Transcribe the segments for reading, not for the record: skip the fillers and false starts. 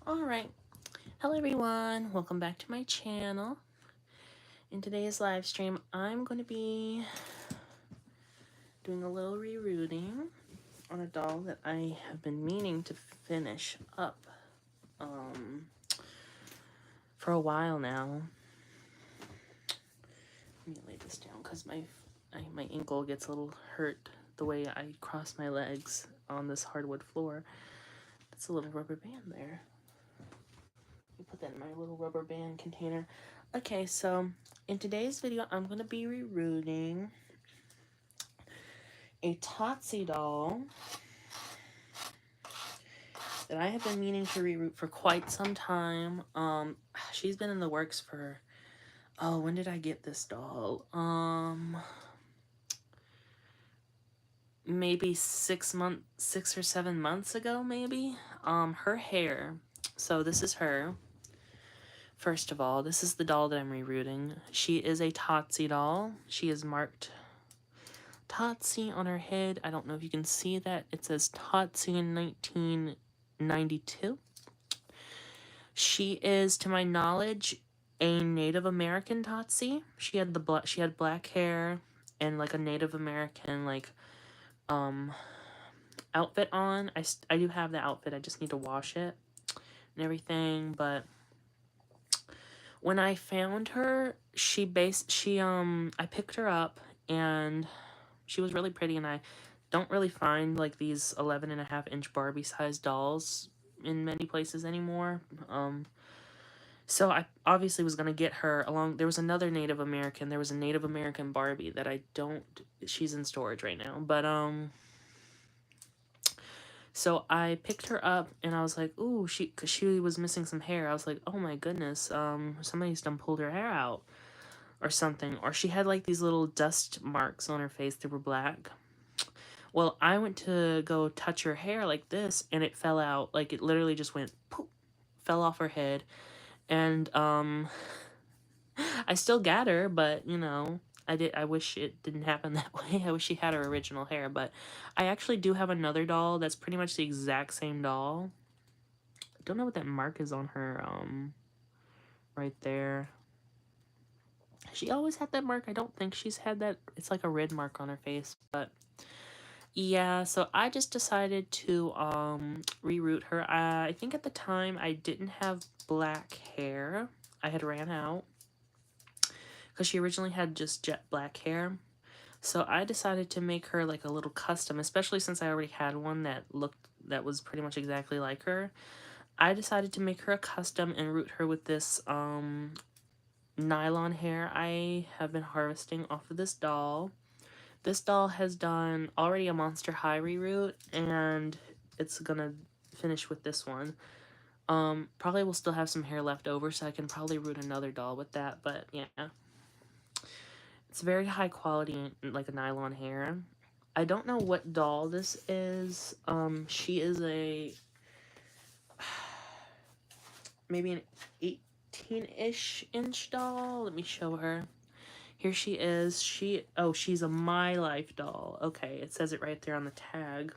Alright, hello everyone, welcome back to my channel. In today's live stream, I'm going to be doing a little rerooting on a doll that I have been meaning to finish up for a while now. Let me lay this down because my ankle gets a little hurt the way I cross my legs on this hardwood floor. That's a little rubber band there. Let me put that in my little rubber band container. Okay, so in today's video, I'm going to be rerooting a Totsy doll that I have been meaning to reroot for quite some time. She's been in the works for, oh, when did I get this doll? Maybe 6 or 7 months ago, maybe. Her hair. So this is her. First of all, this is the doll that I'm rerooting. She is a Totsy doll. She is marked Totsy on her head. I don't know if you can see that. It says Totsy in 1992. She is, to my knowledge, a Native American Totsy. She had black hair and like a Native American outfit on. I do have the outfit. I just need to wash it and everything, but when I found her, I picked her up and she was really pretty, and I don't really find like these 11.5-inch Barbie sized dolls in many places anymore. So I obviously was gonna get her along. There was another Native American. There was a Native American Barbie that she's in storage right now. But so I picked her up and I was like, ooh, cause she was missing some hair. I was like, oh my goodness, somebody's done pulled her hair out or something. Or she had like these little dust marks on her face that were black. Well, I went to go touch her hair like this and it fell out. Like it literally just went poof, fell off her head. And I still got her, but you know, I wish it didn't happen that way. I wish she had her original hair, but I actually do have another doll that's pretty much the exact same doll. I don't know what that mark is on her right there. She always had that mark. I don't think she's had that. It's like a red mark on her face, but yeah, so I just decided to reroot her. I think at the time I didn't have black hair. I had ran out because she originally had just jet black hair. So I decided to make her like a little custom, especially since I already had one that was pretty much exactly like her. I decided to make her a custom and root her with this nylon hair I have been harvesting off of this doll. This doll has done already a Monster High reroot, and it's gonna finish with this one. Probably will still have some hair left over, so I can probably root another doll with that, but yeah. It's very high quality, like a nylon hair. I don't know what doll this is. She is maybe an 18-ish inch doll. Let me show her. Here she is. She's a My Life doll. Okay, it says it right there on the tag.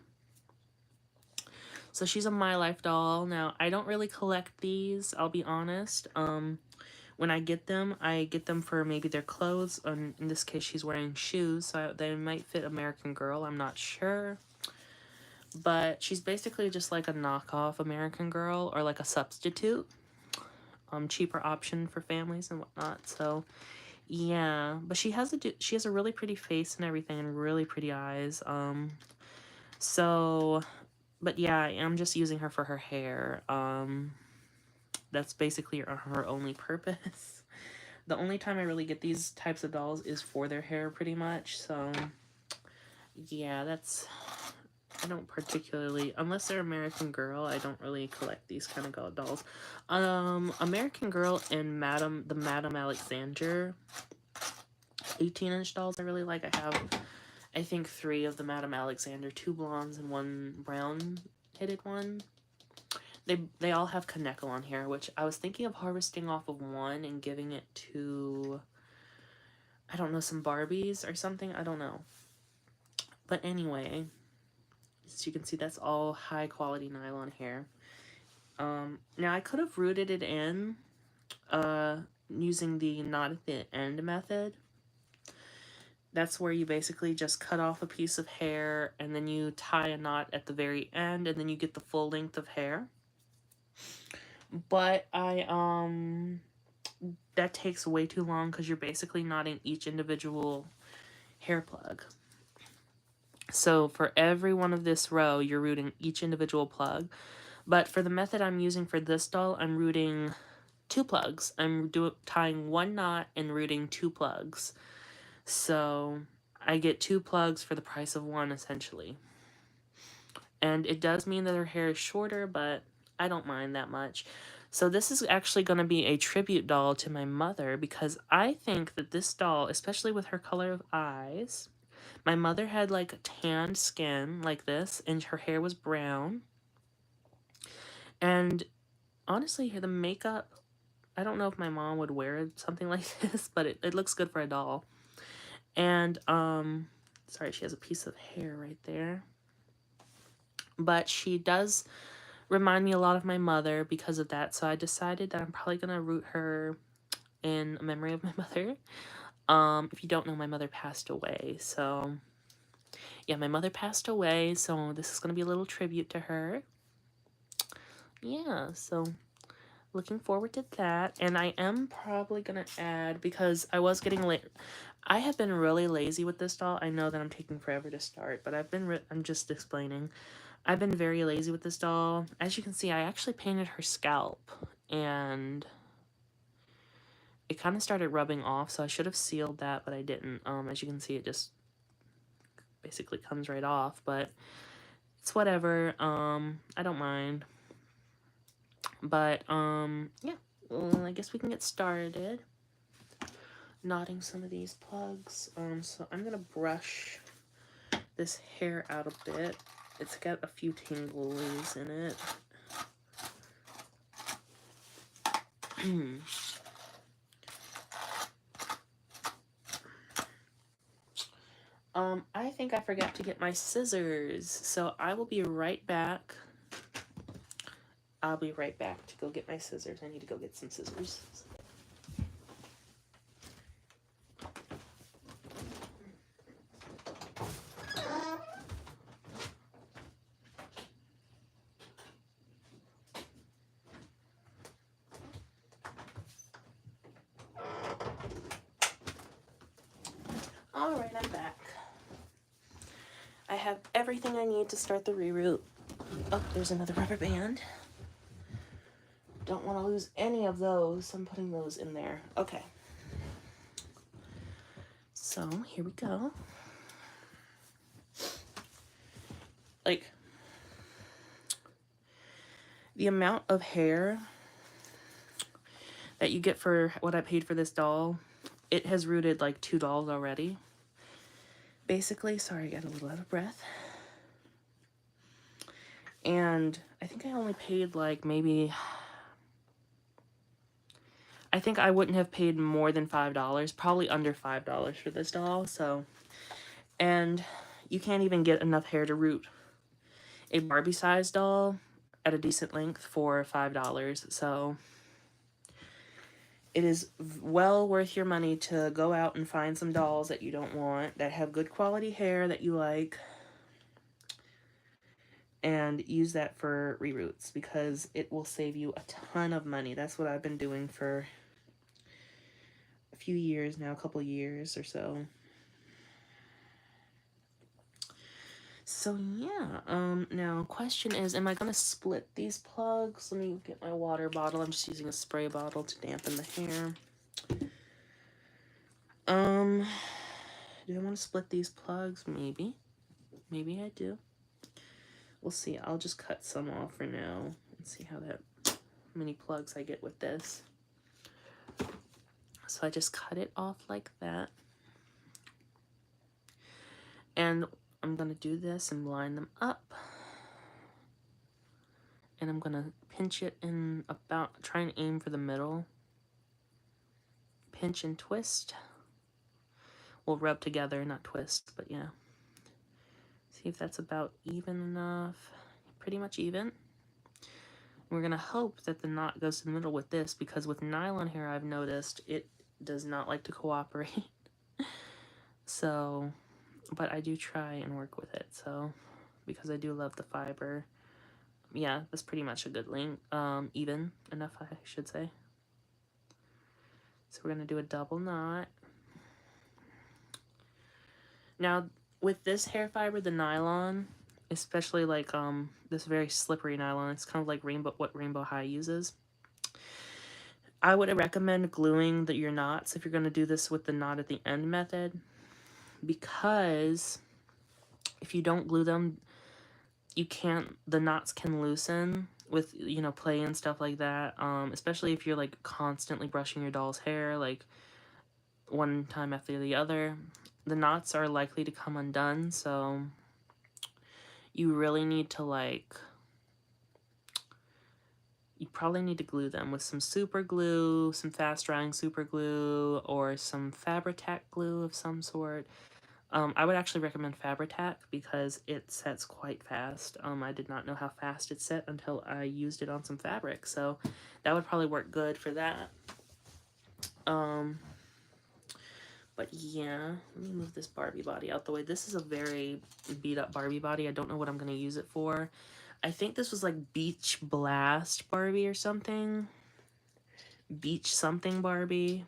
So she's a My Life doll. Now, I don't really collect these, I'll be honest. When I get them for maybe their clothes. In this case, she's wearing shoes, so they might fit American Girl. I'm not sure. But she's basically just like a knockoff American Girl, or like a substitute. Cheaper option for families and whatnot. So yeah, but she has a really pretty face and everything, and really pretty eyes. So, but yeah, I'm just using her for her hair. That's basically her only purpose. The only time I really get these types of dolls is for their hair, pretty much. So yeah, I don't particularly, unless they're American Girl, I don't really collect these kind of dolls. American Girl and the Madame Alexander 18-inch dolls I really like. I have, I think, 3 of the Madame Alexander, 2 blondes and 1 brown-headed one. They all have Kaneko on here, which I was thinking of harvesting off of one and giving it to, I don't know, some Barbies or something. I don't know. But anyway, as you can see, that's all high-quality nylon hair. Now I could have rooted it in using the knot at the end method. That's where you basically just cut off a piece of hair and then you tie a knot at the very end and then you get the full length of hair. But that takes way too long because you're basically knotting each individual hair plug. So for every one of this row, you're rooting each individual plug. But for the method I'm using for this doll, I'm rooting 2 plugs. I'm tying 1 knot and rooting 2 plugs. So I get 2 plugs for the price of 1, essentially. And it does mean that her hair is shorter, but I don't mind that much. So this is actually going to be a tribute doll to my mother because I think that this doll, especially with her color of eyes, my mother had like tanned skin like this and her hair was brown. And honestly, the makeup, I don't know if my mom would wear something like this, but it looks good for a doll. And, sorry, she has a piece of hair right there. But she does remind me a lot of my mother because of that, so I decided that I'm probably going to root her in memory of my mother. If you don't know, my mother passed away, so yeah, my mother passed away, so this is going to be a little tribute to her. Yeah, so looking forward to that. And I am probably going to add, because I was getting late, I have been really lazy with this doll. I know that I'm taking forever to start, but I'm just explaining. I've been very lazy with this doll. As you can see, I actually painted her scalp, and it kind of started rubbing off, so I should have sealed that, but I didn't. As you can see, it just basically comes right off, but it's whatever. I don't mind. But, yeah. Well, I guess we can get started. Knotting some of these plugs. So I'm gonna brush this hair out a bit. It's got a few tingles in it. I think I forgot to get my scissors, so I will be right back. I'll be right back to go get my scissors. I need to go get some scissors. Alright, I'm back. I have everything I need to start the reroot. Oh, there's another rubber band. Don't want to lose any of those. I'm putting those in there. Okay. So, here we go. Like, the amount of hair that you get for what I paid for this doll, it has rooted like 2 dolls already. Basically, sorry, I got a little out of breath. And I think I only paid like maybe, I think I wouldn't have paid more than $5, probably under $5 for this doll. So, and you can't even get enough hair to root a Barbie size doll at a decent length for $5. So it is well worth your money to go out and find some dolls that you don't want, that have good quality hair that you like, and use that for reroots because it will save you a ton of money. That's what I've been doing for a few years now, a couple years or so. So yeah, now question is, am I gonna split these plugs? Let me get my water bottle. I'm just using a spray bottle to dampen the hair. Do I want to split these plugs? Maybe. Maybe I do. We'll see. I'll just cut some off for now and see how many plugs I get with this. So I just cut it off like that. And I'm going to do this and line them up. And I'm going to pinch it in about, try and aim for the middle. Pinch and twist. We'll rub together, not twist, but yeah. See if that's about even enough. Pretty much even. We're going to hope that the knot goes to the middle with this, because with nylon hair, I've noticed it does not like to cooperate. So, but I do try and work with it, so, because I do love the fiber. Yeah, that's pretty much a good length, even enough, I should say. So we're going to do a double knot. Now, with this hair fiber, the nylon, especially like this very slippery nylon, it's kind of like what Rainbow High uses. I would recommend gluing your knots if you're going to do this with the knot at the end method, because if you don't glue them, the knots can loosen with, you know, play and stuff like that, especially if you're like constantly brushing your doll's hair like one time after the other. The knots are likely to come undone, so you really need to you probably need to glue them with some super glue, some fast drying super glue, or some Fabri-Tac glue of some sort. I would actually recommend Fabri-Tac because it sets quite fast. I did not know how fast it set until I used it on some fabric, so that would probably work good for that. But yeah, let me move this Barbie body out the way. This is a very beat up Barbie body. I don't know what I'm going to use it for. I think this was like Beach Blast Barbie or something. Beach something Barbie.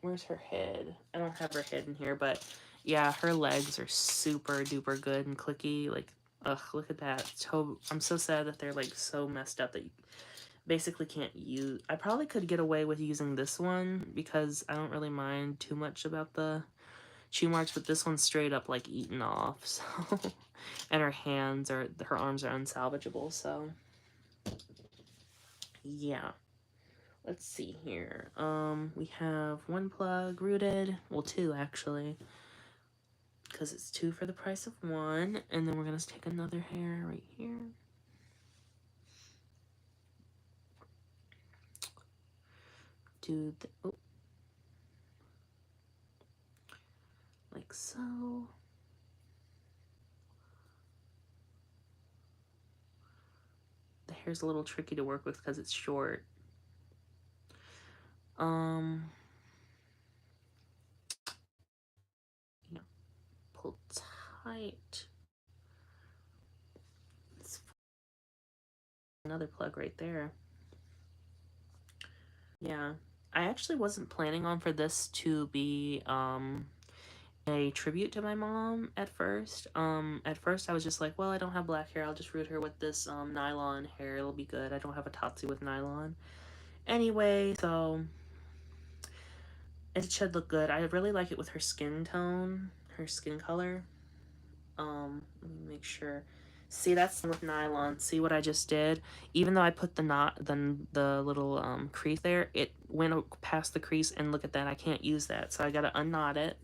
Where's her head? I don't have her head in here, but yeah, her legs are super duper good and clicky. Like, ugh, look at that. I'm so sad that they're like so messed up that you basically can't use. I probably could get away with using this one because I don't really mind too much about the chew marks, but this one's straight up like eaten off, so and her arms are unsalvageable, so yeah. Let's see here. We have one plug rooted, well, two actually, because it's two for the price of one, and then we're gonna take another hair right here. Do the, oh, like so. The hair's a little tricky to work with because it's short. You know, pull tight. It's another plug right there. Yeah, I actually wasn't planning on for this to be a tribute to my mom at first. At first I was just like, well, I don't have black hair, I'll just root her with this nylon hair, it'll be good. I don't have a totsy with nylon. Anyway, so it should look good. I really like it with her skin tone, her skin color. Let me make sure. See, that's with nylon. See what I just did? Even though I put the knot, the little crease there, it went past the crease, and look at that, I can't use that. So I gotta unknot it.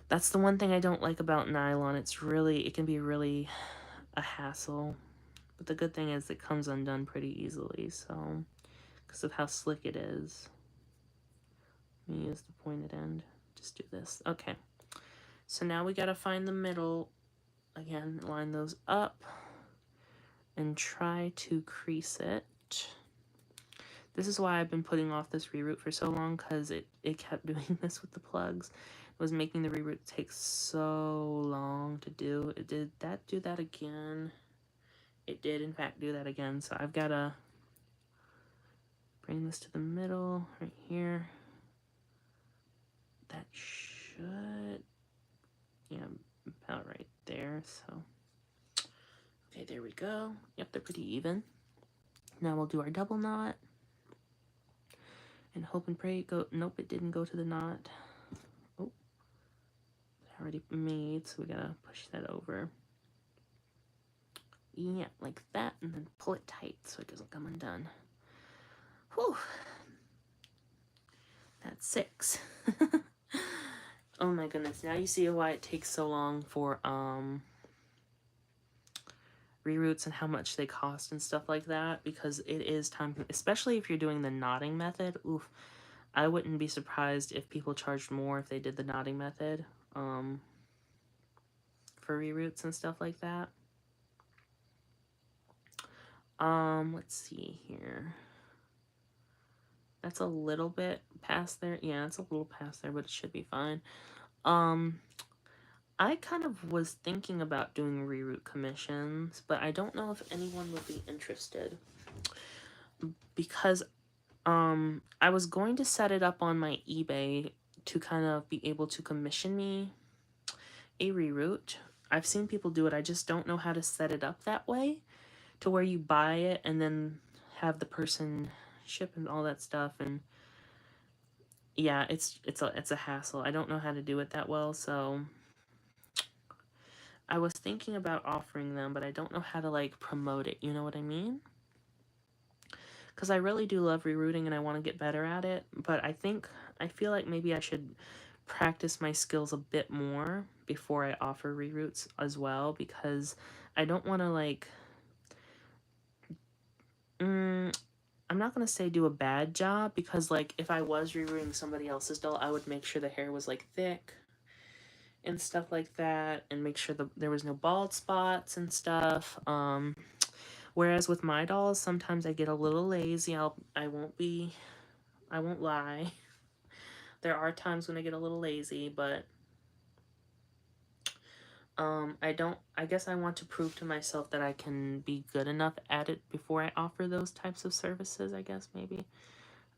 That's the one thing I don't like about nylon. It can be really a hassle. But the good thing is it comes undone pretty easily, so, because of how slick it is. Let me use the pointed end. Just do this. Okay. So now we gotta find the middle. Again, line those up and try to crease it. This is why I've been putting off this reroot for so long, because it kept doing this with the plugs. It was making the reroot take so long to do. Did that do that again? It did, in fact, do that again. So I've got to bring this to the middle right here. That should, yeah, about right there. So, okay, there we go. Yep, they're pretty even. Now we'll do our double knot. And hope and pray nope, it didn't go to the knot. Oh, already made, so we gotta push that over. Yeah, like that, and then pull it tight so it doesn't come undone. Whew. That's 6. Oh my goodness, now you see why it takes so long for reroots and how much they cost and stuff like that, because it is time, especially if you're doing the knotting method. Oof, I wouldn't be surprised if people charged more if they did the knotting method for reroots and stuff like that. Let's see here. That's a little bit past there. Yeah, it's a little past there, but it should be fine. Um, I kind of was thinking about doing reroute commissions, but I don't know if anyone would be interested because I was going to set it up on my eBay to kind of be able to commission me a reroute. I've seen people do it. I just don't know how to set it up that way to where you buy it and then have the person ship and all that stuff. And yeah, it's a hassle. I don't know how to do it that well, so I was thinking about offering them, but I don't know how to like promote it. You know what I mean? Because I really do love rerouting and I want to get better at it, but I feel like maybe I should practice my skills a bit more before I offer reroutes as well, because I don't want to like I'm not gonna say do a bad job, because like if I was rerouting somebody else's doll, I would make sure the hair was like thick and stuff like that, and make sure there was no bald spots and stuff. Whereas with my dolls, sometimes I get a little lazy. I won't lie. There are times when I get a little lazy, but I guess I want to prove to myself that I can be good enough at it before I offer those types of services, I guess, maybe.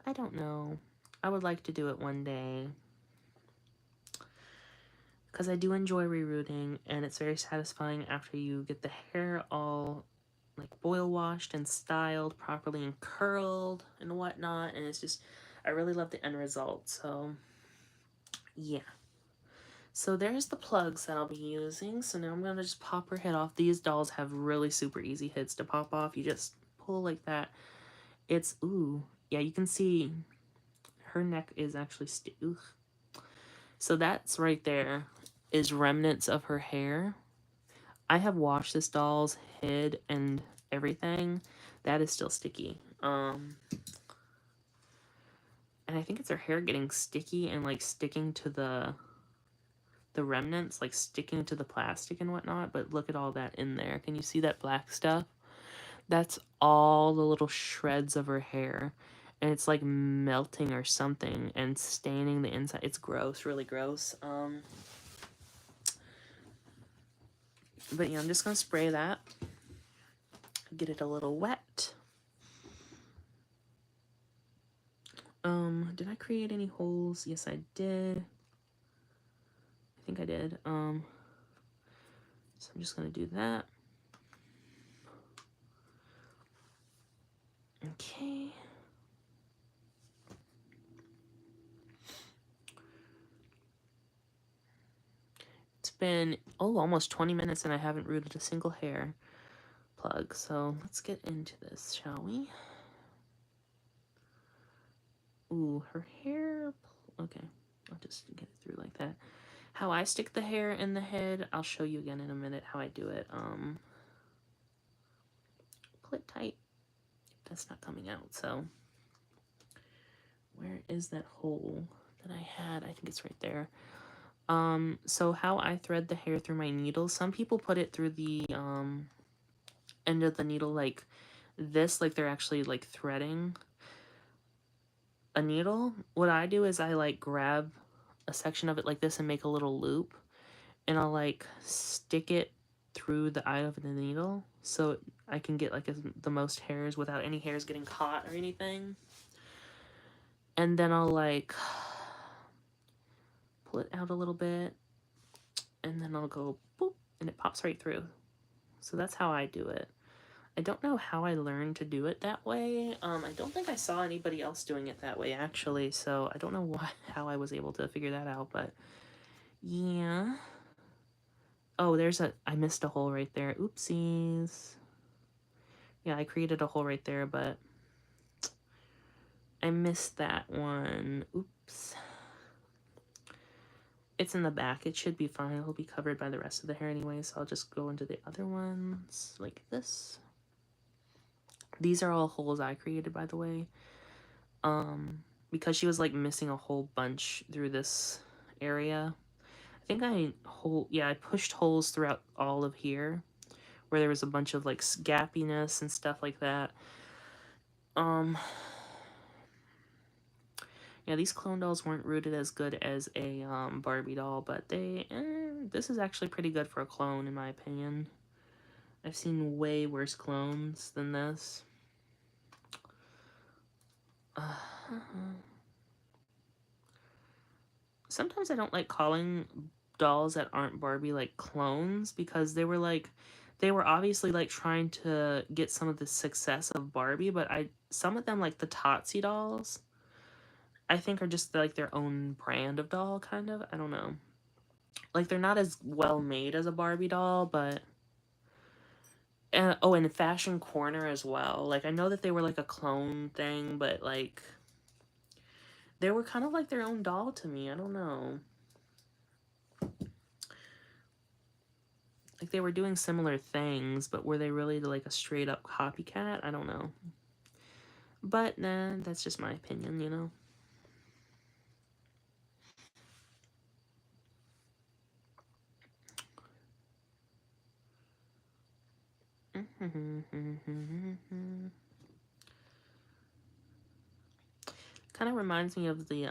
I don't know. I would like to do it one day, because I do enjoy rerouting, and it's very satisfying after you get the hair all like boil washed and styled properly and curled and whatnot, and it's just, I really love the end result. So yeah, so there's the plugs that I'll be using. So now I'm gonna just pop her head off. These dolls have really super easy heads to pop off. You just pull like that. It's, ooh, yeah, you can see her neck is actually so that's right there is remnants of her hair. I have washed this doll's head and everything. That is still sticky. And I think it's her hair getting sticky and like sticking to the remnants, like sticking to the plastic and whatnot. But look at all that in there. Can you see that black stuff? That's all the little shreds of her hair. And it's like melting or something and staining the inside. It's gross, really gross. But yeah, I'm just gonna spray that. Get it a little wet. Did I create any holes? Yes, I did. I think I did. So I'm just gonna do that. Okay. It's been, almost 20 minutes and I haven't rooted a single hair plug. So let's get into this, shall we? Ooh, her hair. Okay, I'll just get it through like that. How I stick the hair in the head, I'll show you again in a minute how I do it. Pull it tight. That's not coming out, so where is that hole that I had? I think it's right there. So how I thread the hair through my needle, some people put it through the end of the needle like this, like they're actually like threading a needle. What I do is I like grab a section of it like this and make a little loop, and I'll like stick it through the eye of the needle so I can get like the most hairs without any hairs getting caught or anything. And then I'll like pull it out a little bit, and then I'll go boop, and it pops right through. So that's how I do it. I don't know how I learned to do it that way. I don't think I saw anybody else doing it that way, actually, so I don't know how I was able to figure that out, but yeah. Oh, I missed a hole right there. Oopsies. Yeah, I created a hole right there, but I missed that one. Oops. It's in the back. It should be fine. It'll be covered by the rest of the hair anyway, so I'll just go into the other ones like this. These are all holes I created, by the way. Because she was like missing a whole bunch through this area. I think I pushed holes throughout all of here where there was a bunch of like gappiness and stuff like that. Um, yeah, these clone dolls weren't rooted as good as a Barbie doll, but this is actually pretty good for a clone in my opinion. I've seen way worse clones than this. Sometimes I don't like calling dolls that aren't Barbie like clones, because they were obviously like trying to get some of the success of Barbie, but some of them, like the Totsy dolls, I think are just like their own brand of doll, kind of. I don't know. Like they're not as well made as a Barbie doll, but oh, and Fashion Corner as well. Like I know that they were like a clone thing, but like they were kind of like their own doll to me. I don't know. Like they were doing similar things, but were they really like a straight up copycat? I don't know. But nah, that's just my opinion, you know. Kind of reminds me of the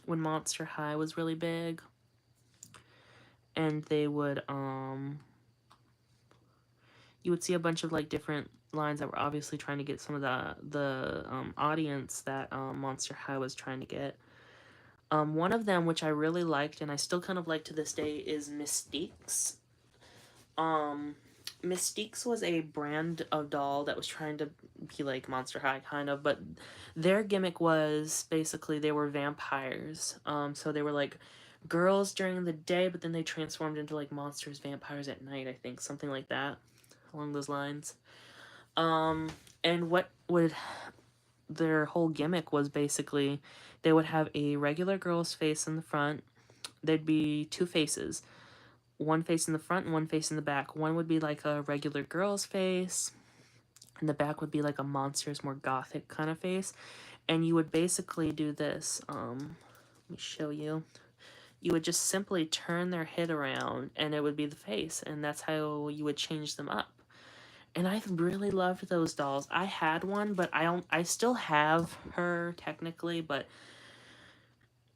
when Monster High was really big, and they would you would see a bunch of like different lines that were obviously trying to get some of the audience that Monster High was trying to get. One of them, which I really liked and I still kind of like to this day, is Mystique's. Um, Mystique's was a brand of doll that was trying to be like Monster High, kind of, but their gimmick was basically they were vampires. So they were like girls during the day, but then they transformed into like monsters, vampires at night, I think, something like that, along those lines. Um, and what would their whole gimmick was basically they would have a regular girl's face in the front. There'd be two faces, one face in the front and one face in the back. One would be like a regular girl's face, and the back would be like a monster's, more gothic kind of face. And you would basically do this. Let me show you. You would just simply turn their head around, and it would be the face, and that's how you would change them up. And I really loved those dolls. I had one, but I still have her technically, but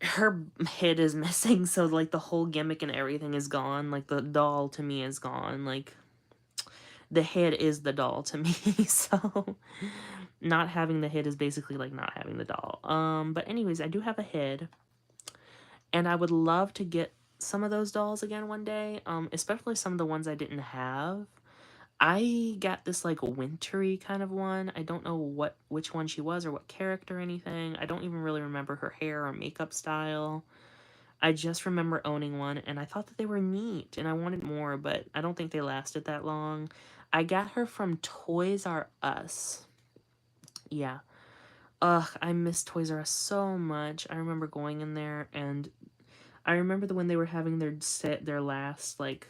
her head is missing, so like the whole gimmick and everything is gone. Like the doll to me is gone. Like the head is the doll to me. So not having the head is basically like not having the doll. But anyways, I do have a head, and I would love to get some of those dolls again one day. Especially some of the ones I didn't have. I got this like wintry kind of one. I don't know which one she was or what character or anything. I don't even really remember her hair or makeup style. I just remember owning one, and I thought that they were neat, and I wanted more, but I don't think they lasted that long. I got her from Toys R Us. Yeah. Ugh, I miss Toys R Us so much. I remember going in there, and I remember when they were having their last like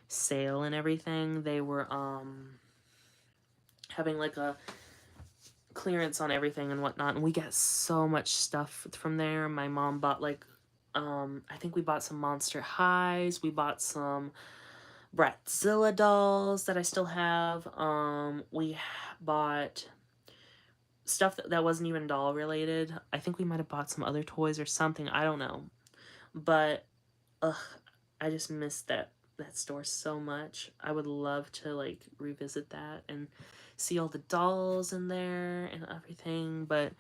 sale and everything. They were having like a clearance on everything and whatnot, and we got so much stuff from there. My mom bought like I think we bought some Monster Highs, we bought some Bratzilla dolls that I still have. We bought stuff that wasn't even doll related. I think we might have bought some other toys or something, I don't know. But ugh, I just miss that store so much. I would love to like revisit that and see all the dolls in there and everything, but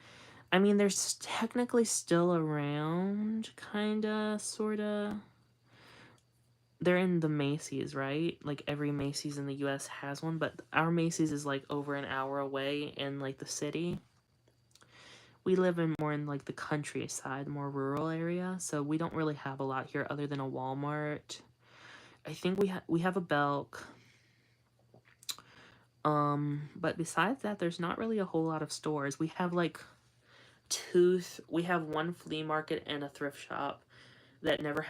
I mean, they're technically still around, kinda, sorta. They're in the Macy's, right? Like every Macy's in the US has one, but our Macy's is like over an hour away in like the city. We live in more in like the countryside, more rural area, so we don't really have a lot here other than a Walmart. I think we have a Belk. But besides that, there's not really a whole lot of stores. We have like we have one flea market and a thrift shop that never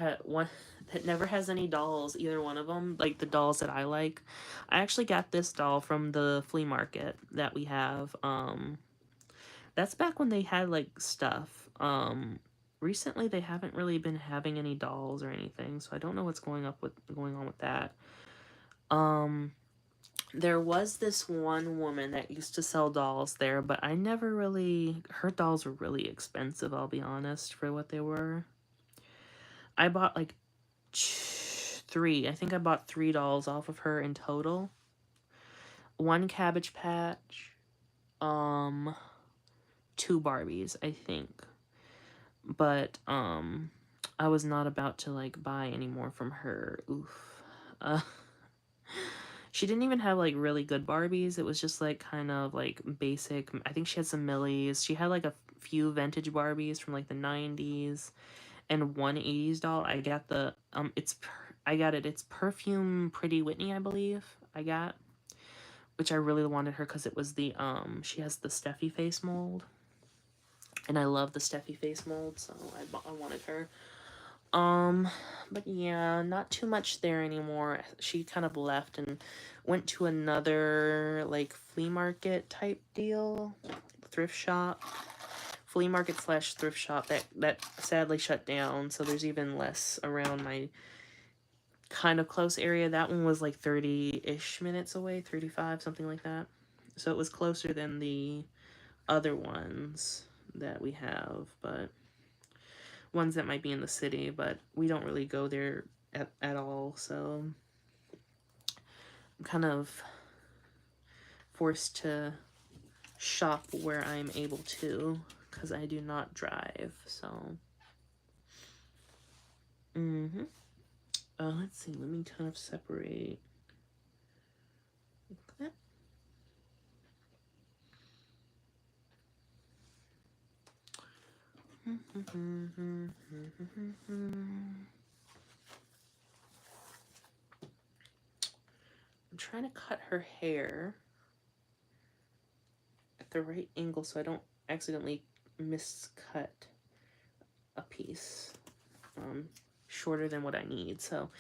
has any dolls, either one of them, like the dolls that I like. I actually got this doll from the flea market that we have. That's back when they had like stuff. Recently they haven't really been having any dolls or anything, so I don't know what's going on with that. There was this one woman that used to sell dolls there, but I never really, her dolls were really expensive, I'll be honest, for what they were. I bought like three. I think I bought 3 dolls off of her in total. One Cabbage Patch, um, 2 Barbies, I think. But I was not about to like buy any more from her. Oof. Uh She didn't even have like really good Barbies. It was just like kind of like basic. I think she had some Millies. She had like a few vintage Barbies from like the 90s and one 80s doll. I got the I got it. It's Perfume Pretty Whitney, I believe. I got, which I really wanted her cuz it was the she has the Steffi face mold. And I love the Steffi face mold, so I wanted her. But yeah, not too much there anymore. She kind of left and went to another, like, flea market type deal. Thrift shop. Flea market slash thrift shop that sadly shut down, so there's even less around my kind of close area. That one was like 30-ish minutes away, 35, something like that. So it was closer than the other ones that we have, but ones that might be in the city, but we don't really go there at all, so I'm kind of forced to shop where I'm able to, because I do not drive, so. Let's see, let me kind of separate. Like that. I'm trying to cut her hair at the right angle so I don't accidentally miscut a piece shorter than what I need. So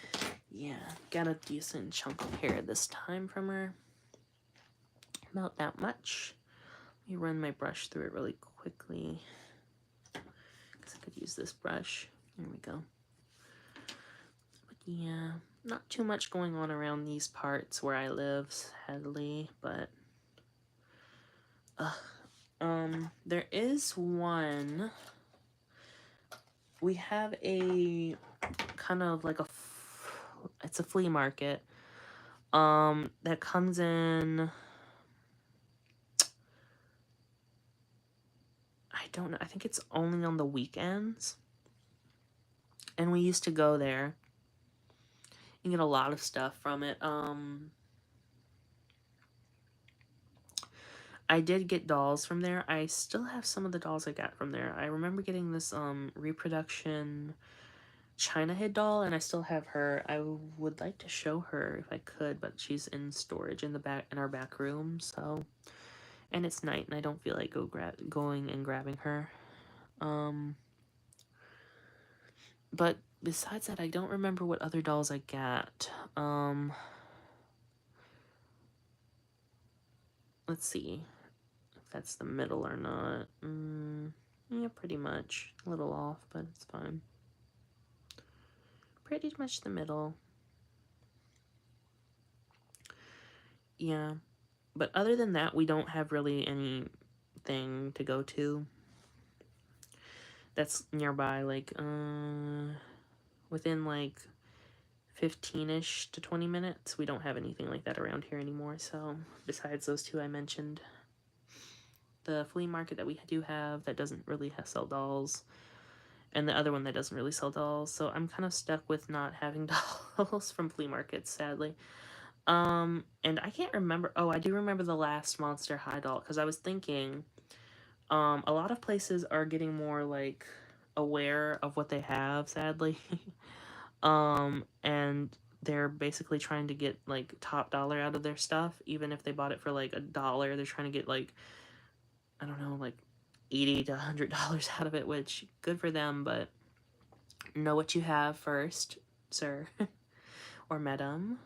yeah, got a decent chunk of hair this time from her. About that much. Let me run my brush through it really quickly because I could use this brush. There we go. But yeah, not too much going on around these parts where I live, sadly, but there is one. We have a kind of like it's a flea market that comes in, I don't know, I think it's only on the weekends, and we used to go there and get a lot of stuff from it. I did get dolls from there. I still have some of the dolls I got from there. I remember getting this reproduction China head doll, and I still have her. I would like to show her if I could, but she's in storage in the back, in our back room, so. And it's night, and I don't feel like going and grabbing her. But besides that, I don't remember what other dolls I got. Let's see if that's the middle or not. Yeah, pretty much. A little off, but it's fine. Pretty much the middle. Yeah. But other than that, we don't have really anything to go to that's nearby, like, within, like, 15-ish to 20 minutes. We don't have anything like that around here anymore, so, besides those two I mentioned. The flea market that we do have that doesn't really sell dolls, and the other one that doesn't really sell dolls, so I'm kind of stuck with not having dolls from flea markets, sadly. And I can't remember, oh, I do remember the last Monster High doll, because I was thinking, a lot of places are getting more, like, aware of what they have, sadly. And they're basically trying to get, like, top dollar out of their stuff, even if they bought it for, like, $1, they're trying to get, like, I don't know, like, $80 to $100 out of it, which, good for them, but know what you have first, sir, or madam.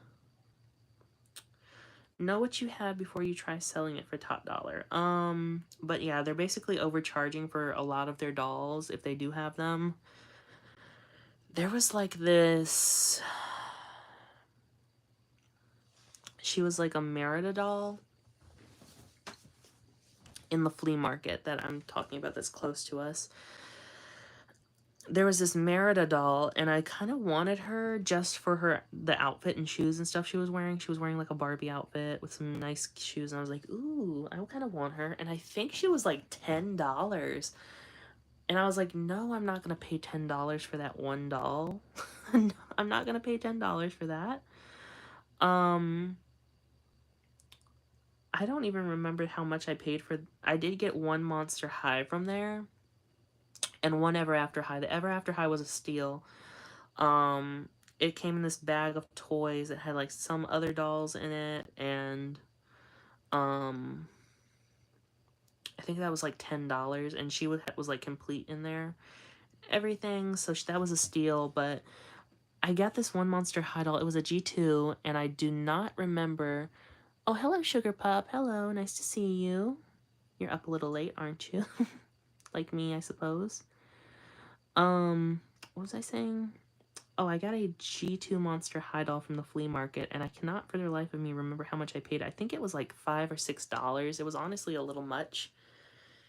Know what you have before you try selling it for top dollar. But yeah, they're basically overcharging for a lot of their dolls if they do have them. There was like this She was like a Merida doll in the flea market that I'm talking about that's close to us. There was this Merida doll, and I kind of wanted her just for the outfit and shoes and stuff she was wearing. She was wearing like a Barbie outfit with some nice shoes, and I was like, ooh, I kind of want her. And I think she was like $10. And I was like, no, I'm not going to pay $10 for that one doll. I'm not going to pay $10 for that. I don't even remember how much I paid for. I did get one Monster High from there and one Ever After High. The Ever After High was a steal. It came in this bag of toys. It had like some other dolls in it, and I think that was like $10, and she was like complete in there, everything. So that was a steal. But I got this one Monster High doll. It was a G2, and I do not remember. Oh, hello, Sugar Pup. Hello, nice to see you. You're up a little late, aren't you? Like me, I suppose. What was I saying? Oh, I got a G2 Monster High doll from the flea market, and I cannot for the life of me remember how much I paid. I think it was like $5 or $6. It was honestly a little much.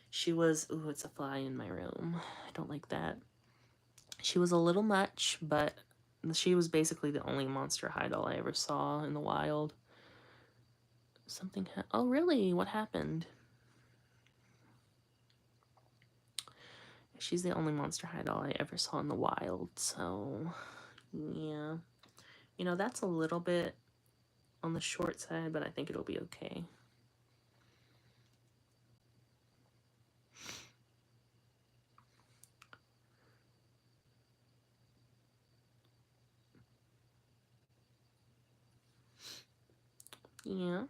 She was, ooh, it's a fly in my room. I don't like that. She was a little much, but she was basically the only Monster High doll I ever saw in the wild. Oh, really? What happened? She's the only Monster High doll I ever saw in the wild, so yeah. You know, that's a little bit on the short side, but I think it'll be okay. Yeah.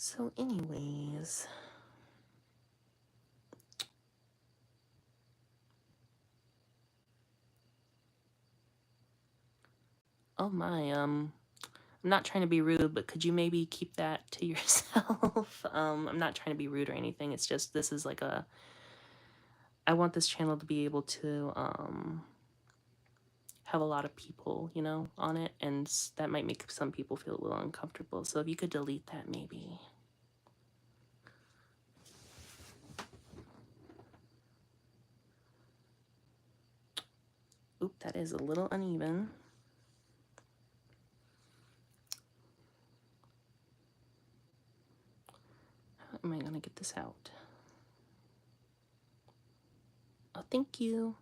So anyways, oh my, I'm not trying to be rude, but could you maybe keep that to yourself? I'm not trying to be rude or anything. It's just, this is like I want this channel to be able to, have a lot of people, you know, on it, and that might make some people feel a little uncomfortable. So if you could delete that, maybe. Oop, that is a little uneven. How am I going to get this out? Oh, thank you.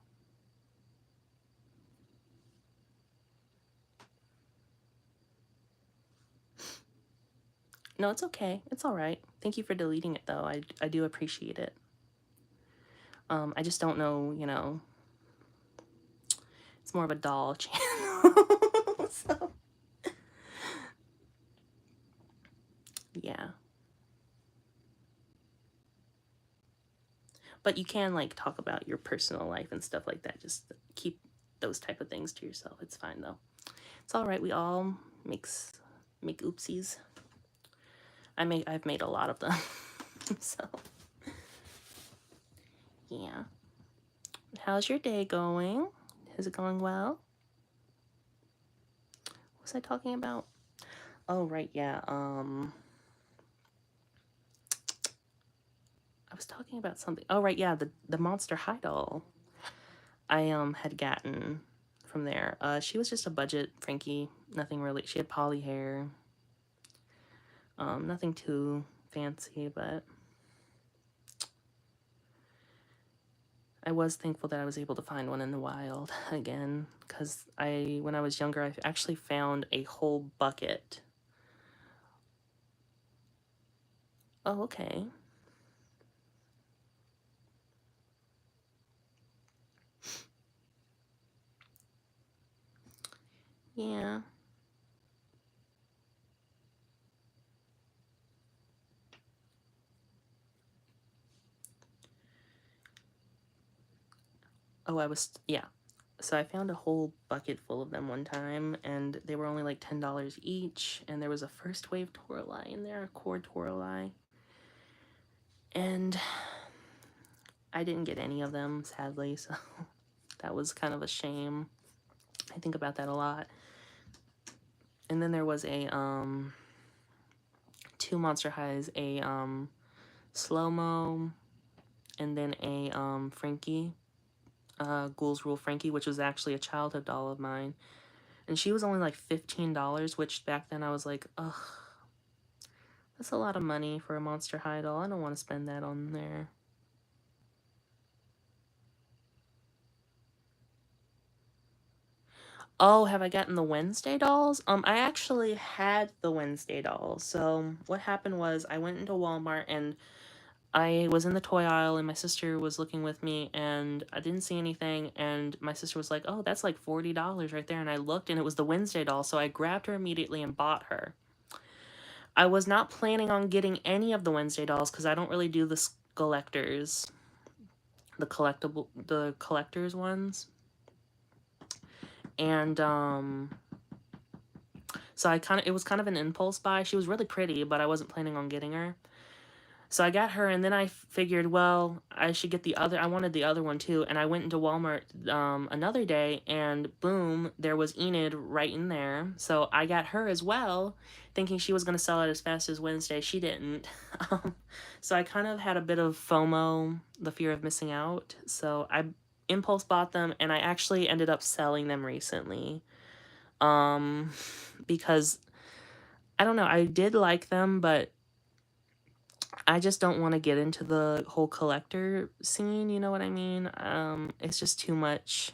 No, it's okay. It's all right. Thank you for deleting it, though. I do appreciate it. I just don't know, you know. It's more of a doll channel. So, yeah. But you can, like, talk about your personal life and stuff like that. Just keep those type of things to yourself. It's fine, though. It's all right. We all make oopsies. I've made a lot of them. So, yeah. How's your day going? Is it going well? What was I talking about? Oh, right, yeah. I was talking about something. Oh, right, yeah, the Monster High doll I had gotten from there. She was just a budget Frankie. Nothing really. She had poly hair. Nothing too fancy, but I was thankful that I was able to find one in the wild again, because when I was younger, I actually found a whole bucket. Oh, okay. Yeah. Oh, yeah. So I found a whole bucket full of them one time, and they were only like $10 each, and there was a first wave Toralei in there, a core Toralei. And I didn't get any of them, sadly, so that was kind of a shame. I think about that a lot. And then there was a, two Monster Highs, a, Slow-Mo, and then a, Frankie, Ghouls Rule Frankie, which was actually a childhood doll of mine. And she was only like $15, which back then I was like, ugh, that's a lot of money for a Monster High doll. I don't want to spend that on there. Oh, have I gotten the Wednesday dolls? I actually had the Wednesday dolls. So what happened was I went into Walmart and I was in the toy aisle and my sister was looking with me and I didn't see anything and my sister was like, oh, that's like $40 right there. And I looked and it was the Wednesday doll. So I grabbed her immediately and bought her. I was not planning on getting any of the Wednesday dolls because I don't really do the collectors, the collectors ones. And, so it was kind of an impulse buy. She was really pretty, but I wasn't planning on getting her. So I got her, and then I figured, well, I should get the other. I wanted the other one too, and I went into Walmart another day, and boom, there was Enid right in there. So I got her as well, thinking she was going to sell it as fast as Wednesday. She didn't. So I kind of had a bit of FOMO, the fear of missing out. So I impulse bought them, and I actually ended up selling them recently. Because I don't know, I did like them, but I just don't want to get into the whole collector scene, you know what I mean? It's just too much.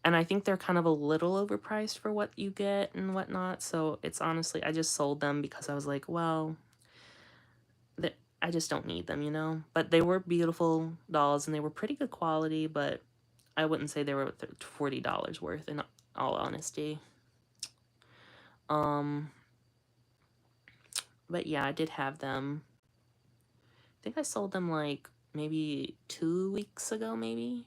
And I think they're kind of a little overpriced for what you get and whatnot. So it's honestly, I just sold them because I was like, well, I just don't need them, you know? But they were beautiful dolls and they were pretty good quality, but I wouldn't say they were $40 worth in all honesty. But yeah, I did have them. I think I sold them like maybe 2 weeks ago, maybe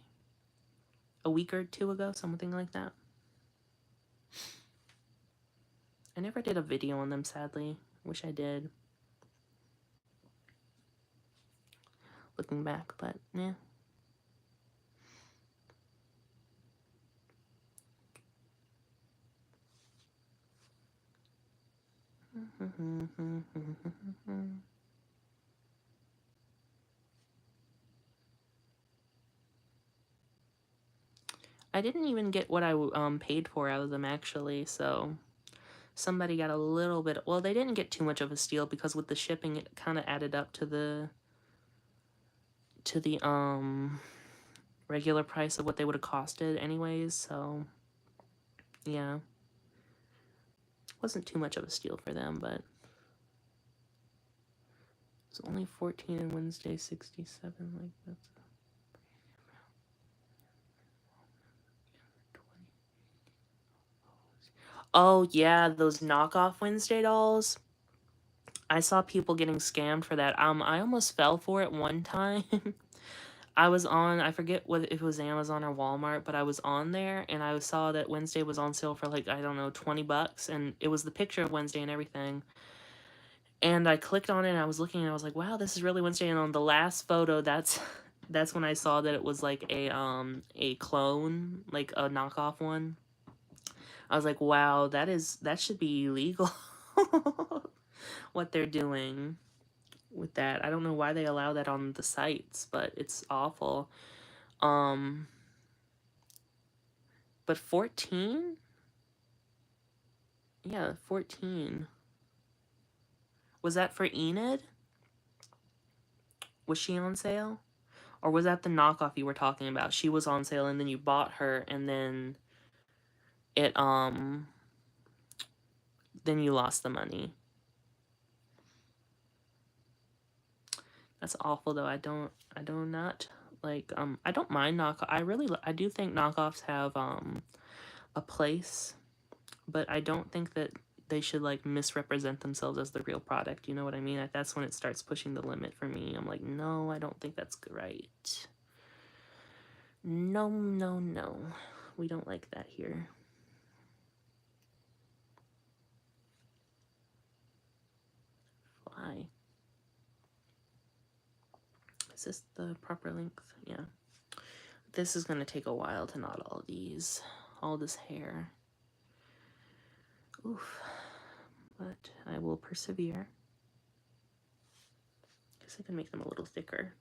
a week or two ago, something like that. I never did a video on them, sadly. Wish I did. Looking back, but yeah. I didn't even get what I paid for out of them, actually, so somebody got a little bit. Well, they didn't get too much of a steal because with the shipping it kind of added up to the regular price of what they would have costed anyways, so yeah. Wasn't too much of a steal for them, but it's only 14 and Wednesday 67, like that's Oh yeah, those knockoff Wednesday dolls. I saw people getting scammed for that. I almost fell for it one time. I was on, I forget what if it was Amazon or Walmart, but I was on there and I saw that Wednesday was on sale for like, I don't know, $20, and it was the picture of Wednesday and everything. And I clicked on it and I was looking and I was like, wow, this is really Wednesday. And on the last photo, that's when I saw that it was like a clone, like a knockoff one. I was like, wow, that should be illegal. What they're doing with that. I don't know why they allow that on the sites, but it's awful. But 14? Yeah, 14. Was that for Enid? Was she on sale? Or was that the knockoff you were talking about? She was on sale and then you bought her and then it then you lost the money. That's awful though. I do not like I don't mind I do think knockoffs have a place, but I don't think that they should like misrepresent themselves as the real product. You know what I mean? That's when it starts pushing the limit for me. I'm like, no, I don't think that's right. No, no, no. We don't like that here. Fly. Is this the proper length? Yeah. This is going to take a while to knot all these. All this hair. Oof. But I will persevere. Guess I can make them a little thicker.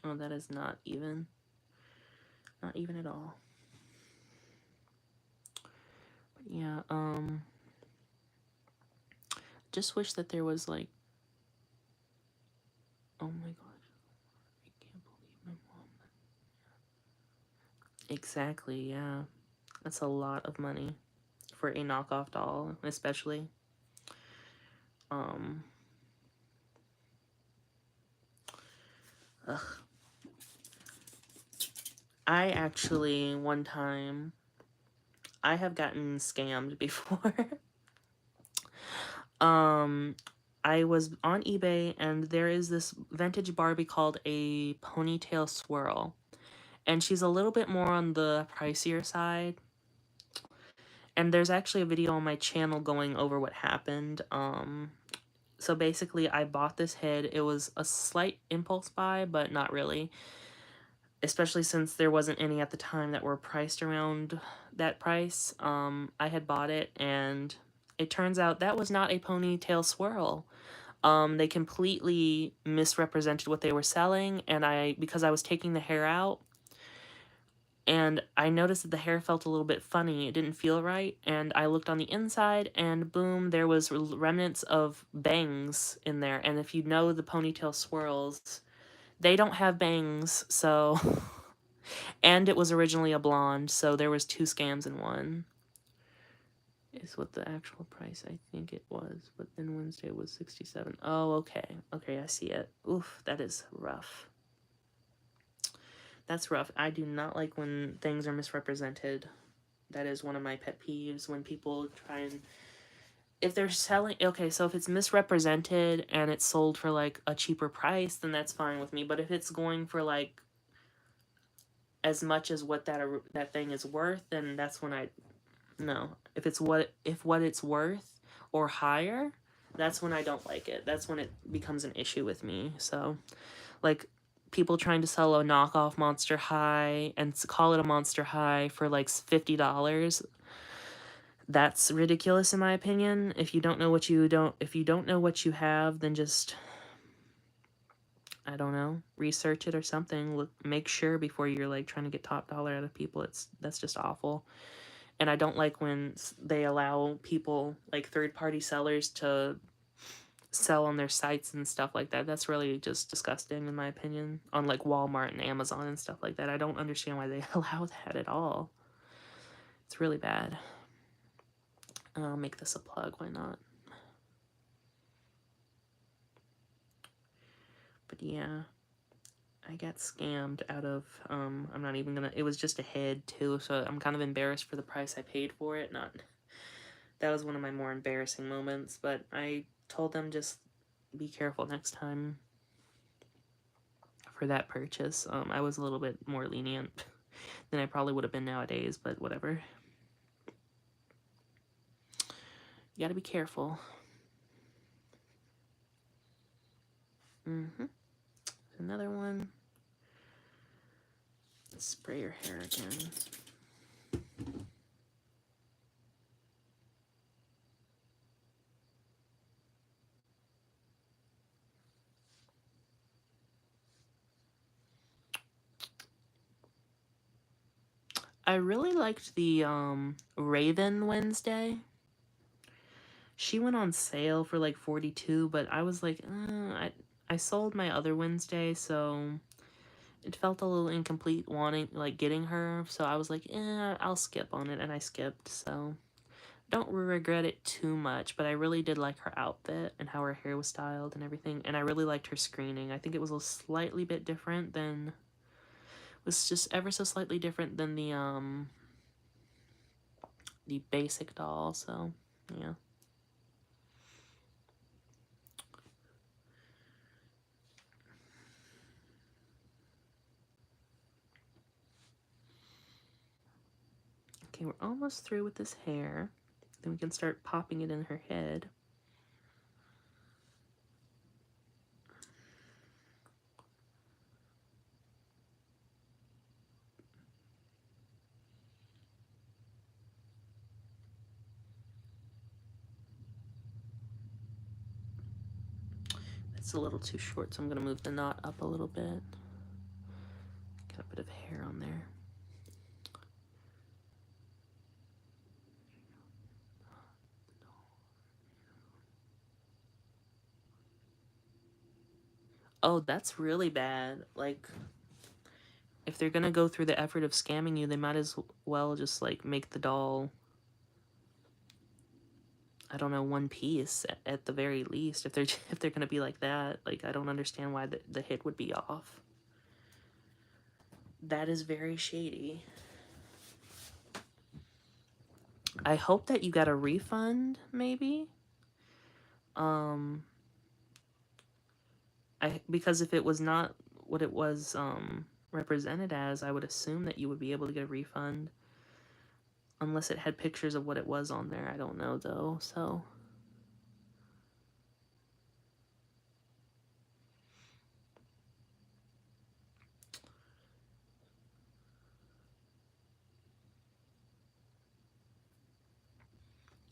Oh, that is not even. Not even at all. But yeah, just wish that there was like, oh my gosh, I can't believe my mom. Exactly, yeah. That's a lot of money for a knockoff doll, especially. Ugh. I actually, one time, I have gotten scammed before. I was on eBay and there is this vintage Barbie called a ponytail swirl. And she's a little bit more on the pricier side. And there's actually a video on my channel going over what happened. So basically I bought this head. It was a slight impulse buy, but not really. Especially since there wasn't any at the time that were priced around that price. I had bought it and it turns out that was not a ponytail swirl. They completely misrepresented what they were selling, and because I was taking the hair out, and I noticed that the hair felt a little bit funny. It didn't feel right, and I looked on the inside, and boom, there was remnants of bangs in there. And if you know the ponytail swirls, they don't have bangs, so... And it was originally a blonde, so there was 2 scams in one. Is what the actual price I think it was, but then Wednesday was 67. Oh, okay. Okay, I see it. Oof, that is rough. That's rough. I do not like when things are misrepresented. That is one of my pet peeves, when people try and... If they're selling... Okay, so if it's misrepresented and it's sold for, like, a cheaper price, then that's fine with me. But if it's going for, like, as much as what that thing is worth, then that's when I... No. If what it's worth or higher, that's when I don't like it. That's when it becomes an issue with me. So, like, people trying to sell a knockoff Monster High and call it a Monster High for like $50, that's ridiculous in my opinion. If you don't know what you have, then just, I don't know, research it or something. Make sure before you're like trying to get top dollar out of people. That's just awful. And I don't like when they allow people, like third-party sellers, to sell on their sites and stuff like that. That's really just disgusting in my opinion. On like Walmart and Amazon and stuff like that. I don't understand why they allow that at all. It's really bad. I'll make this a plug, why not? But yeah, I got scammed out of, I'm not even gonna, it was just a head too, so I'm kind of embarrassed for the price I paid for it. That was one of my more embarrassing moments, but I told them just be careful next time for that purchase. I was a little bit more lenient than I probably would have been nowadays, but whatever. You gotta be careful. Another one. Spray your hair again. I really liked the Raven Wednesday. She went on sale for like $42, but I was like, I sold my other Wednesday, so it felt a little incomplete getting her. So I was like, I'll skip on it, and I skipped. So don't regret it too much, but I really did like her outfit and how her hair was styled and everything, and I really liked her screening. I think it was a slightly bit different than... was just ever so slightly different than the basic doll, so yeah. Okay, we're almost through with this hair. Then we can start popping it in her head. It's a little too short, so I'm going to move the knot up a little bit. Get a bit of hair on there. Oh, that's really bad. Like, if they're gonna go through the effort of scamming you, they might as well just, like, make the doll, I don't know, one piece at the very least. If they're if they're gonna be like that, like, I don't understand why the hit would be off. That is very shady. I hope that you got a refund, maybe. Because if it was not what it was represented as, I would assume that you would be able to get a refund. Unless it had pictures of what it was on there. I don't know, though, so...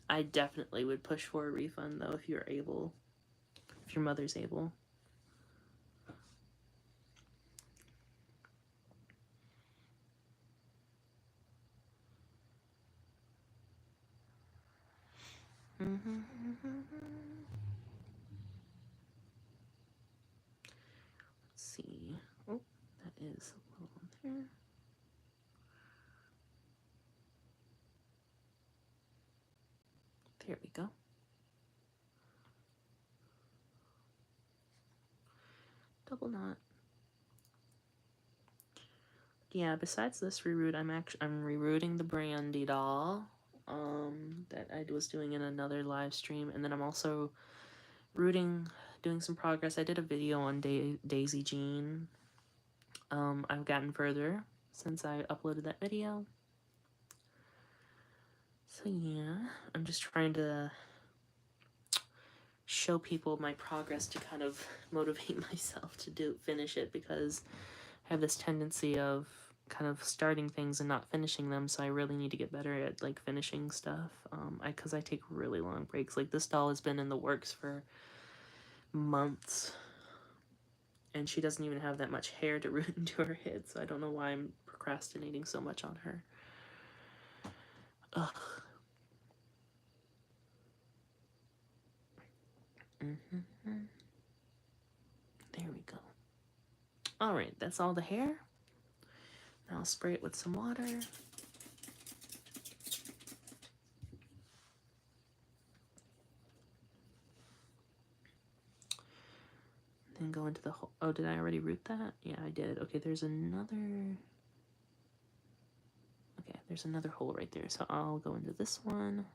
I definitely would push for a refund, though, if you're able. If your mother's able. Let's see. Oh, that is a little on there. There we go. Double knot. Yeah, besides this reroot, I'm rerooting the Brandy doll that I was doing in another live stream, and then I'm also doing some progress. I did a video on Daisy Jean. I've gotten further since I uploaded that video. So yeah, I'm just trying to show people my progress to kind of motivate myself to finish it, because I have this tendency of kind of starting things and not finishing them, so I really need to get better at, like, finishing stuff, because I take really long breaks. Like, this doll has been in the works for months, and she doesn't even have that much hair to root into her head, so I don't know why I'm procrastinating so much on her. Ugh. There we go. Alright, that's all the hair. Now I'll spray it with some water. Then go into the hole. Oh, did I already root that? Yeah, I did. Okay, there's another... Okay, there's another hole right there, so I'll go into this one.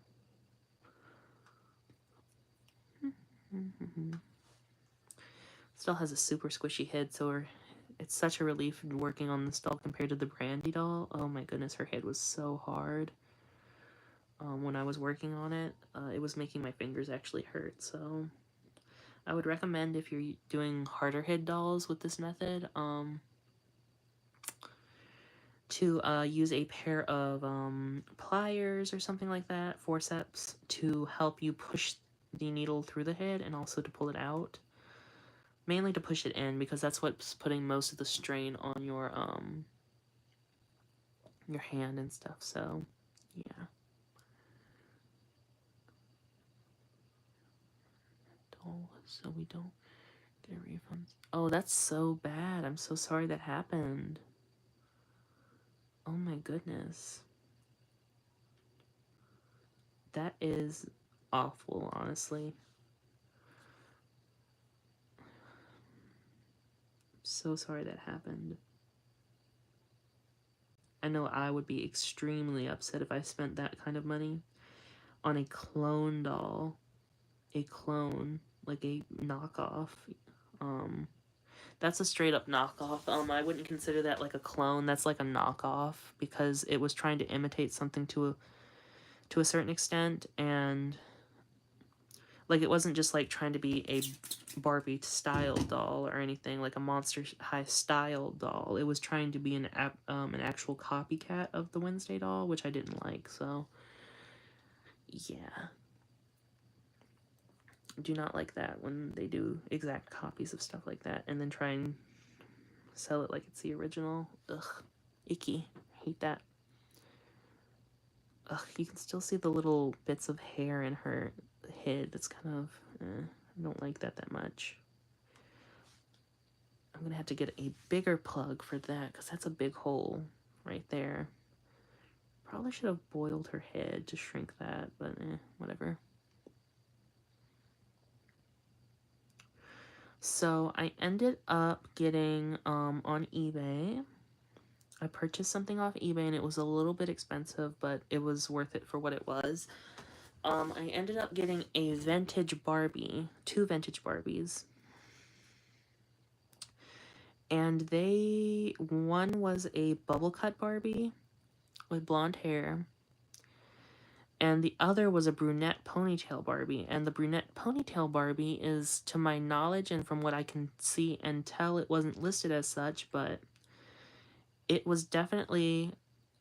This doll has a super squishy head, so it's such a relief working on this doll compared to the Brandy doll. Oh my goodness, her head was so hard. When I was working on it, it was making my fingers actually hurt, so I would recommend, if you're doing harder head dolls with this method, to use a pair of pliers or something like that, forceps, to help you push the needle through the head and also to pull it out. Mainly to push it in, because that's what's putting most of the strain on your hand and stuff, so yeah. So we don't get a refund. Oh, that's so bad. I'm so sorry that happened. Oh my goodness. That is awful, honestly. I'm so sorry that happened. I know I would be extremely upset if I spent that kind of money on a clone doll. A clone, like a knockoff. That's a straight up knockoff. I wouldn't consider that like a clone. That's like a knockoff because it was trying to imitate something to a certain extent, and like it wasn't just like trying to be a Barbie style doll or anything like a Monster High style doll. It was trying to be an actual copycat of the Wednesday doll, which I didn't like. So yeah, do not like that when they do exact copies of stuff like that and then try and sell it like it's the original. Ugh, icky. Hate that. Ugh, you can still see the little bits of hair in her head. That's kind of, I don't like that much. I'm gonna have to get a bigger plug for that because that's a big hole right there. Probably should have boiled her head to shrink that, but whatever. So I ended up getting on eBay. I purchased something off eBay and it was a little bit expensive, but it was worth it for what it was. I ended up getting a vintage Barbie, 2 vintage Barbies. And one was a bubble cut Barbie with blonde hair, and the other was a brunette ponytail Barbie. And the brunette ponytail Barbie is, to my knowledge and from what I can see and tell, it wasn't listed as such, but it was definitely,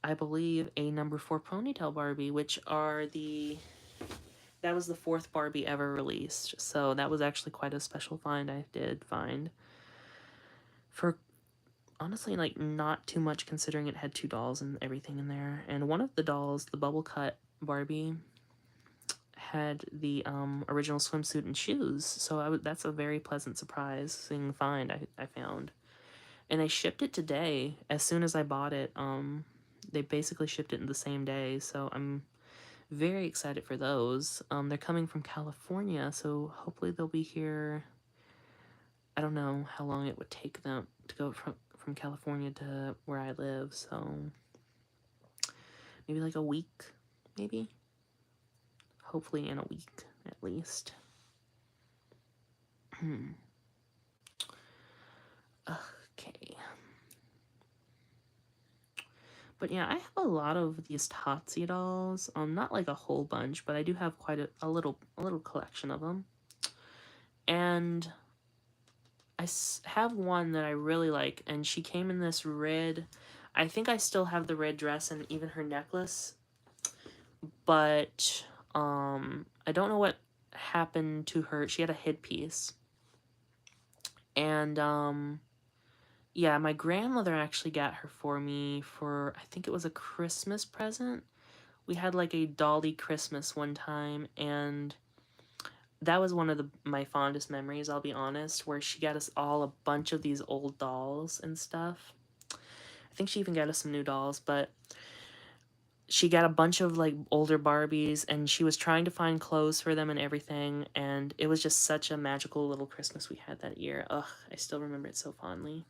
I believe, a number 4 ponytail Barbie, which that was the 4th Barbie ever released. So that was actually quite a special find I did find. For honestly, like, not too much considering it had 2 dolls and everything in there. And one of the dolls, the bubble cut Barbie, had the original swimsuit and shoes. So that's a very pleasant surprising find I found. And they shipped it today. As soon as I bought it, they basically shipped it in the same day. So I'm very excited for those. They're coming from California, so hopefully they'll be here. I don't know how long it would take them to go from California to where I live, so maybe like a week, maybe? Hopefully in a week, at least. Okay. But yeah, I have a lot of these totsy dolls. Not like a whole bunch, but I do have quite a little collection of them. And I have one that I really like, and she came in this red. I think I still have the red dress and even her necklace, but I don't know what happened to her. She had a headpiece, and yeah, my grandmother actually got her for me for, I think it was a Christmas present. We had like a dolly Christmas one time, and that was one of my fondest memories, I'll be honest, where she got us all a bunch of these old dolls and stuff. I think she even got us some new dolls, but she got a bunch of like older Barbies, and she was trying to find clothes for them and everything, and it was just such a magical little Christmas we had that year. Ugh, I still remember it so fondly.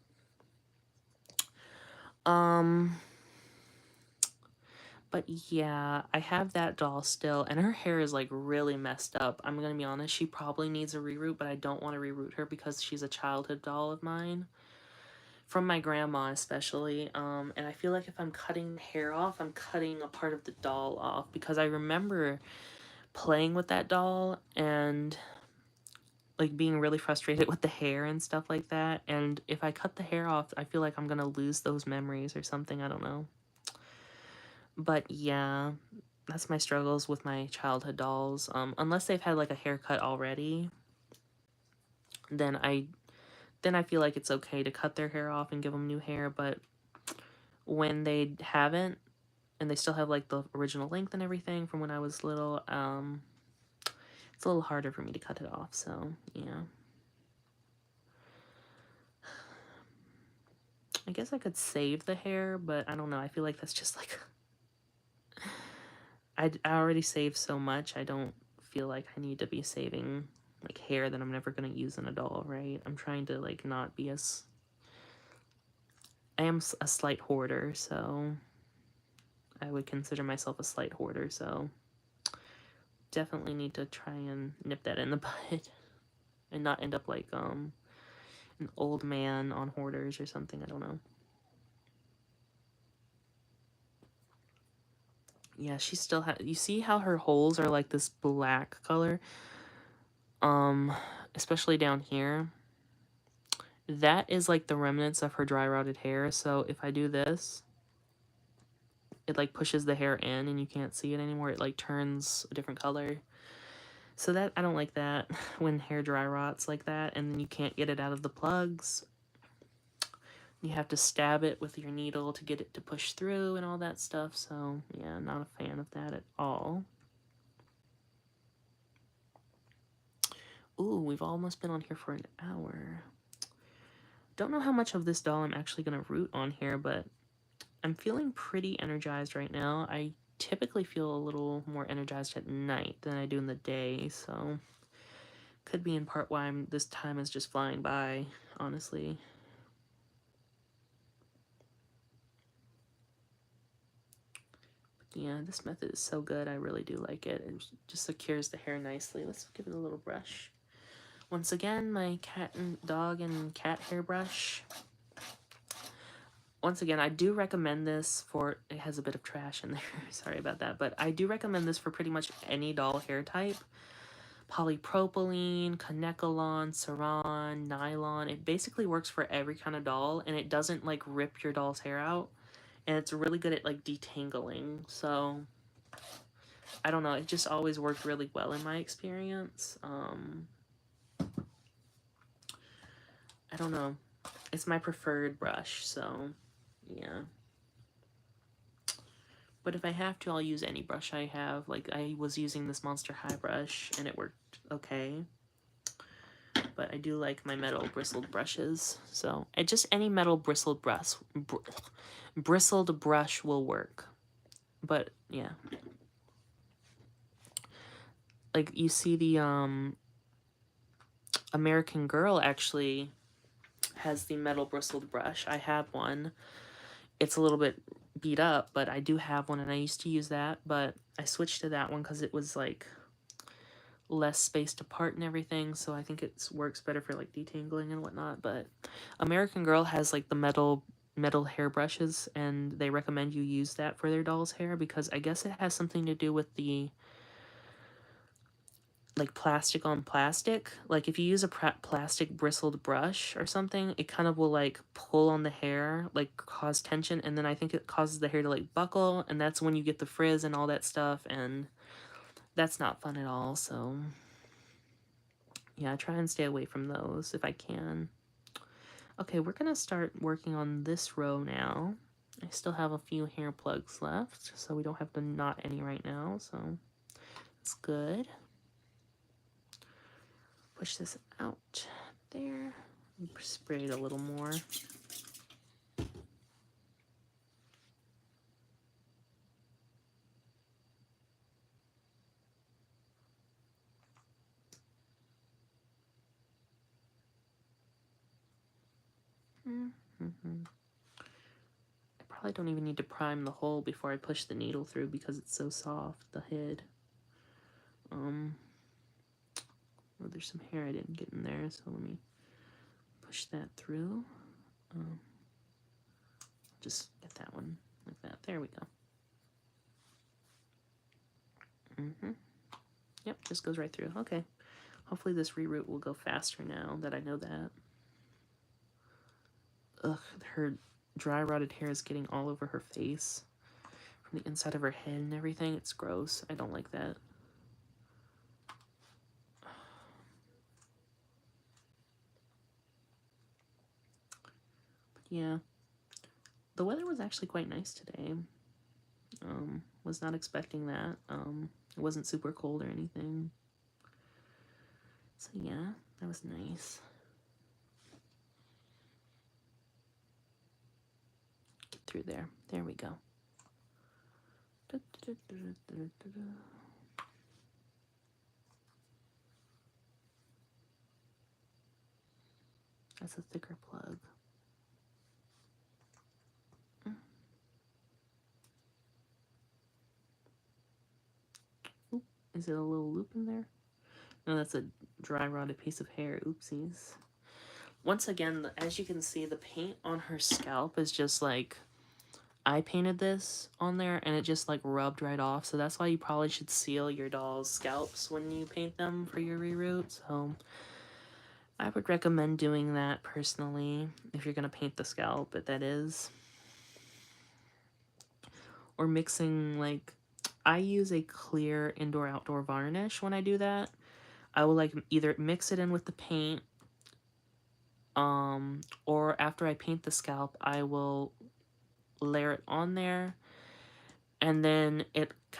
But yeah, I have that doll still, and her hair is like really messed up. I'm gonna be honest, she probably needs a reroot, but I don't want to reroot her because she's a childhood doll of mine. From my grandma especially, and I feel like if I'm cutting the hair off, I'm cutting a part of the doll off, because I remember playing with that doll and like being really frustrated with the hair and stuff like that, and if I cut the hair off, I feel like I'm gonna lose those memories or something, I don't know. But yeah, that's my struggles with my childhood dolls. Unless they've had like a haircut already, then I feel like it's okay to cut their hair off and give them new hair, but when they haven't, and they still have like the original length and everything from when I was little, it's a little harder for me to cut it off, so yeah. I guess I could save the hair, but I don't know, I feel like that's just like, I already saved so much, I don't feel like I need to be saving like hair that I'm never gonna use in a doll, right? I'm trying to like not be as, I am a slight hoarder, so I would consider myself a slight hoarder, so definitely need to try and nip that in the bud and not end up like an old man on Hoarders or something. I don't know. Yeah, she still has. You see how her holes are like this black color? Especially down here. That is like the remnants of her dry rotted hair. So if I do this, it like pushes the hair in and you can't see it anymore. It like turns a different color. So that, I don't like that when hair dry rots like that and then you can't get it out of the plugs. You have to stab it with your needle to get it to push through and all that stuff. So yeah, not a fan of that at all. Ooh, we've almost been on here for an hour. Don't know how much of this doll I'm actually going to root on here, but I'm feeling pretty energized right now. I typically feel a little more energized at night than I do in the day, so could be in part why this time is just flying by, honestly. But yeah, this method is so good. I really do like it. It just secures the hair nicely. Let's give it a little brush. Once again, my cat and dog and cat hairbrush. Once again, I do recommend this for, it has a bit of trash in there, sorry about that, but I do recommend this for pretty much any doll hair type. Polypropylene, Kanekalon, Saran, nylon, it basically works for every kind of doll, and it doesn't like rip your doll's hair out, and it's really good at like detangling, so I don't know, it just always worked really well in my experience. I don't know, it's my preferred brush, so yeah. But if I have to, I'll use any brush I have. Like, I was using this Monster High brush, and it worked okay. But I do like my metal bristled brushes. So, just any metal bristled bristled brush will work. But, yeah. Like, you see the, American Girl actually has the metal bristled brush. I have one. It's a little bit beat up, but I do have one, and I used to use that, but I switched to that one because it was like less spaced apart and everything, so I think it works better for like detangling and whatnot. But American Girl has like the metal hair brushes, and they recommend you use that for their doll's hair because I guess it has something to do with the like plastic on plastic. Like if you use a plastic bristled brush or something, it kind of will like pull on the hair, like cause tension, and then I think it causes the hair to like buckle, and that's when you get the frizz and all that stuff, and that's not fun at all. So yeah, I try and stay away from those if I can. Okay, we're gonna start working on this row now. I still have a few hair plugs left, so we don't have to knot any right now, so it's good. Push this out there. Spray it a little more. I probably don't even need to prime the hole before I push the needle through because it's so soft, the head. Oh, there's some hair I didn't get in there, so let me push that through. Just get that one like that. There we go. Yep, just goes right through. Okay. Hopefully this reroot will go faster now that I know that. Ugh, her dry rotted hair is getting all over her face. From the inside of her head and everything. It's gross. I don't like that. But yeah. The weather was actually quite nice today. Was not expecting that. It wasn't super cold or anything. So yeah, that was nice. Get through there. There we go. That's a thicker plug. Oop, is it a little loop in there? No, that's a dry rotted piece of hair. Oopsies. once again, as you can see, the paint on her scalp is just like, I painted this on there and it just like rubbed right off. So that's why you probably should seal your doll's scalps when you paint them for your reroot. So I would recommend doing that personally if you're going to paint the scalp, but that is. Or mixing, like, I use a clear indoor-outdoor varnish when I do that. I will like either mix it in with the paint, or after I paint the scalp, I will layer it on there, and then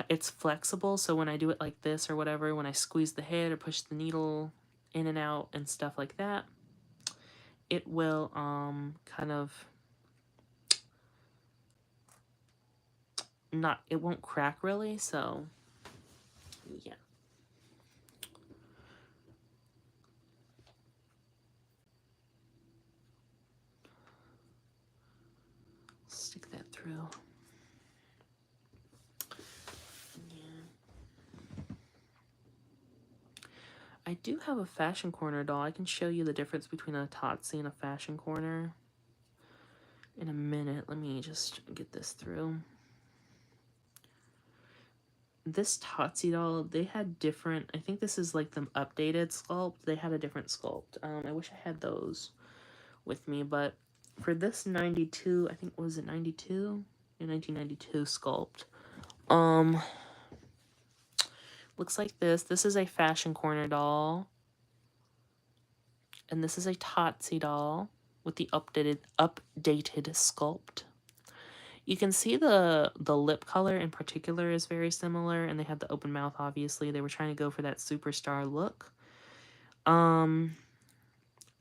it's flexible, so when I do it like this or whatever, when I squeeze the head or push the needle in and out and stuff like that, it will kind of not, it won't crack really, so yeah. Stick that through. I do have a fashion corner doll. I can show you the difference between a totsy and a fashion corner in a minute. Let me just get this through. This totsy doll, they had different, I think this is like the updated sculpt. They had a different sculpt. I wish I had those with me, but for this 92, I think, was it 92? Yeah, 1992 sculpt. Looks like this. This is a fashion corner doll. And this is a totsy doll with the updated sculpt. You can see the lip color in particular is very similar, and they have the open mouth, obviously. They were trying to go for that superstar look.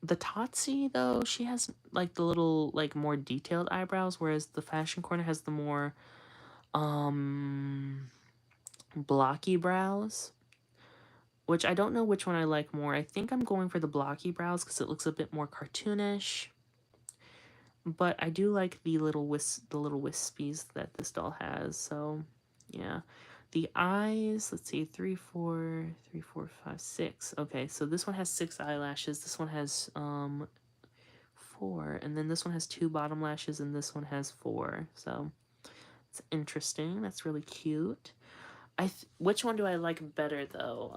The totsy, though, she has, like, the little, like, more detailed eyebrows, whereas the fashion corner has the more, blocky brows. Which I don't know which one I like more. I think I'm going for the blocky brows because it looks a bit more cartoonish. But I do like the little wispies that this doll has. So, yeah. The eyes, let's see, 3, 4, 3, 4, 5, 6. Okay, so this one has 6 eyelashes. This one has 4, and then this one has 2 bottom lashes, and this one has 4. So it's interesting. That's really cute. Which one do I like better though?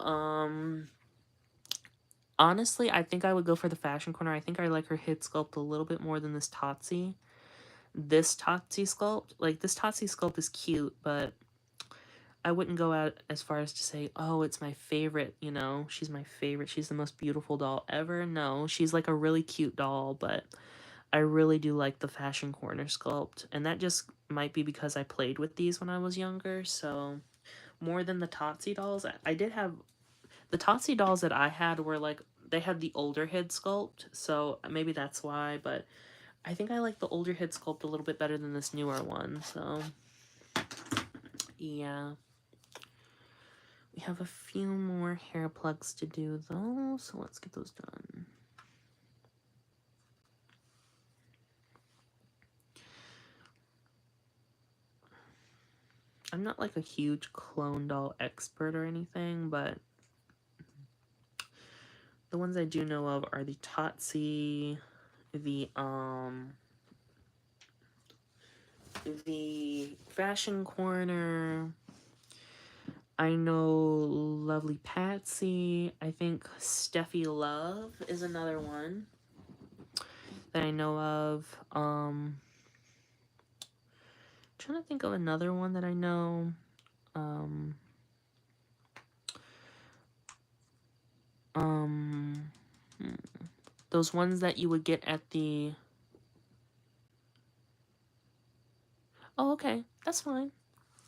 Honestly, I think I would go for the fashion corner. I think I like her head sculpt a little bit more than this totsy. This totsy sculpt, like, this totsy sculpt is cute, but I wouldn't go out as far as to say, oh, it's my favorite, you know, she's my favorite, she's the most beautiful doll ever. No, she's like a really cute doll, but I really do like the fashion corner sculpt, and that just might be because I played with these when I was younger, so more than the totsy dolls. I did have, the totsy dolls that I had were like, they had the older head sculpt, so maybe that's why, but I think I like the older head sculpt a little bit better than this newer one, so yeah. We have a few more hair plugs to do though, so let's get those done. I'm not like a huge clone doll expert or anything, but the ones I do know of are the totsy, the fashion corner. I know Lovely Patsy. I think Steffi Love is another one that I know of. Trying to think of another one that I know. Those ones that you would get at the... Oh, okay. That's fine.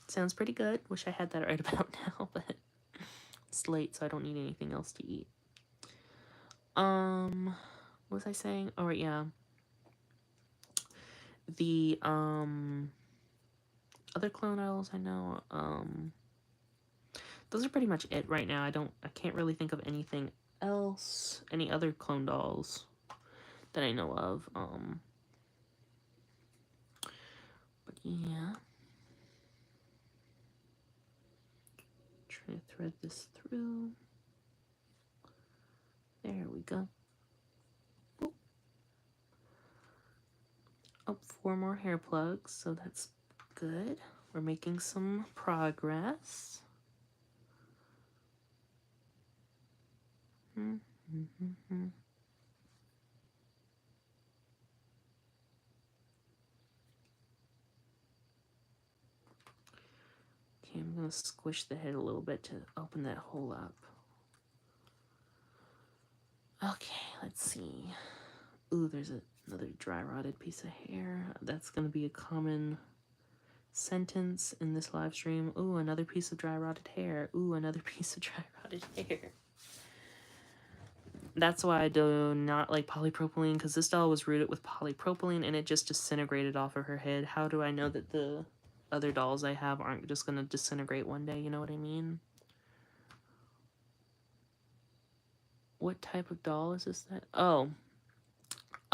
Sounds pretty good. Wish I had that right about now, but it's late, so I don't need anything else to eat. What was I saying? Oh, right, yeah. The, other clone dolls I know, those are pretty much it right now. I can't really think of anything else, any other clone dolls that I know of, but yeah. Trying to thread this through. There we go. Ooh. Oh, 4 more hair plugs, so that's good. We're making some progress. Okay, I'm gonna squish the head a little bit to open that hole up. Okay, let's see. Ooh, there's another dry rotted piece of hair. That's gonna be a common sentence in this live stream. Ooh, another piece of dry rotted hair. Ooh, another piece of dry rotted hair. That's why I do not like polypropylene, because this doll was rooted with polypropylene and it just disintegrated off of her head. How do I know that the other dolls I have aren't just gonna disintegrate one day? You know what I mean? What type of doll is this?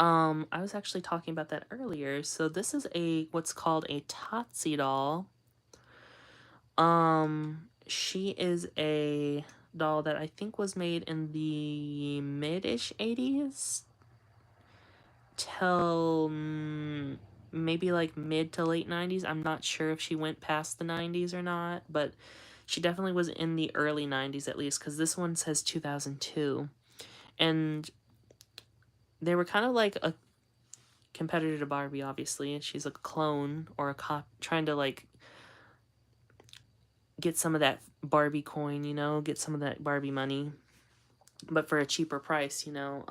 I was actually talking about that earlier. So this is what's called a totsy doll. She is a doll that I think was made in the mid-ish 80s till maybe like mid to late 90s. I'm not sure if she went past the 90s or not, but she definitely was in the early 90s at least, because this one says 2002. And they were kind of like a competitor to Barbie, obviously, and she's a clone or a cop trying to like get some of that Barbie coin, you know, get some of that Barbie money, but for a cheaper price, you know.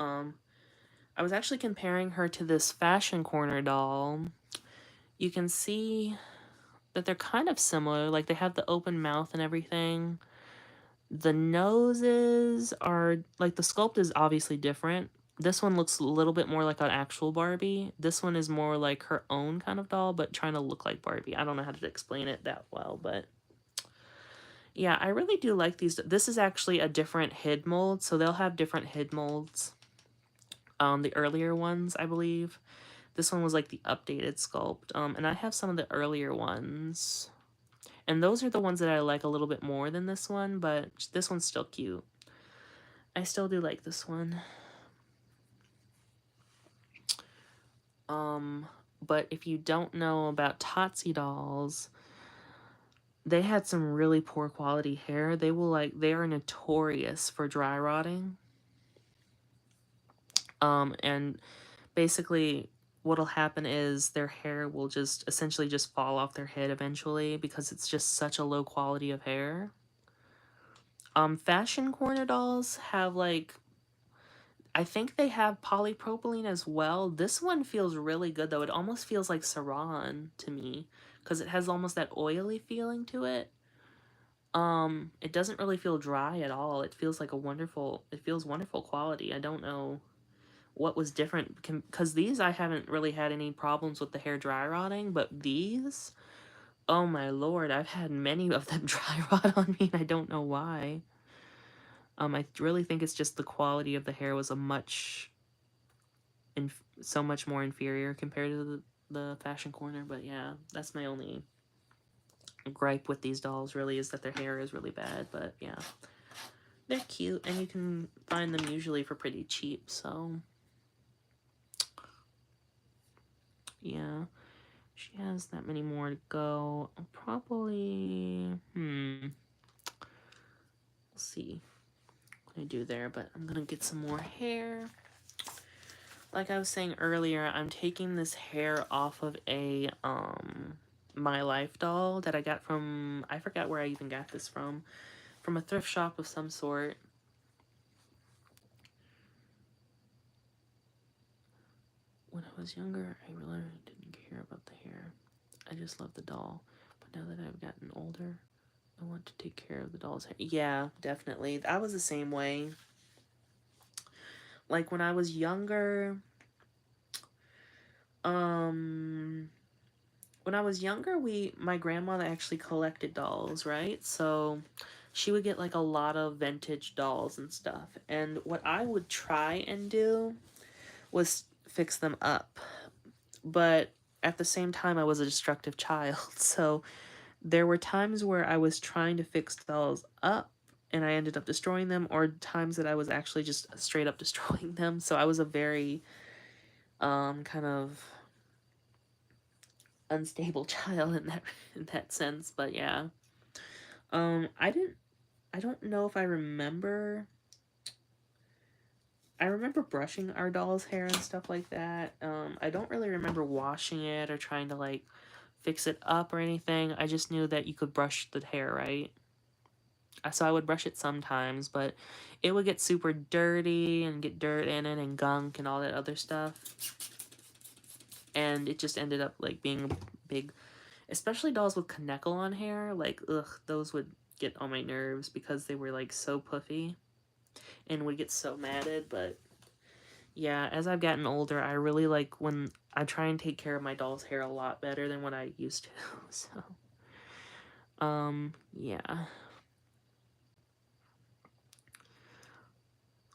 I was actually comparing her to this Fashion Corner doll. You can see that they're kind of similar, like they have the open mouth and everything. The noses are, like, the sculpt is obviously different. This one looks a little bit more like an actual Barbie. This one is more like her own kind of doll, but trying to look like Barbie. I don't know how to explain it that well, but yeah, I really do like these. This is actually a different head mold, so they'll have different head molds. The earlier ones, I believe. This one was like the updated sculpt. And I have some of the earlier ones. And those are the ones that I like a little bit more than this one, but this one's still cute. I still do like this one. But if you don't know about Totsy dolls, they had some really poor quality hair. They are notorious for dry rotting. And basically what'll happen is their hair will just essentially just fall off their head eventually, because it's just such a low quality of hair. Fashion corner dolls have like, I think they have polypropylene as well. This one feels really good though. It almost feels like Saran to me, because it has almost that oily feeling to it. It doesn't really feel dry at all. It feels like it feels wonderful quality. I don't know what was different, because these I haven't really had any problems with the hair dry rotting, but these, oh my lord, I've had many of them dry rot on me, and I don't know why. I really think it's just the quality of the hair was so much more inferior compared to the Fashion Corner. But yeah, that's my only gripe with these dolls, really, is that their hair is really bad. But yeah, they're cute, and you can find them usually for pretty cheap, so yeah. She has that many more to go. I'll probably, we'll see what I do there, but I'm gonna get some more hair. Like I was saying earlier, I'm taking this hair off of a, My Life doll that I got from, I forgot where I even got this from a thrift shop of some sort. When I was younger, I really didn't care about the hair. I just loved the doll. But now that I've gotten older, I want to take care of the doll's hair. Yeah, definitely. I was the same way. Like when I was younger, when I was younger, my grandmother actually collected dolls, right? So she would get like a lot of vintage dolls and stuff. And what I would try and do was fix them up. But at the same time, I was a destructive child. So there were times where I was trying to fix dolls up and I ended up destroying them, or times that I was actually just straight up destroying them. So I was a very kind of unstable child in that sense, but yeah. I don't know if I remember. I remember brushing our doll's hair and stuff like that. I don't really remember washing it or trying to like fix it up or anything. I just knew that you could brush the hair, right? So I would brush it sometimes, but it would get super dirty and get dirt in it and gunk and all that other stuff. And it just ended up like being a big, especially dolls with Kaneko-on hair. Like, ugh, those would get on my nerves because they were like so puffy and would get so matted. But yeah, as I've gotten older, I really like when I try and take care of my doll's hair a lot better than what I used to. So, yeah.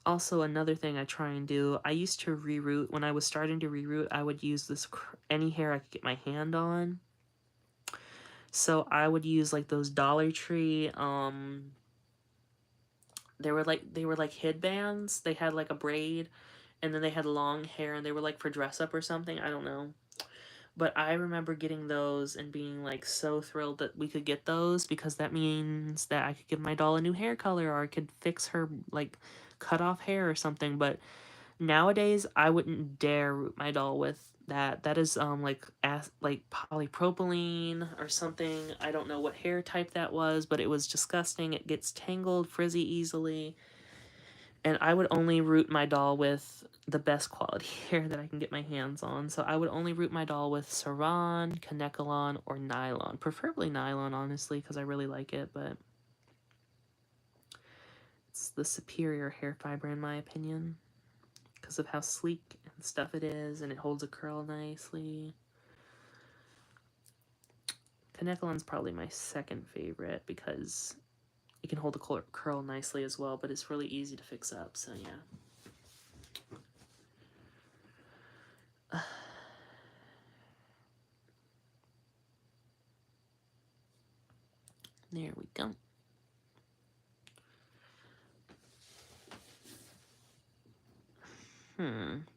Also, another thing I try and do, I used to reroot. When I was starting to reroot, I would use this any hair I could get my hand on. So I would use like those Dollar Tree, they were like headbands. They had like a braid and then they had long hair and they were like for dress up or something. I don't know. But I remember getting those and being like so thrilled that we could get those because that means that I could give my doll a new hair color or I could fix her like cut off hair or something. But nowadays I wouldn't dare root my doll with that. That is like polypropylene or something. I don't know what hair type that was, but it was disgusting. It gets tangled, frizzy easily. And I would only root my doll with the best quality hair that I can get my hands on. So I would only root my doll with Saran, Kanekalon, or nylon. Preferably nylon, honestly, because I really like it, but it's the superior hair fiber in my opinion because of how sleek and stuff it is, and it holds a curl nicely. Kanekalon's probably my second favorite because it can hold a curl nicely as well, but it's really easy to fix up, so yeah. There we go.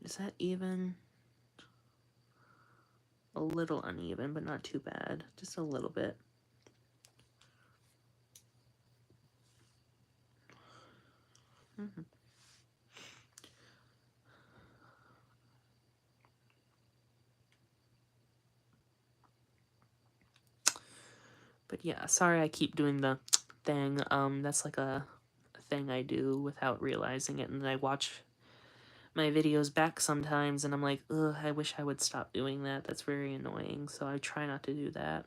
Is that even? A little uneven, but not too bad. Just a little bit. But yeah, sorry I keep doing the thing. That's like a thing I do without realizing it, and then I watch my videos back sometimes, and I'm like, ugh, I wish I would stop doing that. That's very annoying, so I try not to do that.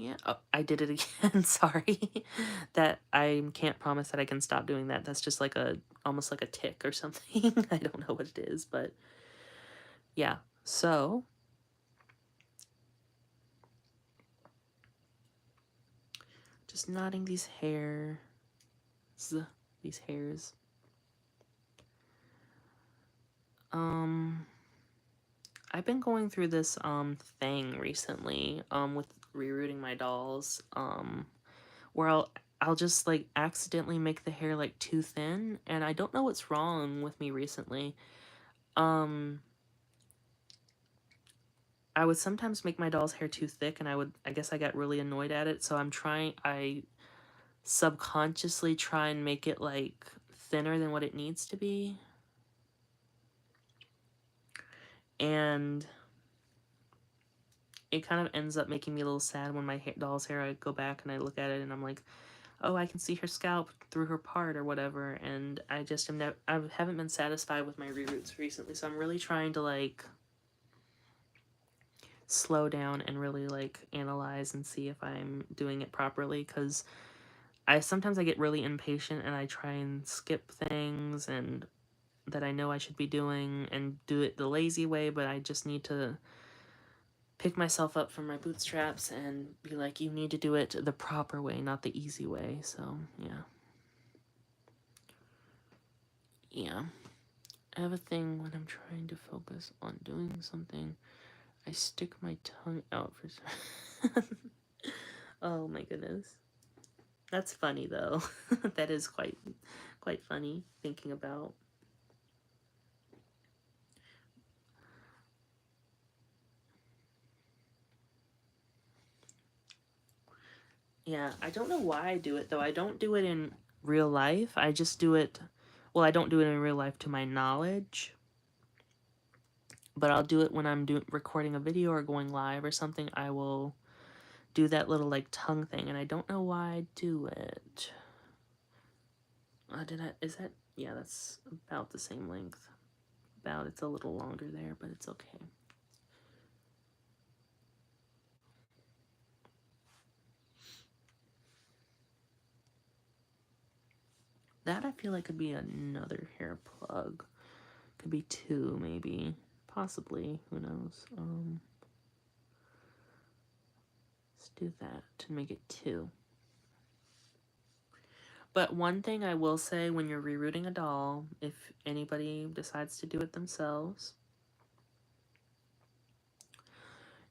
Yeah, oh, I did it again. Sorry. That I can't promise that I can stop doing that. That's just like almost like a tick or something. I don't know what it is, but yeah. So, just knotting these hairs. I've been going through this thing recently with rerooting my dolls where I'll just like accidentally make the hair like too thin, and I don't know what's wrong with me recently. I would sometimes make my doll's hair too thick, and I guess I got really annoyed at it, so I subconsciously try and make it like thinner than what it needs to be. And it kind of ends up making me a little sad when my doll's hair, I go back and I look at it and I'm like, oh, I can see her scalp through her part or whatever, and I just I haven't been satisfied with my reroots recently, so I'm really trying to like slow down and really like analyze and see if I'm doing it properly, because sometimes I get really impatient and I try and skip things and that I know I should be doing and do it the lazy way, but I just need to pick myself up from my bootstraps and be like, you need to do it the proper way, not the easy way. So yeah. I have a thing when I'm trying to focus on doing something, I stick my tongue out for oh my goodness. That's funny though. That is quite funny thinking about. Yeah, I don't know why I do it, though. I don't do it in real life. I just do it... Well, I don't do it in real life to my knowledge. But I'll do it when I'm recording a video or going live or something. I will do that little, like, tongue thing. And I don't know why I do it. Is that... Yeah, that's about the same length. It's a little longer there, but it's okay. That I feel like could be another hair plug. Could be two, maybe. Possibly. Who knows? Let's do that to make it two. But one thing I will say when you're rerooting a doll, if anybody decides to do it themselves,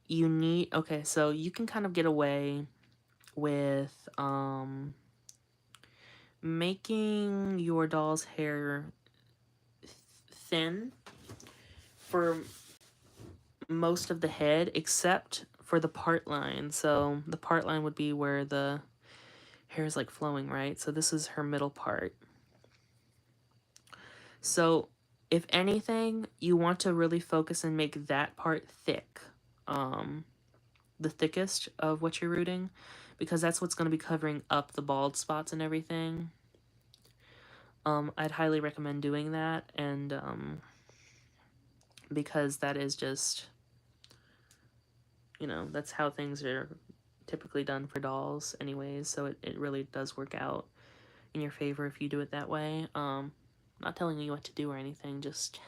you need... Okay, so you can kind of get away with making your doll's hair thin for most of the head, except for the part line. So the part line would be where the hair is like flowing, right? So this is her middle part. So if anything, you want to really focus and make that part thick, the thickest of what you're rooting, because that's what's going to be covering up the bald spots and everything. I'd highly recommend doing that, and because that is just, you know, that's how things are typically done for dolls anyways, so it really does work out in your favor if you do it that way. Not telling you what to do or anything, just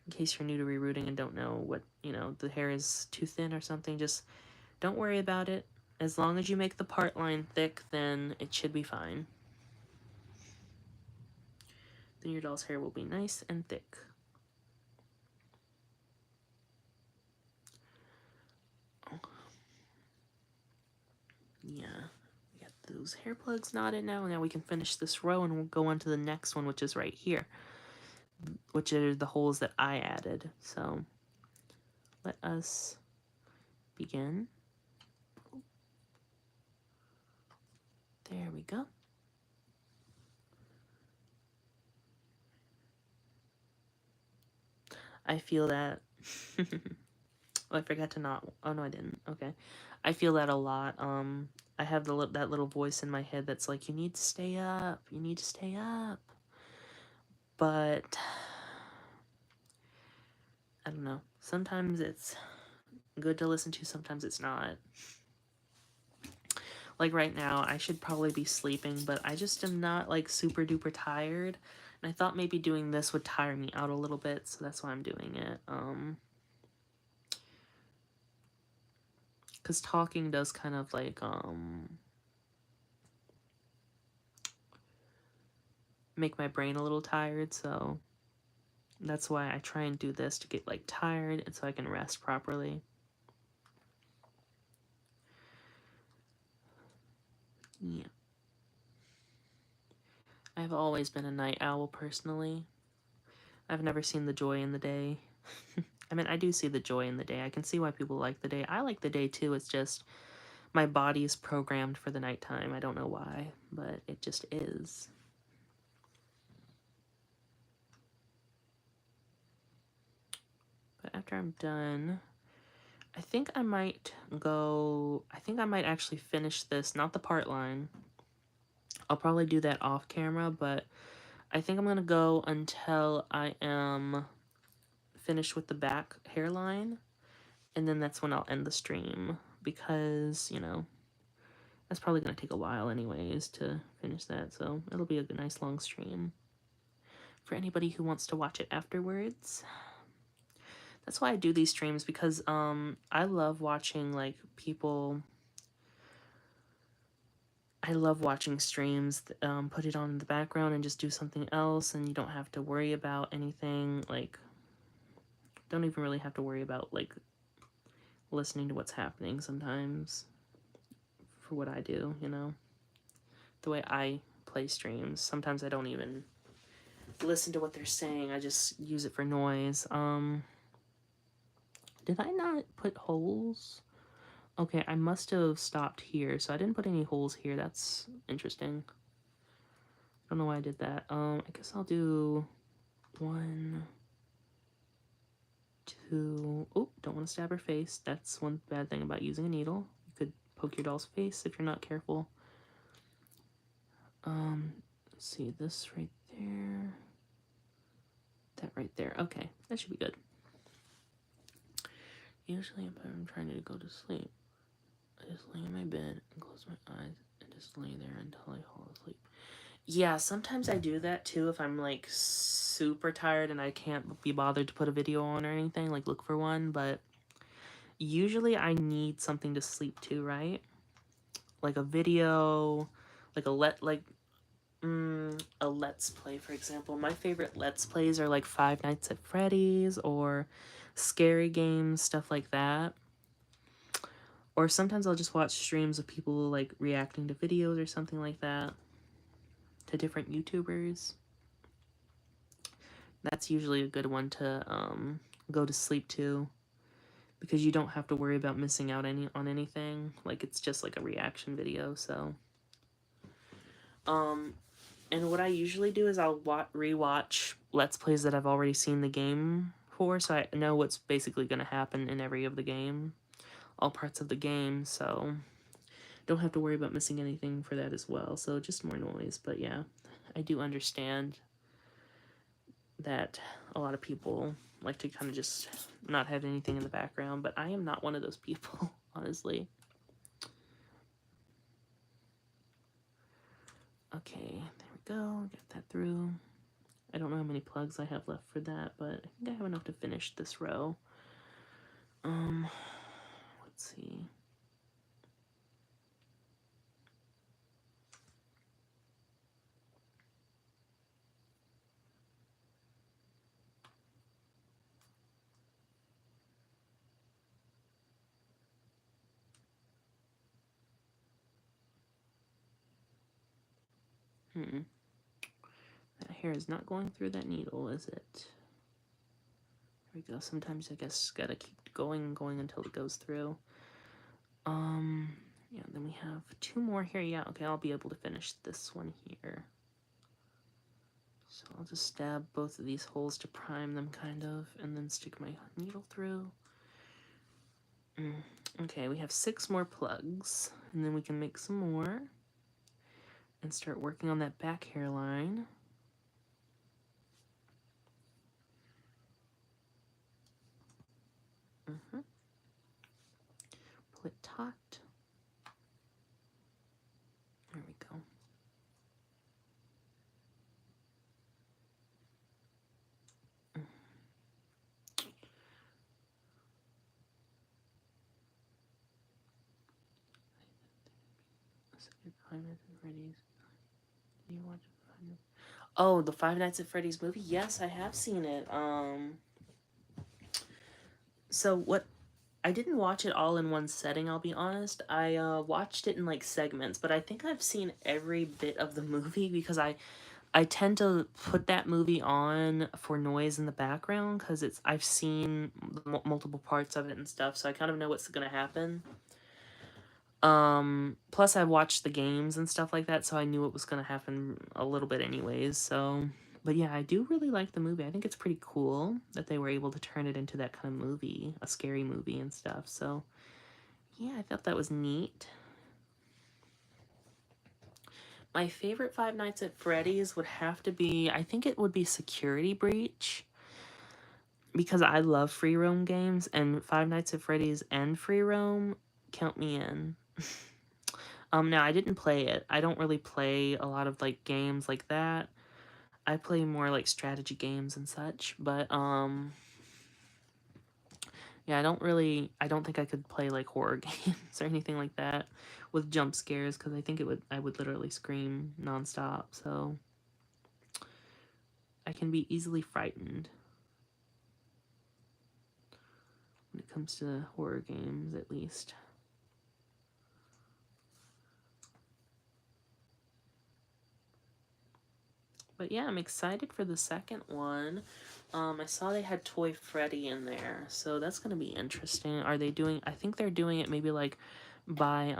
in case you're new to rerooting and don't know what, you know, the hair is too thin or something, just don't worry about it. As long as you make the part line thick, then it should be fine. Then your doll's hair will be nice and thick. Yeah, we got those hair plugs knotted now. Now we can finish this row and we'll go on to the next one, which is right here, which are the holes that I added. So let us begin. There we go. I feel that. Oh, I forgot to knot. Oh no, I didn't. Okay, I feel that a lot. I have that little voice in my head that's like, you need to stay up. You need to stay up. But I don't know. Sometimes it's good to listen to. Sometimes it's not. Like right now, I should probably be sleeping, but I just am not like super duper tired. And I thought maybe doing this would tire me out a little bit, so that's why I'm doing it. Because talking does kind of like, make my brain a little tired, so that's why I try and do this to get like tired and so I can rest properly. Yeah. I've always been a night owl personally. I've never seen the joy in the day. I mean, I do see the joy in the day. I can see why people like the day. I like the day too. It's just my body is programmed for the nighttime. I don't know why, but it just is. But after I'm done, I think I might actually finish this, not the part line. I'll probably do that off camera, but I think I'm going to go until I am finished with the back hairline, and then that's when I'll end the stream, because, you know, that's probably going to take a while anyways to finish that, so it'll be a nice long stream for anybody who wants to watch it afterwards. That's why I do these streams, because I love watching, like, people... I love watching streams, put it on in the background and just do something else, and you don't have to worry about anything, like, don't even really have to worry about, like, listening to what's happening sometimes, for what I do, you know? The way I play streams, sometimes I don't even listen to what they're saying, I just use it for noise. Did I not put holes? Okay, I must have stopped here, so I didn't put any holes here. That's interesting. I don't know why I did that. I guess I'll do 1, 2. Oh, don't want to stab her face. That's one bad thing about using a needle. You could poke your doll's face if you're not careful. Let's see, this right there. That right there. Okay, that should be good. Usually if I'm trying to go to sleep, I just lay in my bed and close my eyes and just lay there until I fall asleep. Yeah, sometimes I do that too if I'm like super tired and I can't be bothered to put a video on or anything, like look for one, but usually I need something to sleep to, right? Like a video, like a let's play, for example. My favorite let's plays are like Five Nights at Freddy's or scary games, stuff like that. Or sometimes I'll just watch streams of people like reacting to videos or something like that, to different YouTubers. That's usually a good one to go to sleep to, because you don't have to worry about missing out on anything. Like it's just like a reaction video. So and what I usually do is I'll rewatch let's plays that I've already seen the game for, so I know what's basically going to happen in every of the game, all parts of the game, so don't have to worry about missing anything for that as well. So just more noise. But yeah, I do understand that a lot of people like to kind of just not have anything in the background, but I am not one of those people, honestly. Okay, there we go. Get that through. I don't know how many plugs I have left for that, but I think I have enough to finish this row. Let's see. That hair is not going through that needle, is it? There we go. Sometimes I guess gotta keep going and going until it goes through. Yeah, then we have 2 more here. Yeah, okay, I'll be able to finish this one here. So I'll just stab both of these holes to prime them, kind of, and then stick my needle through. Okay, we have 6 more plugs, and then we can make some more and start working on that back hairline. Pull it taut. There we go. Did you watch Oh, the Five Nights at Freddy's movie? Yes, I have seen it. So what? I didn't watch it all in one setting, I'll be honest. I watched it in like segments, but I think I've seen every bit of the movie because I tend to put that movie on for noise in the background because I've seen multiple parts of it and stuff, so I kind of know what's gonna happen. Plus I watched the games and stuff like that, so I knew what was gonna happen a little bit anyways, so... But yeah, I do really like the movie. I think it's pretty cool that they were able to turn it into that kind of movie, a scary movie and stuff, so... Yeah, I thought that was neat. My favorite Five Nights at Freddy's would have to be... I think it would be Security Breach, because I love free roam games, and Five Nights at Freddy's and free roam, count me in. Now I didn't play it. I don't really play a lot of like games like that. I play more like strategy games and such, but yeah, I don't think I could play like horror games or anything like that with jump scares, because I think I would literally scream nonstop, so I can be easily frightened when it comes to horror games, at least. But yeah, I'm excited for the second one. I saw they had Toy Freddy in there, so that's gonna be interesting. Are they doing, I think they're doing it maybe like by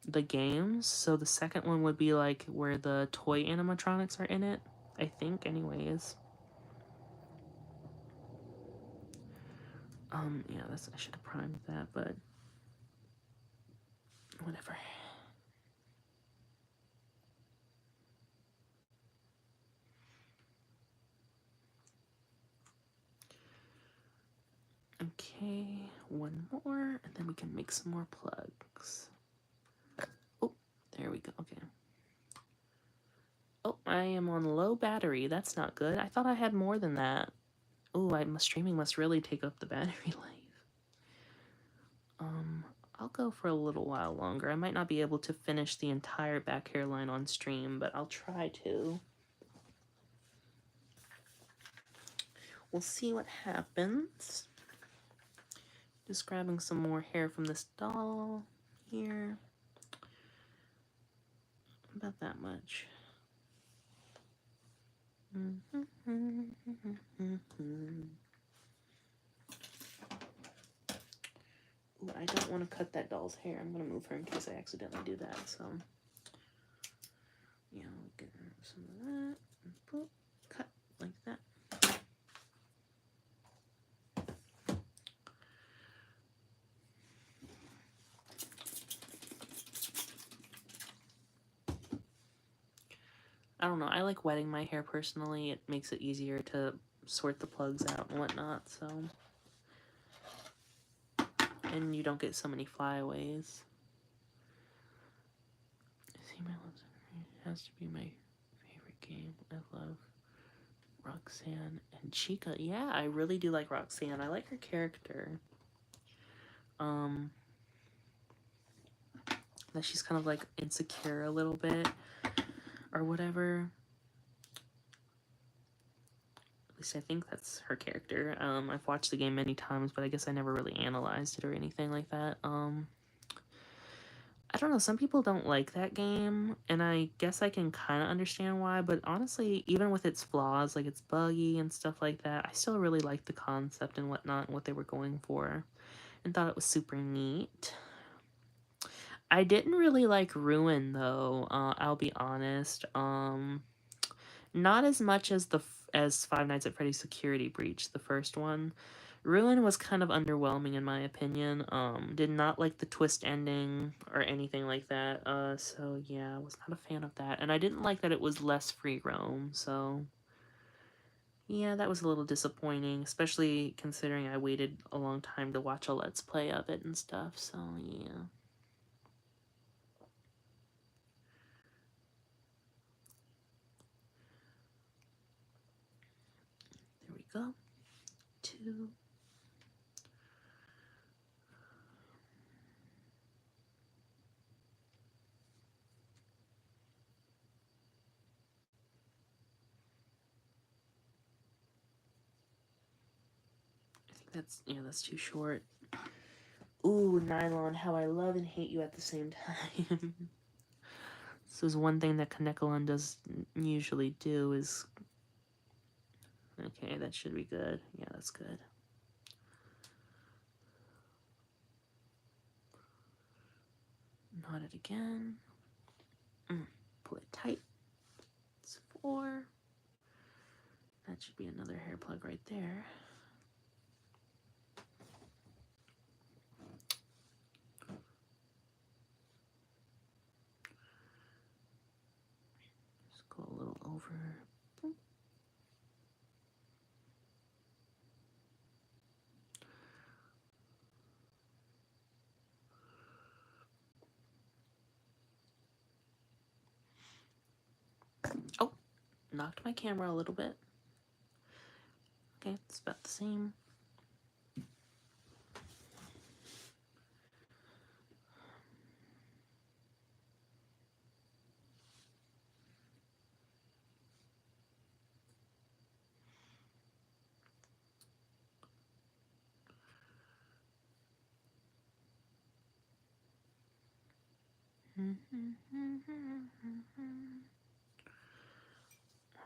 the games. So the second one would be like where the toy animatronics are in it, I think, anyways. Yeah, I should have primed that, but whatever. Okay, one more, and then we can make some more plugs. Oh, there we go, okay. Oh, I am on low battery. That's not good. I thought I had more than that. Oh, streaming must really take up the battery life. I'll go for a little while longer. I might not be able to finish the entire back hairline on stream, but I'll try to. We'll see what happens. Just grabbing some more hair from this doll here. About that much. Ooh, I don't want to cut that doll's hair. I'm going to move her in case I accidentally do that, so... Yeah, we'll get some of that. Boop, cut like that. I don't know, I like wetting my hair personally. It makes it easier to sort the plugs out and whatnot, so... And you don't get so many flyaways. See, my lips has to be my favorite game. I love Roxanne and Chica. Yeah, I really do like Roxanne. I like her character. That she's kind of like insecure a little bit or whatever. At least I think that's her character. I've watched the game many times, but I guess I never really analyzed it or anything like that. I don't know, some people don't like that game, and I guess I can kind of understand why, but honestly, even with its flaws, like it's buggy and stuff like that, I still really liked the concept and whatnot and what they were going for, and thought it was super neat. I didn't really like Ruin, though, I'll be honest. Not as much as as Five Nights at Freddy's Security Breach, the first one. Ruin was kind of underwhelming in my opinion. Did not like the twist ending or anything like that. So yeah, I was not a fan of that. And I didn't like that it was less free roam, so... Yeah, that was a little disappointing, especially considering I waited a long time to watch a Let's Play of it and stuff, so yeah. There we go. 2. That's too short. Ooh, nylon, how I love and hate you at the same time. This is one thing that Kanekalon does usually do is... Okay, that should be good. Yeah, that's good. Knot it again. Pull it tight. It's 4. That should be another hair plug right there. Just go a little over. Boop. Oh, knocked my camera a little bit. Okay, it's about the same.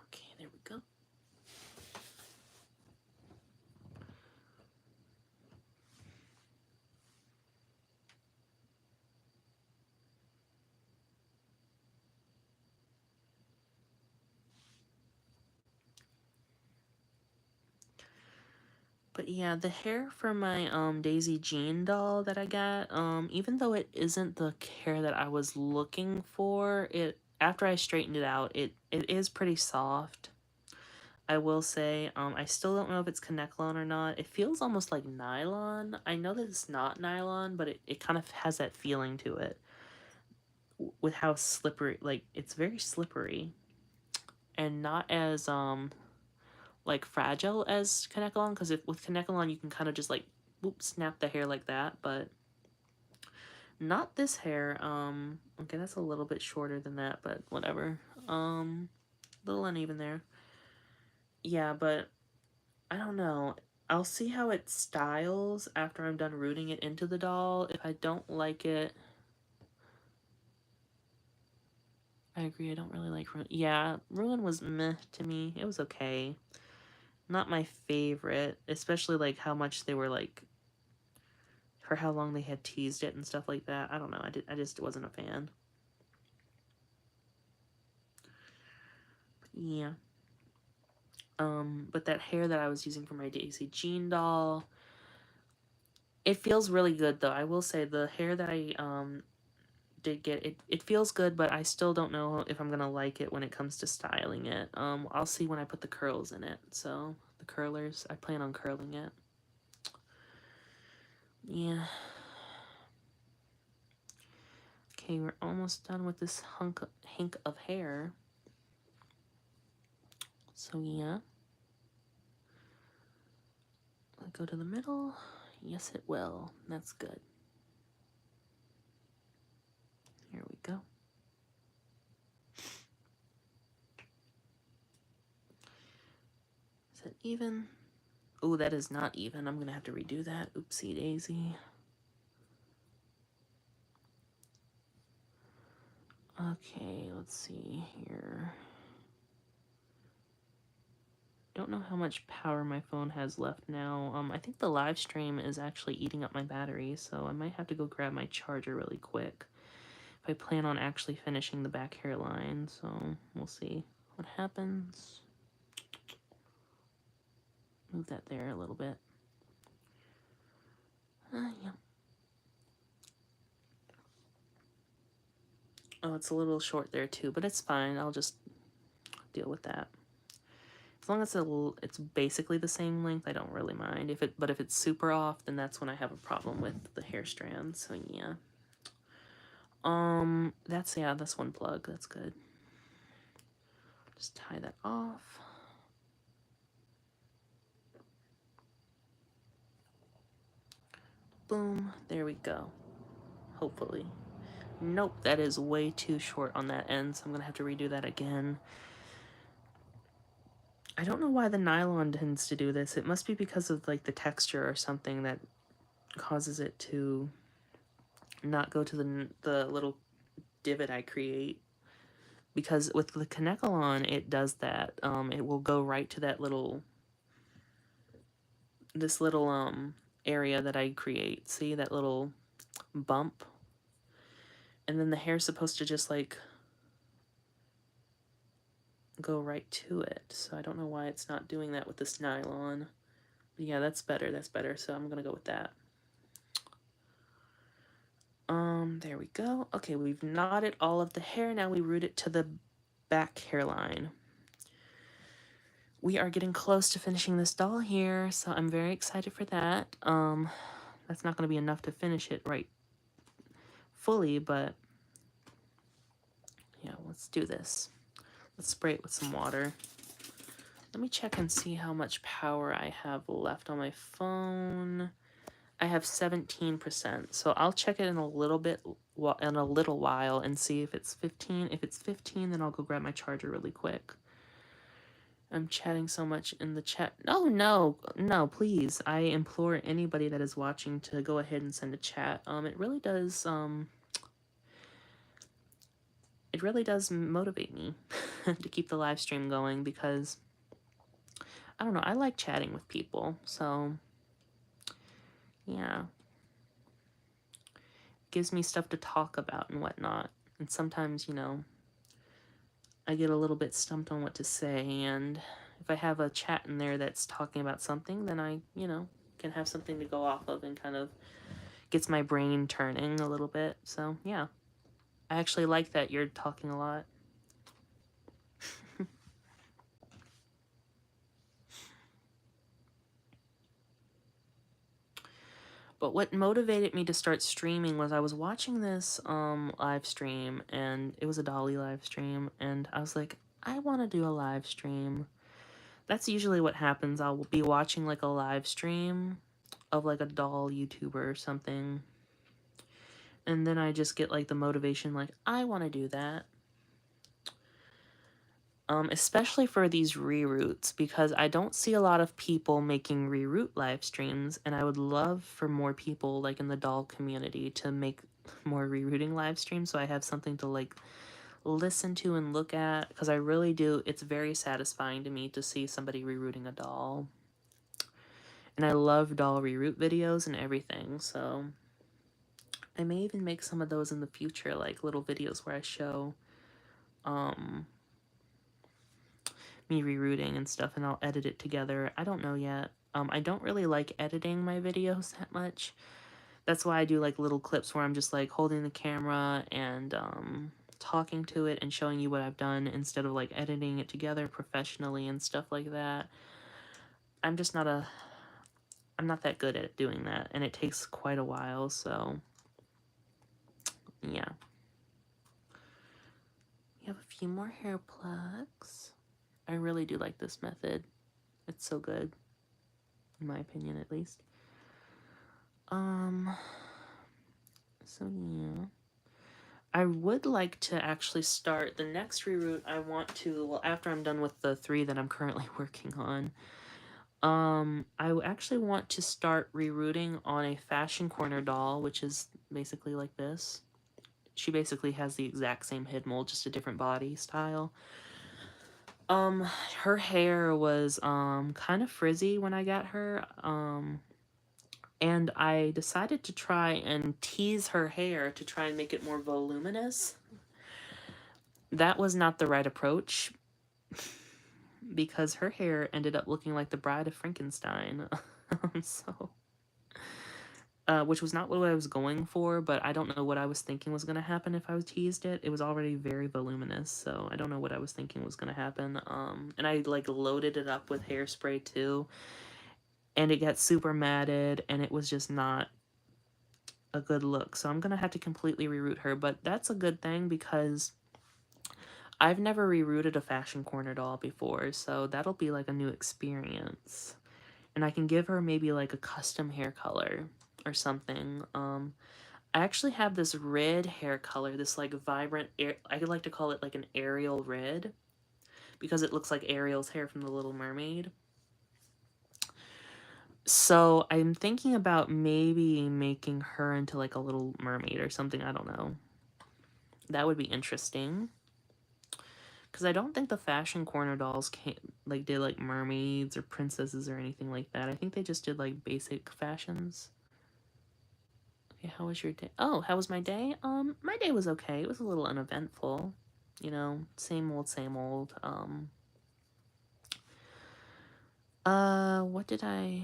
Okay, there we go. But yeah, the hair for my Daisy Jean doll that I got, even though it isn't the hair that I was looking for, it after I straightened it out, it is pretty soft. I will say, I still don't know if it's Kanekalon or not. It feels almost like nylon. I know that it's not nylon, but it kind of has that feeling to it. With how slippery, like, it's very slippery. And not as, like, fragile as Kanekalon, because with Kanekalon you can kind of just, like, whoop, snap the hair like that, but not this hair. Okay, that's a little bit shorter than that, but whatever. Little uneven there. Yeah, but I don't know. I'll see how it styles after I'm done rooting it into the doll. If I don't like it... I agree, I don't really like Ruin. Yeah, Ruin was meh to me. It was okay. Not my favorite, especially, like, how much they were, like... For how long they had teased it and stuff like that. I don't know, I just wasn't a fan. Yeah. But that hair that I was using for my Daisy Jean doll... It feels really good, though. I will say, the hair that I, did get it feels good, but I still don't know if I'm gonna like it when it comes to styling it. I'll see when I put the curls in it. So the curlers, I plan on curling it. Yeah. Okay, we're almost done with this hink of hair. So yeah. Will it go to the middle? Yes, it will. That's good. Here we go. Is it even? Oh, that is not even. I'm gonna have to redo that. Oopsie daisy. Okay, let's see here. Don't know how much power my phone has left now. I think the live stream is actually eating up my battery, so I might have to go grab my charger really quick if I plan on actually finishing the back hairline, so we'll see what happens. Move that there a little bit. Yeah. Oh, it's a little short there too, but it's fine. I'll just deal with that. As long as it's basically the same length, I don't really mind. But if it's super off, then that's when I have a problem with the hair strand. So yeah. That's one plug. That's good. Just tie that off. Boom. There we go. Hopefully. Nope, that is way too short on that end, so I'm gonna have to redo that again. I don't know why the nylon tends to do this. It must be because of, like, the texture or something that causes it to not go to the little divot I create. Because with the Kanekalon, it does that. It will go right to that this little area that I create. See that little bump? And then the hair's supposed to just, like, go right to it. So I don't know why it's not doing that with this nylon. But yeah, that's better. That's better. So I'm gonna go with that. There we go. Okay, we've knotted all of the hair. Now we root it to the back hairline. We are getting close to finishing this doll here, so I'm very excited for that. That's not going to be enough to finish it right fully, but yeah, let's do this. Let's spray it with some water. Let me check and see how much power I have left on my phone. I have 17%, so I'll check it in a little while and see if it's 15. If it's 15, then I'll go grab my charger really quick. I'm chatting so much in the chat. No, please. I implore anybody that is watching to go ahead and send a chat. It really does motivate me to keep the live stream going because, I don't know, I like chatting with people, so, yeah. Gives me stuff to talk about and whatnot. And sometimes, I get a little bit stumped on what to say, and if I have a chat in there that's talking about something, then I, you know, can have something to go off of and kind of gets my brain turning a little bit. So, yeah. I actually like that you're talking a lot. But what motivated me to start streaming was I was watching this live stream, and it was a Dolly live stream, and I was like, I want to do a live stream. That's usually what happens. I'll be watching like a live stream of like a doll YouTuber or something, and then I just get like the motivation, like, I want to do that. Especially for these reroots, because I don't see a lot of people making reroot live streams, and I would love for more people like in the doll community to make more rerooting live streams, so I have something to like listen to and look at, because I really do, it's very satisfying to me to see somebody rerooting a doll. And I love doll reroot videos and everything, so I may even make some of those in the future, like little videos where I show me rerooting and stuff, and I'll edit it together. I don't know yet. I don't really like editing my videos that much. That's why I do like little clips where I'm just like holding the camera and talking to it and showing you what I've done instead of like editing it together professionally and stuff like that. I'm just not a... I'm not that good at doing that, and it takes quite a while, so yeah. We have a few more hair plugs. I really do like this method. It's so good, in my opinion at least. So yeah. I would like to actually start the next reroute. I want to, well, after I'm done with the 3 that I'm currently working on, I actually want to start rerooting on a Fashion Corner doll, which is basically like this. She basically has the exact same head mold, just a different body style. Her hair was, kind of frizzy when I got her, and I decided to try and tease her hair to try and make it more voluminous. That was not the right approach, because her hair ended up looking like the Bride of Frankenstein. So, which was not what I was going for, but I don't know what I was thinking was going to happen if I teased it. It was already very voluminous, so I don't know what I was thinking was going to happen. And I like loaded it up with hairspray too, and it got super matted, and it was just not a good look. So I'm gonna have to completely reroot her, but that's a good thing because I've never rerooted a Fashion Corner doll before, so that'll be like a new experience. And I can give her maybe like a custom hair color or something. I actually have this red hair color, this like vibrant, I could like to call it like an Ariel red, because it looks like Ariel's hair from The Little Mermaid. So I'm thinking about maybe making her into like a little mermaid or something, I don't know. That would be interesting. Because I don't think the Fashion Corner dolls did like mermaids or princesses or anything like that. I think they just did like basic fashions. Okay, how was your day? Oh, how was my day? My day was okay. It was a little uneventful. You know, same old, same old. What did I...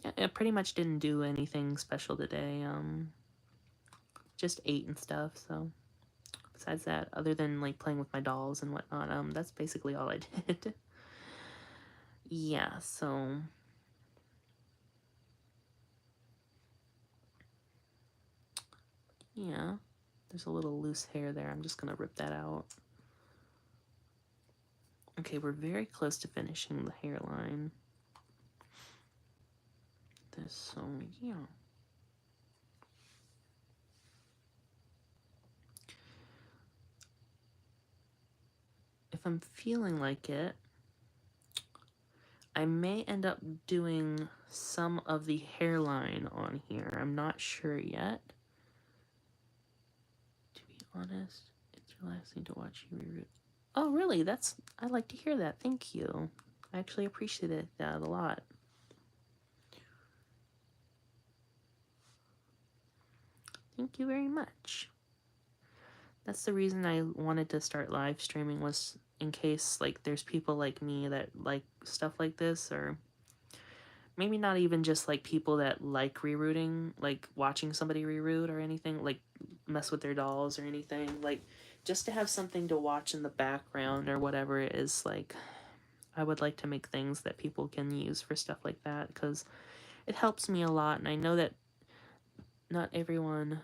Yeah, I pretty much didn't do anything special today. Just ate and stuff, so... Besides that, other than like playing with my dolls and whatnot, that's basically all I did. Yeah, so... Yeah, there's a little loose hair there. I'm just gonna rip that out. Okay, we're very close to finishing the hairline. So, yeah. If I'm feeling like it, I may end up doing some of the hairline on here. I'm not sure yet. To be honest, it's relaxing to watch you reroot. Oh, really? I like to hear that. Thank you. I actually appreciate that a lot. Thank you very much. That's the reason I wanted to start live streaming, was in case like there's people like me that like stuff like this, or maybe not even just like people that like rerooting, like watching somebody reroot or anything, like mess with their dolls or anything, like just to have something to watch in the background or whatever it is. Like I would like to make things that people can use for stuff like that, because it helps me a lot, and I know that not everyone...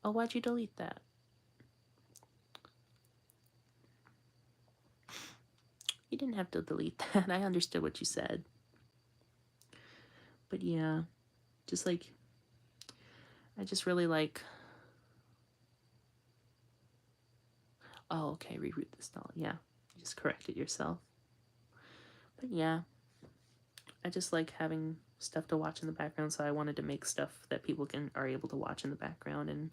Oh, why'd you delete that? You didn't have to delete that. I understood what you said. But yeah, just like, I just really like... Oh, okay, reroot this doll. Yeah, you just corrected yourself. But yeah, I just like having stuff to watch in the background, so I wanted to make stuff that people are able to watch in the background and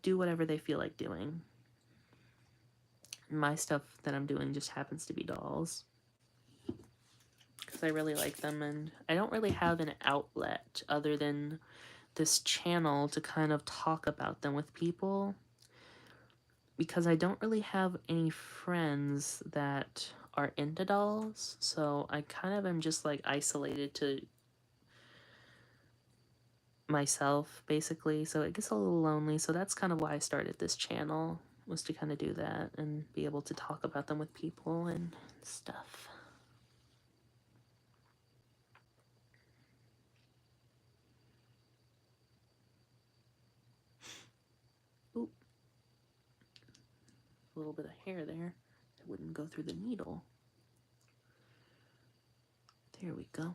do whatever they feel like doing. My stuff that I'm doing just happens to be dolls, because I really like them, and I don't really have an outlet other than this channel to kind of talk about them with people, because I don't really have any friends that are into dolls, so I kind of am just like isolated to myself basically, so it gets a little lonely. So that's kind of why I started this channel, was to kind of do that and be able to talk about them with people and stuff. Oop, a little bit of hair there that wouldn't go through the needle. There we go.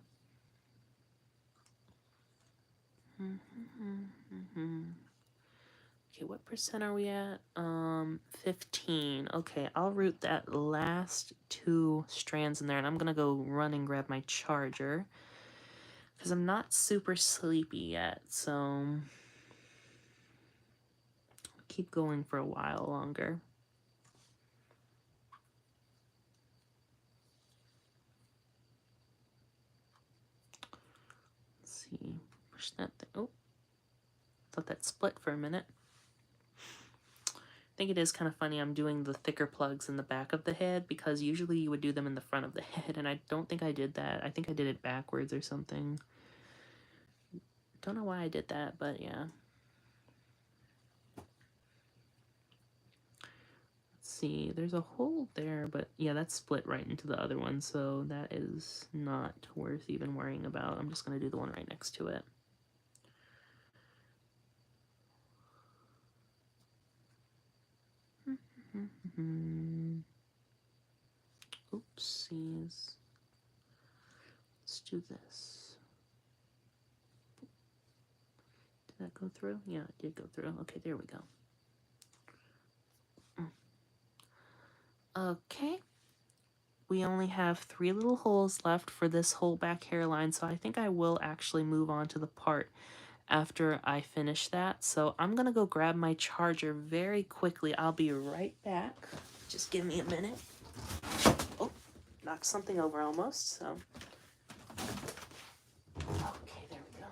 Okay, what percent are we at? 15. Okay, I'll root that last 2 strands in there, and I'm gonna go run and grab my charger, because I'm not super sleepy yet, so I'll keep going for a while longer. Let's see, push that thing. Oh, thought that split for a minute. I think it is kind of funny I'm doing the thicker plugs in the back of the head, because usually you would do them in the front of the head, and I don't think I did that. I think I did it backwards or something. Don't know why I did that, but yeah. Let's see, there's a hole there, but yeah, that's split right into the other one, so that is not worth even worrying about. I'm just going to do the one right next to it. Oopsies. Let's do this. Did that go through? Yeah, it did go through. Okay, there we go. Okay. We only have 3 little holes left for this whole back hairline, so I think I will actually move on to the part after I finish that. So I'm gonna go grab my charger very quickly. I'll be right back. Just give me a minute. Oh, knocked something over almost, so. Okay, there we go.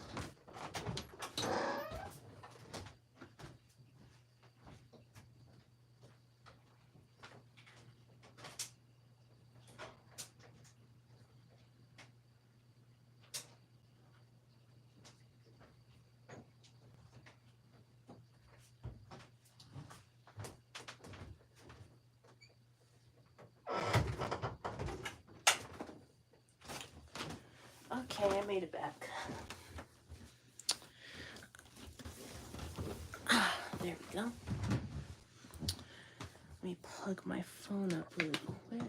Okay, I made it back. There we go. Let me plug my phone up really quick.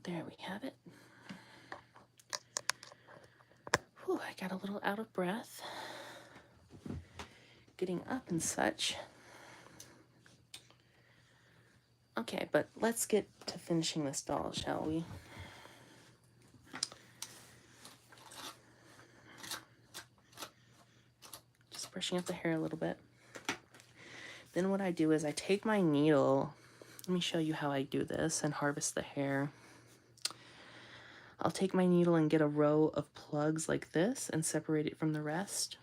There we have it. Whew, I got a little out of breath getting up and such. Okay, but let's get to finishing this doll, shall we? Just brushing up the hair a little bit. Then what I do is I take my needle. Let me show you how I do this and harvest the hair. I'll take my needle and get a row of plugs like this and separate it from the rest.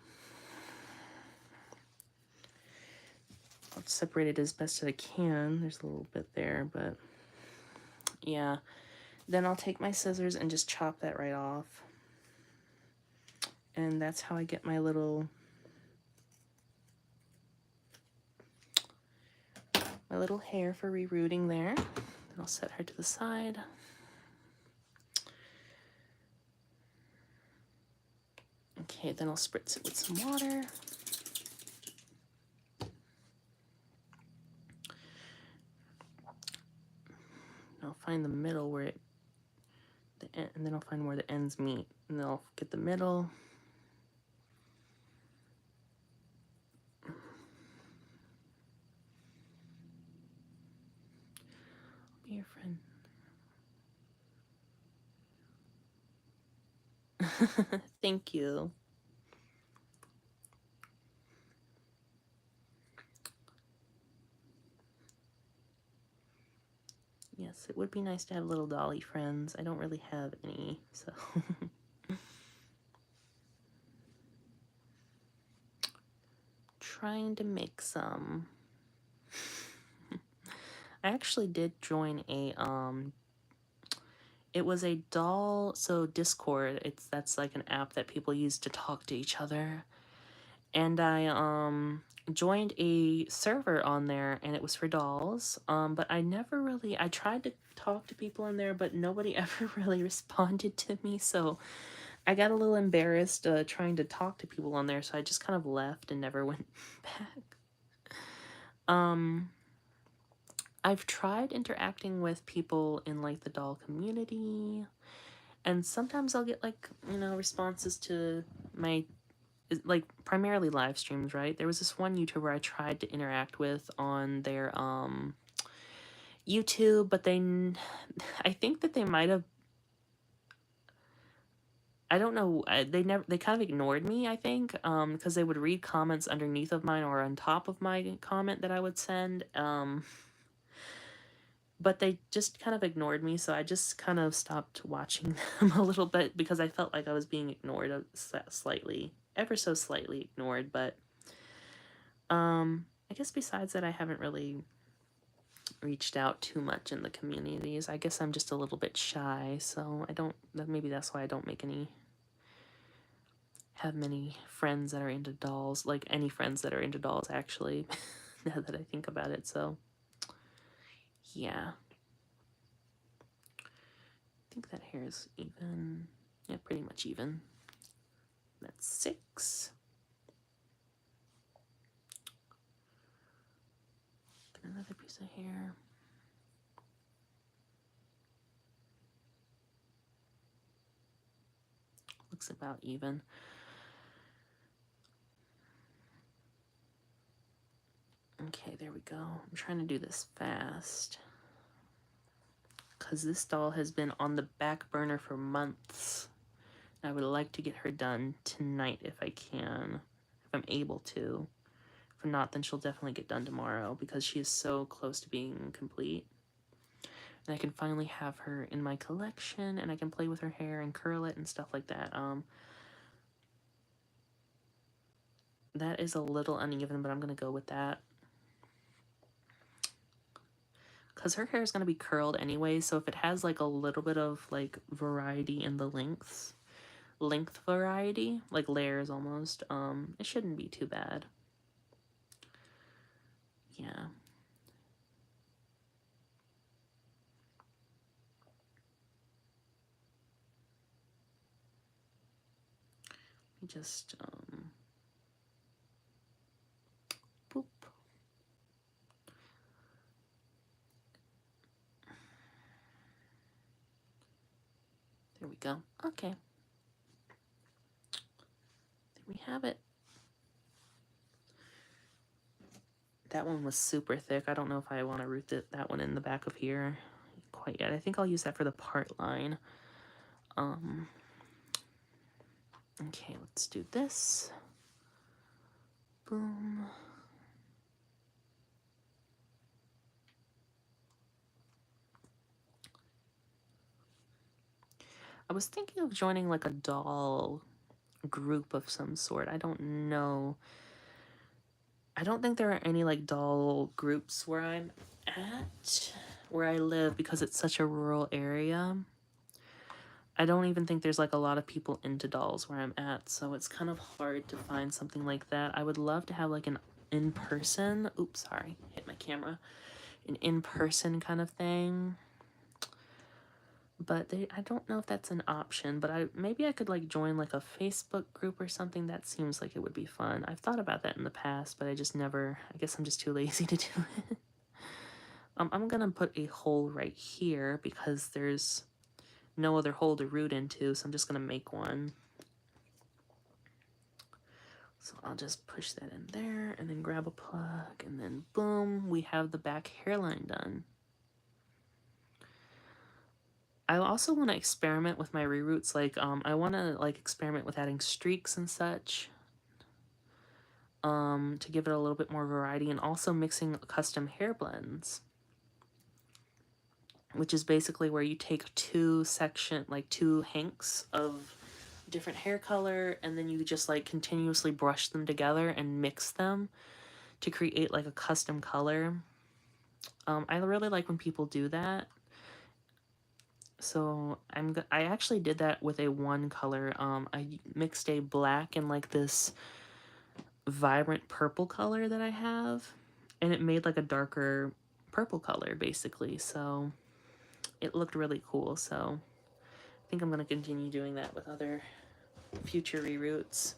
I'll separate it as best as I can. There's a little bit there, but yeah. Then I'll take my scissors and just chop that right off. And that's how I get my little hair for rerooting there. Then I'll set her to the side. Okay, then I'll spritz it with some water. I'll find the middle where and then I'll find where the ends meet, and then I'll get the middle. I'll be your friend. Thank you. Yes, it would be nice to have little dolly friends. I don't really have any, so. Trying to make some. I actually did join a, it was a doll, so Discord, that's like an app that people use to talk to each other. And I, joined a server on there, and it was for dolls, but I never really, I tried to talk to people in there, but nobody ever really responded to me, so I got a little embarrassed trying to talk to people on there, so I just kind of left and never went back. I've tried interacting with people in like the doll community, and sometimes I'll get like, you know, responses to my like primarily live streams, right? There was this one YouTuber I tried to interact with on their YouTube, but I think that they might have, I don't know, they kind of ignored me, I think, because they would read comments underneath of mine or on top of my comment that I would send, but they just kind of ignored me, so I just kind of stopped watching them a little bit because I felt like I was being ignored slightly, ever so slightly ignored, but I guess besides that, I haven't really reached out too much in the communities. I guess I'm just a little bit shy, so maybe that's why I don't have many friends that are into dolls, like any friends that are into dolls, actually, now that I think about it, so, yeah. I think that hair is even, yeah, pretty much even. That's 6. Another piece of hair. Looks about even. Okay, there we go. I'm trying to do this fast, because this doll has been on the back burner for months. I would like to get her done tonight if I can, if I'm able to. If not, then she'll definitely get done tomorrow because she is so close to being complete. And I can finally have her in my collection, and I can play with her hair and curl it and stuff like that. That is a little uneven, but I'm going to go with that. Because her hair is going to be curled anyway, so if it has like a little bit of like variety in the length variety, like layers almost, it shouldn't be too bad. Yeah. Just, boop. There we go. Okay. There we have it. That one was super thick. I don't know if I want to root that one in the back of here quite yet. I think I'll use that for the part line. Okay, let's do this. Boom. I was thinking of joining like a doll group of some sort. I don't know I don't think there are any like doll groups where I'm where I live, because it's such a rural area. I don't even think there's like a lot of people into dolls where I'm at, so it's kind of hard to find something like that. I would love to have like an in-person, oops, sorry, hit my camera, an in-person kind of thing. But I don't know if that's an option, but maybe I could like join like a Facebook group or something. That seems like it would be fun. I've thought about that in the past, but I just never, I guess I'm just too lazy to do it. I'm gonna put a hole right here because there's no other hole to root into, so I'm just gonna make one. So I'll just push that in there and then grab a plug, and then boom, we have the back hairline done. I also want to experiment with my reroots, like I want to like experiment with adding streaks and such, to give it a little bit more variety, and also mixing custom hair blends, which is basically where you take two hanks of different hair color, and then you just like continuously brush them together and mix them to create like a custom color. I really like when people do that. So I actually did that with a one color. I mixed a black and like this vibrant purple color that I have, and it made like a darker purple color basically. So it looked really cool. So I think I'm gonna continue doing that with other future reroots.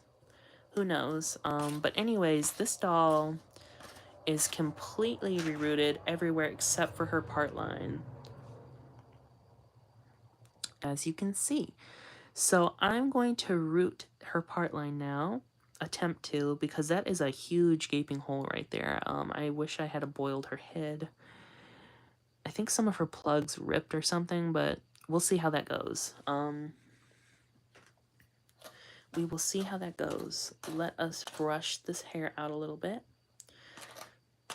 Who knows? But anyways, this doll is completely rerooted everywhere except for her part line, as you can see. So I'm going to root her part line now, attempt to, because that is a huge gaping hole right there. I wish I had boiled her head. I think some of her plugs ripped or something, but we'll see how that goes. We will see how that goes. Let us brush this hair out a little bit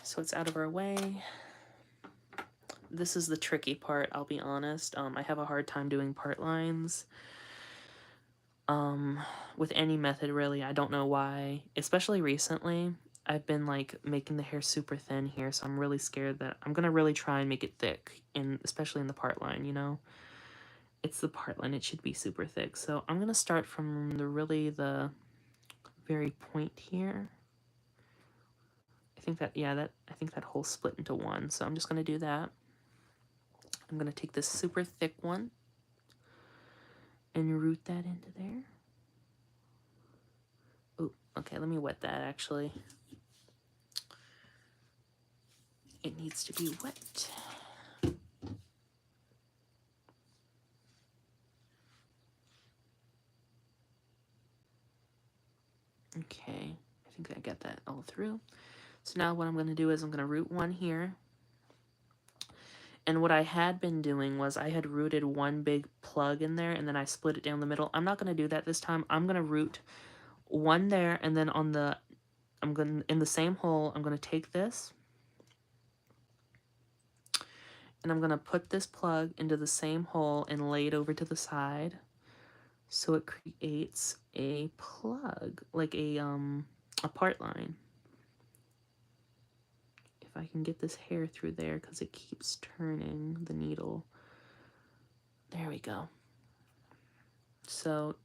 so it's out of our way. This is the tricky part, I'll be honest. I have a hard time doing part lines. With any method, really. I don't know why. Especially recently, I've been like making the hair super thin here, so I'm really scared that I'm gonna really try and make it thick, especially in the part line, you know? It's the part line, it should be super thick. So I'm gonna start from the very point here. I think that whole split into one, so I'm just gonna do that. I'm gonna take this super thick one and root that into there. Oh, okay, let me wet that actually. It needs to be wet. Okay, I think I got that all through. So now what I'm going to do is I'm going to root one here. And what I had been doing was I had rooted one big plug in there, and then I split it down the middle. I'm not going to do that this time. I'm going to root one there, and then in the same hole, I'm going to take this, and I'm going to put this plug into the same hole and lay it over to the side, so it creates a plug, like a part line. If I can get this hair through there, because it keeps turning the needle. There we go. So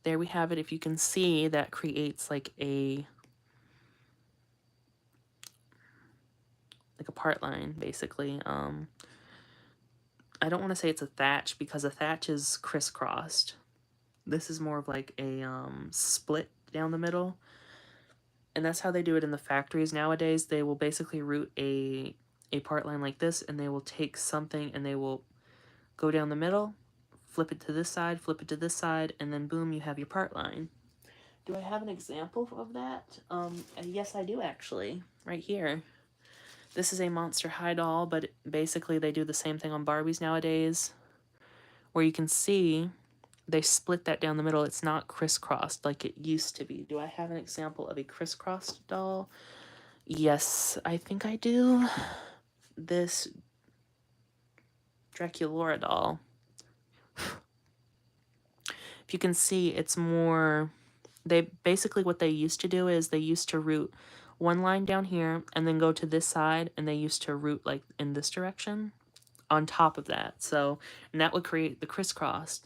there we have it. If you can see, that creates like a part line, basically. I don't want to say it's a thatch, because a thatch is crisscrossed. This is more of like a split down the middle. And that's how they do it in the factories nowadays. They will basically root a part line like this, and they will take something and they will go down the middle, flip it to this side, flip it to this side, and then boom, you have your part line. Do I have an example of that? Yes, I do actually, right here. This is a Monster High doll, but basically they do the same thing on Barbies nowadays, where you can see they split that down the middle. It's not crisscrossed like it used to be. Do I have an example of a crisscrossed doll? Yes, I think I do. This Draculaura doll. If you can see, it's more they basically, what they used to do is they used to root one line down here and then go to this side, and they used to root like in this direction on top of that. So, and that would create the crisscross.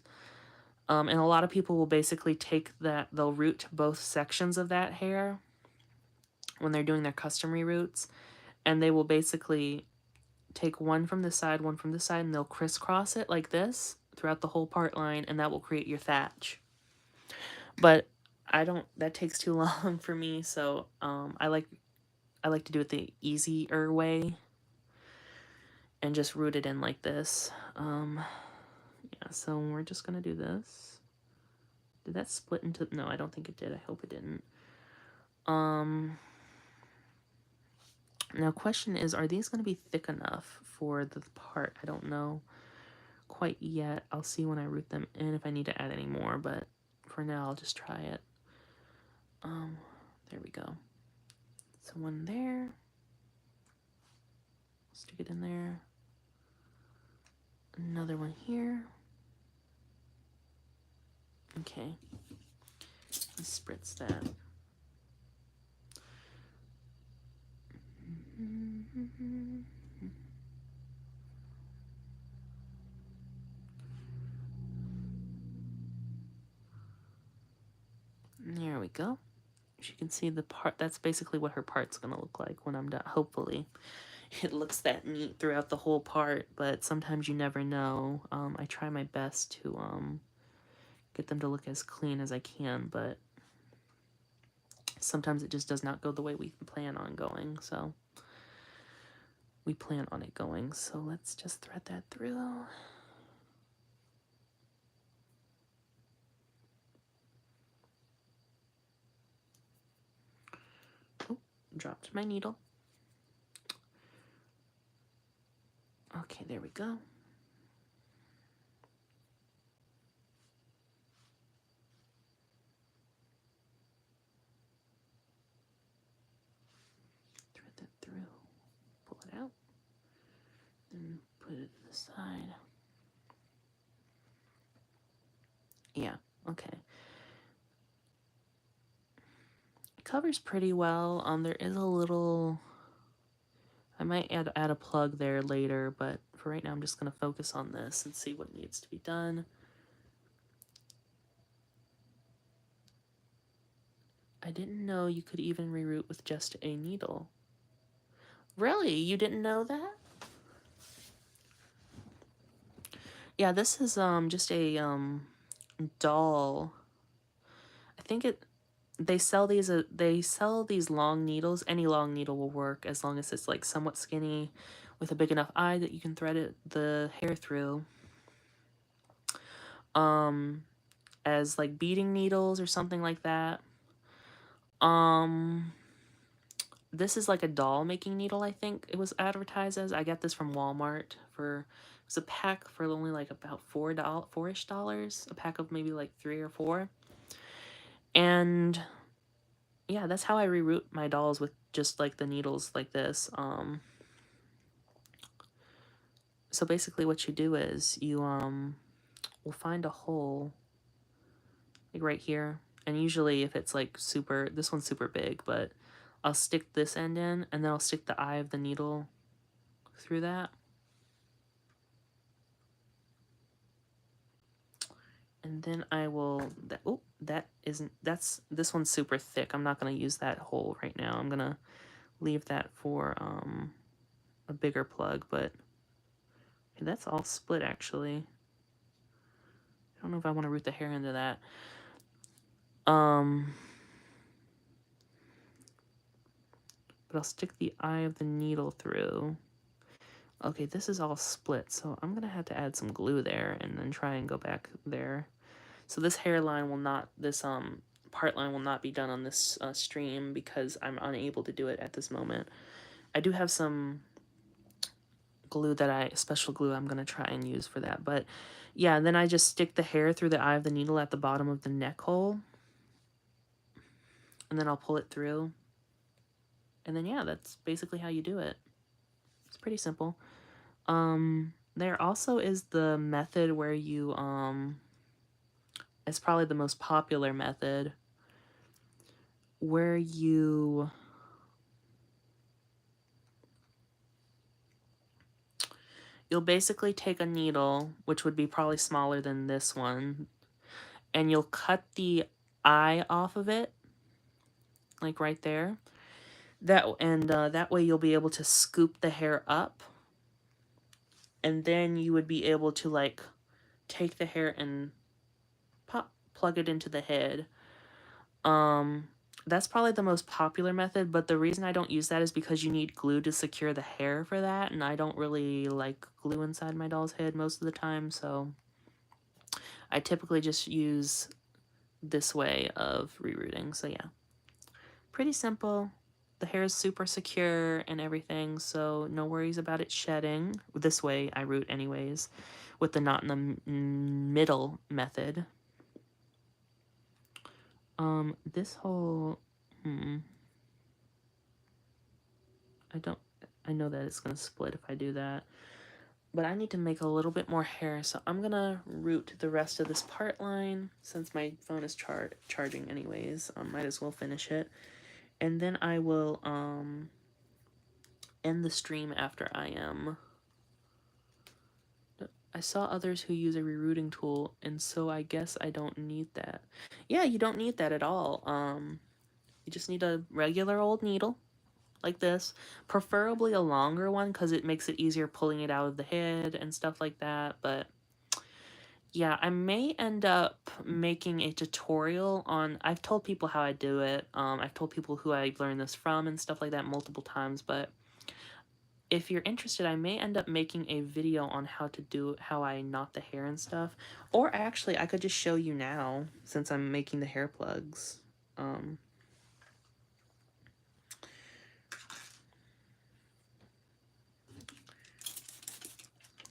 And a lot of people will basically take that, they'll root both sections of that hair when they're doing their custom reroots, and they will basically take one from this side, one from this side, and they'll crisscross it like this throughout the whole part line, and that will create your thatch. But I don't, that takes too long for me, so I like to do it the easier way and just root it in like this. Yeah, so we're just gonna do this. Did that split into, no, I don't think it did. I hope it didn't. Now question is, are these gonna be thick enough for the part? I don't know quite yet. I'll see when I root them in if I need to add any more, but for now I'll just try it. There we go. So one there. Stick it in there. Another one here. Okay. Let's spritz that. There we go. As you can see, the part, that's basically what her part's gonna look like when I'm done. Hopefully it looks that neat throughout the whole part, but sometimes you never know. I try my best to get them to look as clean as I can, but sometimes it just does not go the way we plan on going, so we plan on it going. So let's just thread that through. Oh, dropped my needle. Okay, there we go. Thread that through. Pull it out. Then put it to the side. Yeah, okay. It covers pretty well. There is a little, I might add a plug there later, but for right now I'm just going to focus on this and see what needs to be done. I didn't know you could even reroot with just a needle. Really? You didn't know that? Yeah, this is just a doll. I think they sell these long needles. Any long needle will work as long as it's like somewhat skinny with a big enough eye that you can thread the hair through. As like beading needles or something like that. This is like a doll making needle, I think it was advertised as. I got this from Walmart for, it was a pack for only like about $4-ish, a pack of maybe like 3 or 4. And yeah, that's how I reroot my dolls, with just like the needles like this. So basically what you do is you will find a hole like right here, and usually if it's like super, this one's super big, but I'll stick this end in, and then I'll stick the eye of the needle through that. And then I will, oh, that isn't, this one's super thick. I'm not going to use that hole right now. I'm going to leave that for a bigger plug, but okay, that's all split actually. I don't know if I want to root the hair into that. But I'll stick the eye of the needle through. Okay, this is all split, so I'm gonna have to add some glue there and then try and go back there. So this hairline will not, this part line will not be done on this stream because I'm unable to do it at this moment. I do have some glue special glue I'm gonna try and use for that, but yeah, then I just stick the hair through the eye of the needle at the bottom of the neck hole, and then I'll pull it through, and then yeah, that's basically how you do it. It's pretty simple. There also is the method where you, it's probably the most popular method, where you'll basically take a needle, which would be probably smaller than this one, and you'll cut the eye off of it, like right there. That way you'll be able to scoop the hair up, and then you would be able to like take the hair and plug it into the head. That's probably the most popular method, but the reason I don't use that is because you need glue to secure the hair for that, and I don't really like glue inside my doll's head most of the time, so I typically just use this way of rerooting. So yeah, pretty simple. The hair is super secure and everything, so no worries about it shedding. This way I root anyways, with the knot in the middle method. This whole, I know that it's gonna split if I do that, but I need to make a little bit more hair, so I'm gonna root the rest of this part line, since my phone is charging anyways. Might as well finish it, and then I will, end the stream after I am. I saw others who use a rerooting tool, and so I guess I don't need that. Yeah, you don't need that at all. You just need a regular old needle, like this. Preferably a longer one, because it makes it easier pulling it out of the head and stuff like that, but yeah, I may end up making a tutorial on... I've told people how I do it. I've told people who I've learned this from and stuff like that multiple times, but if you're interested, I may end up making a video on how I knot the hair and stuff. Or actually, I could just show you now, since I'm making the hair plugs.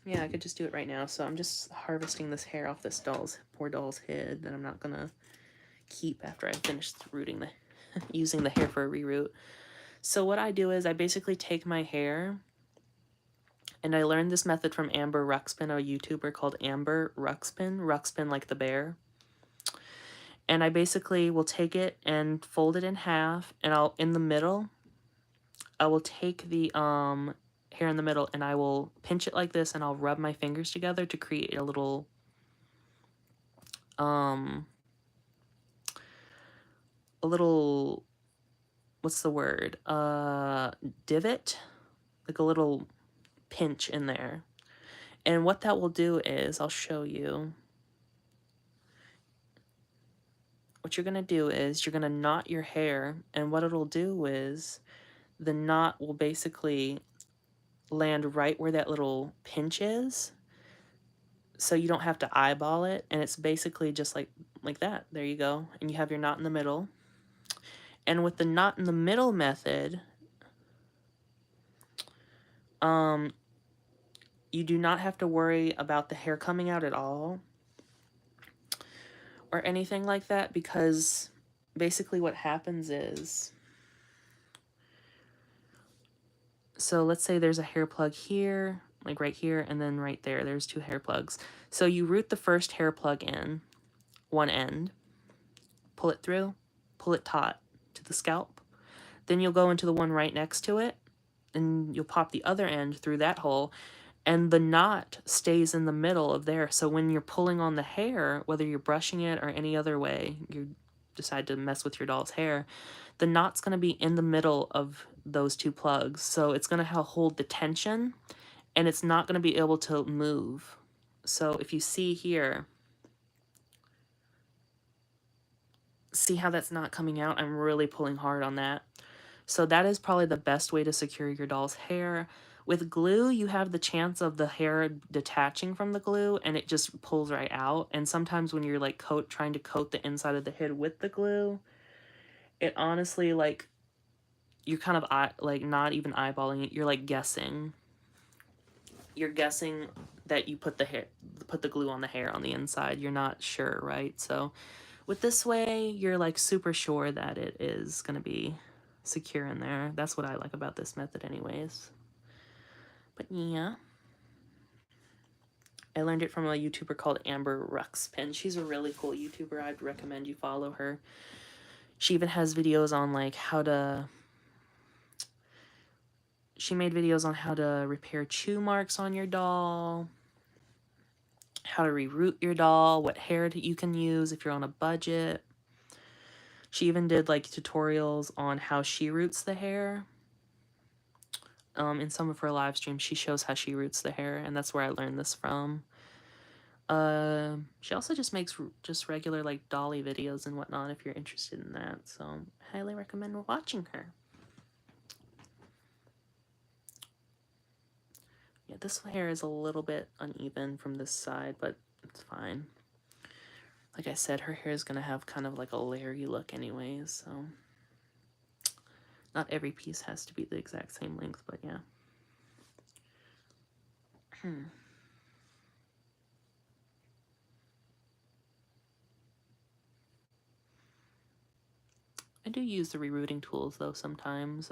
Yeah, I could just do it right now. So I'm just harvesting this hair off this poor doll's head that I'm not gonna keep after I finish rooting using the hair for a reroot. So what I do is I basically take my hair, and I learned this method from Amber Ruxpin, a YouTuber called Amber Ruxpin like the bear. And I basically will take it and fold it in half, and in the middle, I will take the hair in the middle, and I will pinch it like this, and I'll rub my fingers together to create a little what's the word? Divot, like a little pinch in there. And what that will do is, I'll show you. What you're going to do is you're going to knot your hair, and what it'll do is the knot will basically land right where that little pinch is, so you don't have to eyeball it, and it's basically just like that. There you go. And you have your knot in the middle. And with the knot in the middle method, you do not have to worry about the hair coming out at all or anything like that, because basically what happens is, so let's say there's a hair plug here, like right here, and then right there, there's two hair plugs. So you root the first hair plug in, one end, pull it through, pull it taut to the scalp. Then you'll go into the one right next to it, and you'll pop the other end through that hole, and the knot stays in the middle of there. So when you're pulling on the hair, whether you're brushing it or any other way you decide to mess with your doll's hair, the knot's going to be in the middle of those two plugs. So it's going to hold the tension, and it's not going to be able to move. So if you see here, see how that's not coming out? I'm really pulling hard on that. So that is probably the best way to secure your doll's hair. With glue, you have the chance of the hair detaching from the glue, and it just pulls right out. And sometimes when you're like trying to coat the inside of the head with the glue, it honestly, like, you're kind of like not even eyeballing it. You're like guessing. You're guessing that you put the glue on the hair on the inside. You're not sure, right? So with this way, you're like super sure that it is gonna be secure in there. That's what I like about this method anyways. But yeah, I learned it from a YouTuber called Amber Ruxpin. She's a really cool YouTuber. I'd recommend you follow her. She even has videos on like how to... She made videos on how to repair chew marks on your doll, how to reroot your doll, what hair you can use if you're on a budget. She even did like tutorials on how she roots the hair. In some of her live streams, she shows how she roots the hair, and that's where I learned this from. She also just makes just regular like dolly videos and whatnot if you're interested in that. So I highly recommend watching her. Yeah, this hair is a little bit uneven from this side, but it's fine. Like I said, her hair is going to have kind of like a layery look anyways, so not every piece has to be the exact same length, but yeah. I do use the rerooting tools though sometimes,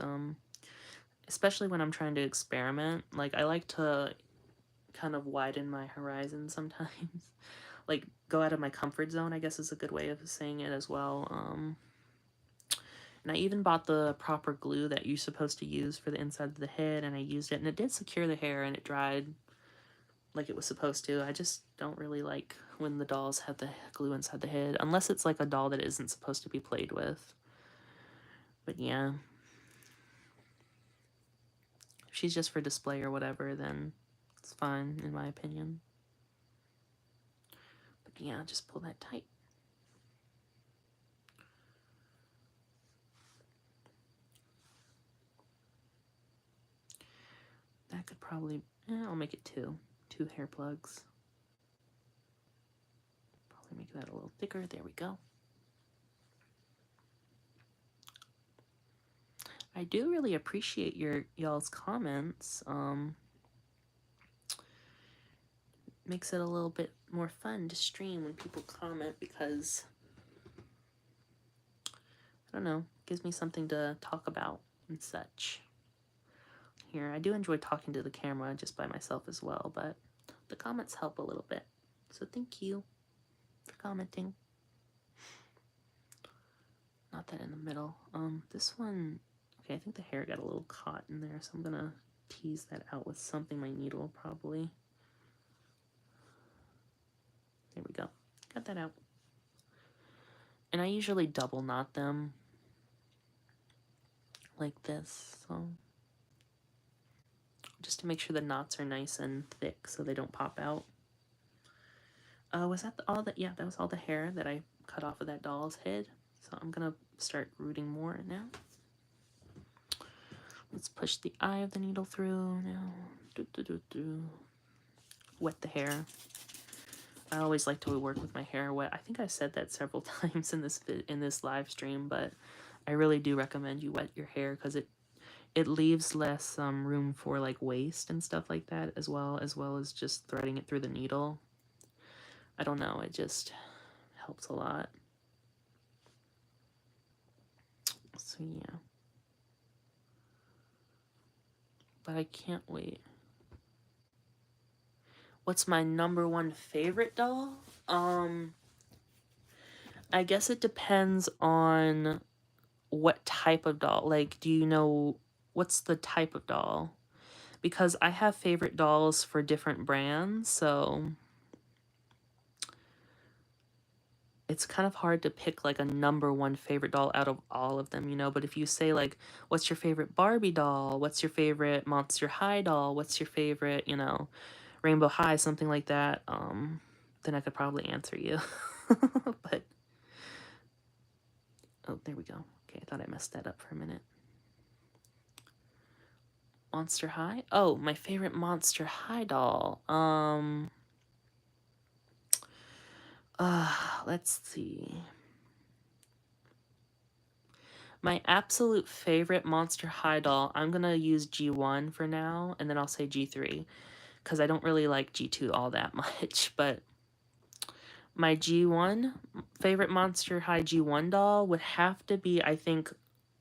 especially when I'm trying to experiment. Like, I like to kind of widen my horizon sometimes. Like, go out of my comfort zone, I guess is a good way of saying it as well. And I even bought the proper glue that you're supposed to use for the inside of the head, and I used it, and it did secure the hair, and it dried like it was supposed to. I just don't really like when the dolls have the glue inside the head, unless it's like a doll that isn't supposed to be played with. But yeah. If she's just for display or whatever, then it's fine, in my opinion. But yeah, just pull that tight. That could probably... I'll make it two. 2 hair plugs. Probably make that a little thicker. There we go. I do really appreciate y'all's comments. Makes it a little bit more fun to stream when people comment because, I don't know, gives me something to talk about and such. Here, I do enjoy talking to the camera just by myself as well, but the comments help a little bit. So thank you for commenting. Not that in the middle. This one, okay, I think the hair got a little caught in there, so I'm gonna tease that out with something, my needle probably. There we go. Got that out. And I usually double knot them like this, so just to make sure the knots are nice and thick so they don't pop out. Was that all that? Yeah, that was all the hair that I cut off of that doll's head. So I'm gonna start rooting more now. Let's push the eye of the needle through now. Wet the hair. I always like to work with my hair wet. I think I said that several times in this live stream, but I really do recommend you wet your hair because it leaves less room for like waste and stuff like that, as well as just threading it through the needle. I don't know, it just helps a lot. So yeah. But I can't wait. What's my #1 favorite doll? I guess it depends on what type of doll. Like, do you know what's the type of doll? Because I have favorite dolls for different brands, so it's kind of hard to pick like a #1 favorite doll out of all of them, you know? But if you say like, what's your favorite Barbie doll? What's your favorite Monster High doll? What's your favorite, you know, Rainbow High, something like that, then I could probably answer you. But, oh, there we go. Okay, I thought I messed that up for a minute. Monster High? Oh, my favorite Monster High doll. Let's see. My absolute favorite Monster High doll, I'm gonna use G1 for now, and then I'll say G3, because I don't really like G2 all that much, but my G1, favorite Monster High G1 doll would have to be, I think,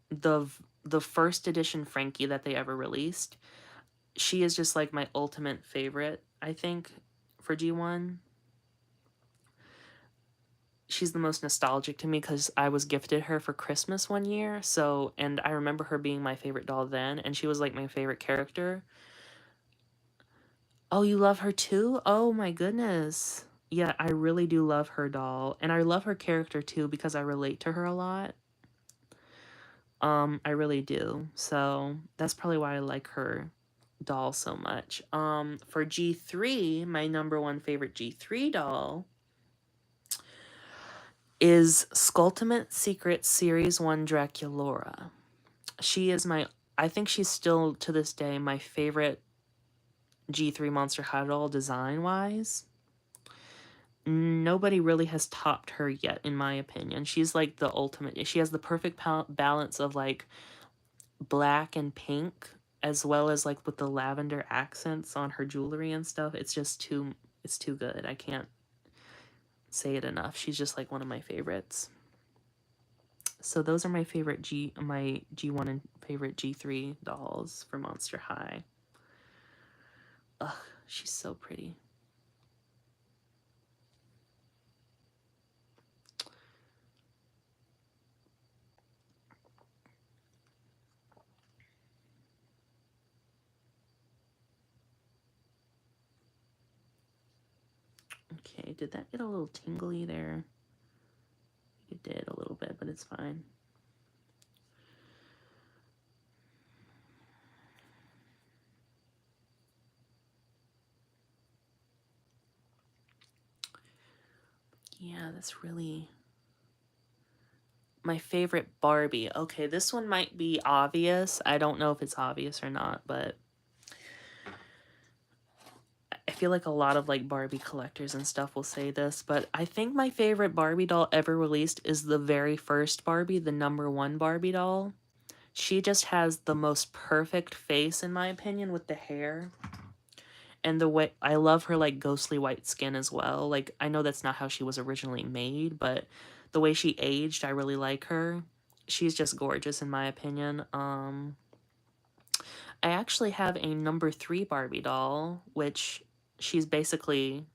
the first edition Frankie that they ever released. She is just like my ultimate favorite, I think, for G1. she's the most nostalgic to me because I was gifted her for Christmas one year. So, and I remember her being my favorite doll then, and she was like my favorite character. Oh, you love her too? Oh my goodness. Yeah, I really do love her doll. And I love her character too because I relate to her a lot. I really do. So that's probably why I like her doll so much. For G3, my number one favorite G3 doll is Skulltimate Secret Series 1 Draculaura. She is I think she's still to this day my favorite G3 Monster High doll design-wise. Nobody really has topped her yet, in my opinion. She's like the ultimate. She has the perfect balance of like black and pink, as well as like with the lavender accents on her jewelry and stuff. It's just it's too good. I can't say it enough. She's just like one of my favorites. So those are my favorite my G1 and favorite G3 dolls for Monster High. Ugh, she's so pretty. Okay, did that get a little tingly there? It did a little bit, but it's fine. Yeah, that's really my favorite Barbie. Okay, this one might be obvious. I don't know if it's obvious or not, but I feel like a lot of like Barbie collectors and stuff will say this, but I think my favorite Barbie doll ever released is the very first Barbie, the #1 Barbie doll. She just has the most perfect face, in my opinion, with the hair. And the way I love her like ghostly white skin as well. Like, I know that's not how she was originally made, but the way she aged, I really like her. She's just gorgeous in my opinion. I actually have a #3 Barbie doll, which she's basically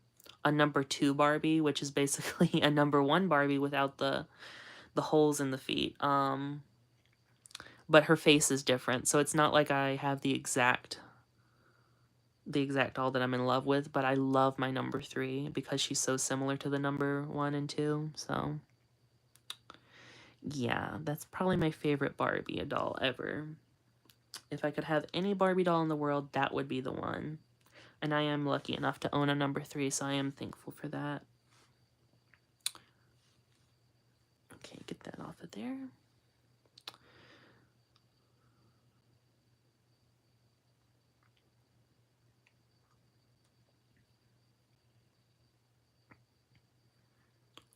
a #2 Barbie, which is basically a #1 Barbie without the holes in the feet. But her face is different, so it's not like I have the exact doll that I'm in love with, but I love my #3 because she's so similar to the #1 and 2. So yeah, that's probably my favorite Barbie doll ever. If I could have any Barbie doll in the world, that would be the one. And I am lucky enough to own a #3, so I am thankful for that. Okay, get that off of there.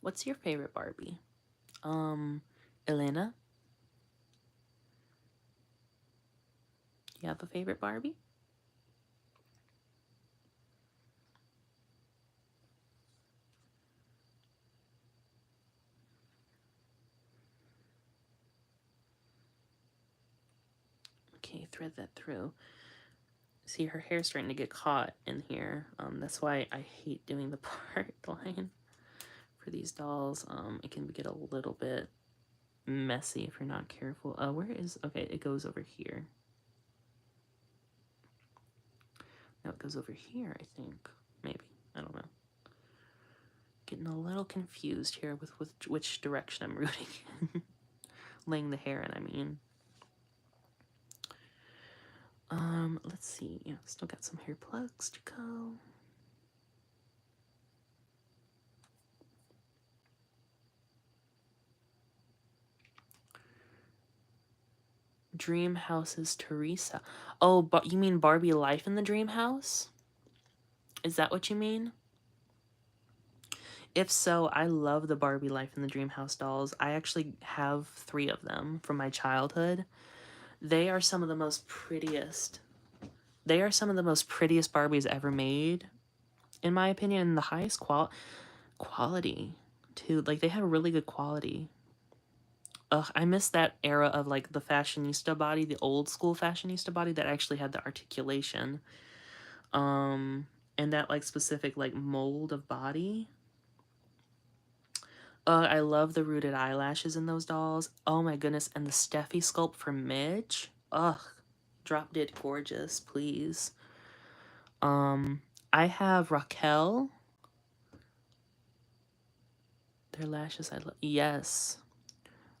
What's your favorite Barbie? Elena? You have a favorite Barbie? Okay, thread that through. See, her hair's starting to get caught in here. That's why I hate doing the part line for these dolls. It can get a little bit messy if you're not careful. Where is... Okay, it goes over here. No, it goes over here, I think. Maybe. I don't know. Getting a little confused here with which direction I'm rooting. Laying the hair in, I mean. Let's see. Yeah, still got some hair plugs to go. Dream House's Teresa. Oh, but you mean Barbie Life in the Dream House? Is that what you mean? If so, I love the Barbie Life in the Dream House dolls. I actually have 3 of them from my childhood. They are some of the most prettiest. They are some of the most prettiest Barbies ever made, in my opinion, and the highest quality, too. Like, they have really good quality. Ugh, I miss that era of, like, the fashionista body, the old school fashionista body that actually had the articulation. And that, like, specific, like, mold of body. I love the rooted eyelashes in those dolls. Oh my goodness. And the Steffi sculpt for Midge. Ugh. Drop dead gorgeous, please. I have Raquel. Their lashes I love. Yes.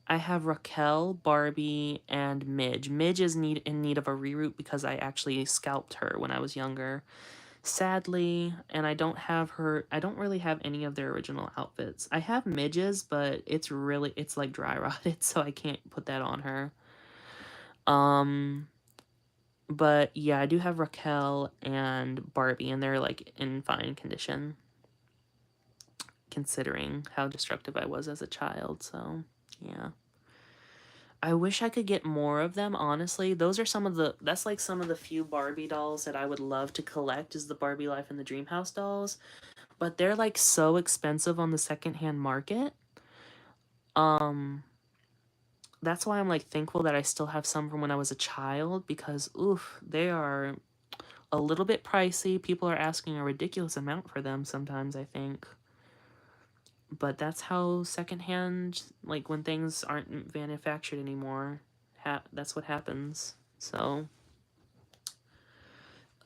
I have Raquel, Barbie, and Midge. Midge is in need of a reroot because I actually scalped her when I was younger. Sadly, and I don't really have any of their original outfits. I have Midge's, but it's like dry rotted, so I can't put that on her. But yeah, I do have Raquel and Barbie, and they're like in fine condition, considering how destructive I was as a child, so yeah. I wish I could get more of them, honestly. That's like some of the few Barbie dolls that I would love to collect, is the Barbie Life in the Dreamhouse dolls. But they're like so expensive on the secondhand market. That's why I'm like thankful that I still have some from when I was a child, because oof, they are a little bit pricey. People are asking a ridiculous amount for them sometimes, I think. But that's how secondhand, like when things aren't manufactured anymore, that's what happens. So,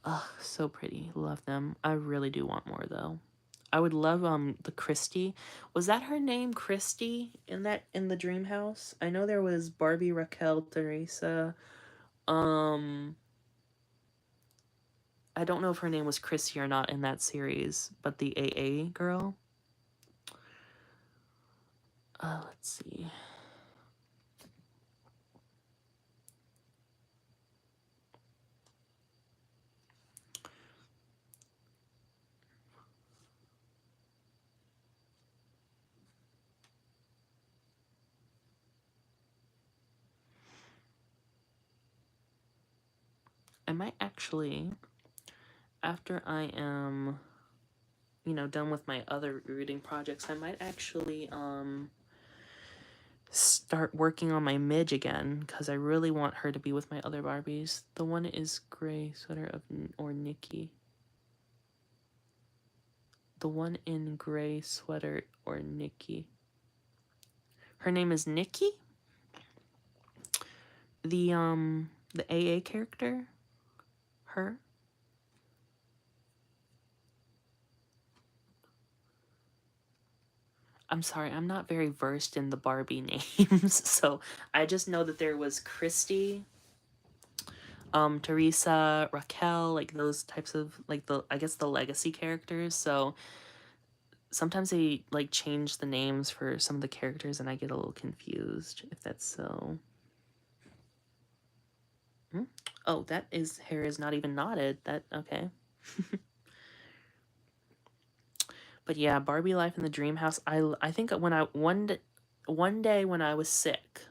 ugh, so pretty. Love them. I really do want more though. I would love the Christy. Was that her name, Christy, in the Dream House? I know there was Barbie, Raquel, Teresa. I don't know if her name was Christy or not in that series, but the AA girl. Let's see. I might actually, after I am, done with my other reading projects, I might actually start working on my Midge again, because I really want her to be with my other Barbies. The one is Gray Sweater or Nikki. The one in Gray Sweater or Nikki. Her name is Nikki? The AA character? Her? I'm sorry, I'm not very versed in the Barbie names, so I just know that there was Christy, Teresa, Raquel, like those types of, like I guess the legacy characters, so sometimes they like change the names for some of the characters and I get a little confused if that's so. Oh, that is, hair is not even knotted. Okay. But yeah, Barbie Life in the Dream House. I think when one day when I was sick,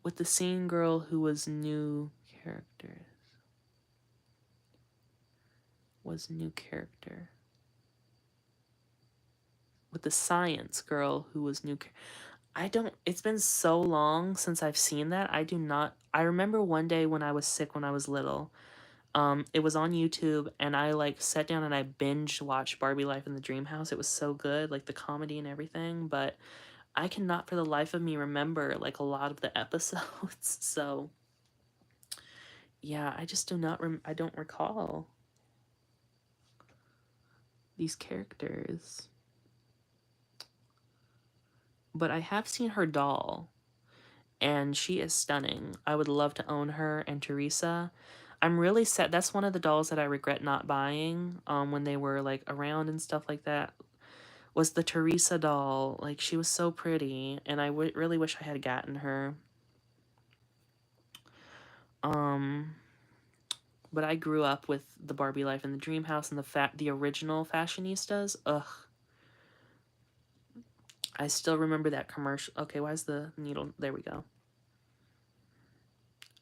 with the same girl who was new character. With the science girl who was new. It's been so long since I've seen that. I remember one day when I was sick when I was little. It was on YouTube, and I like sat down and I binge watched Barbie Life in the Dream House. It was so good, like the comedy and everything, but I cannot for the life of me remember like a lot of the episodes. So yeah, I just do not I don't recall these characters. But I have seen her doll, and she is stunning. I would love to own her and Teresa. I'm really sad. That's one of the dolls that I regret not buying when they were like around and stuff like that, was the Teresa doll. Like, she was so pretty, and I really wish I had gotten her. But I grew up with the Barbie Life in the Dream House and the original fashionistas. Ugh. I still remember that commercial. Okay, why is the needle? There we go.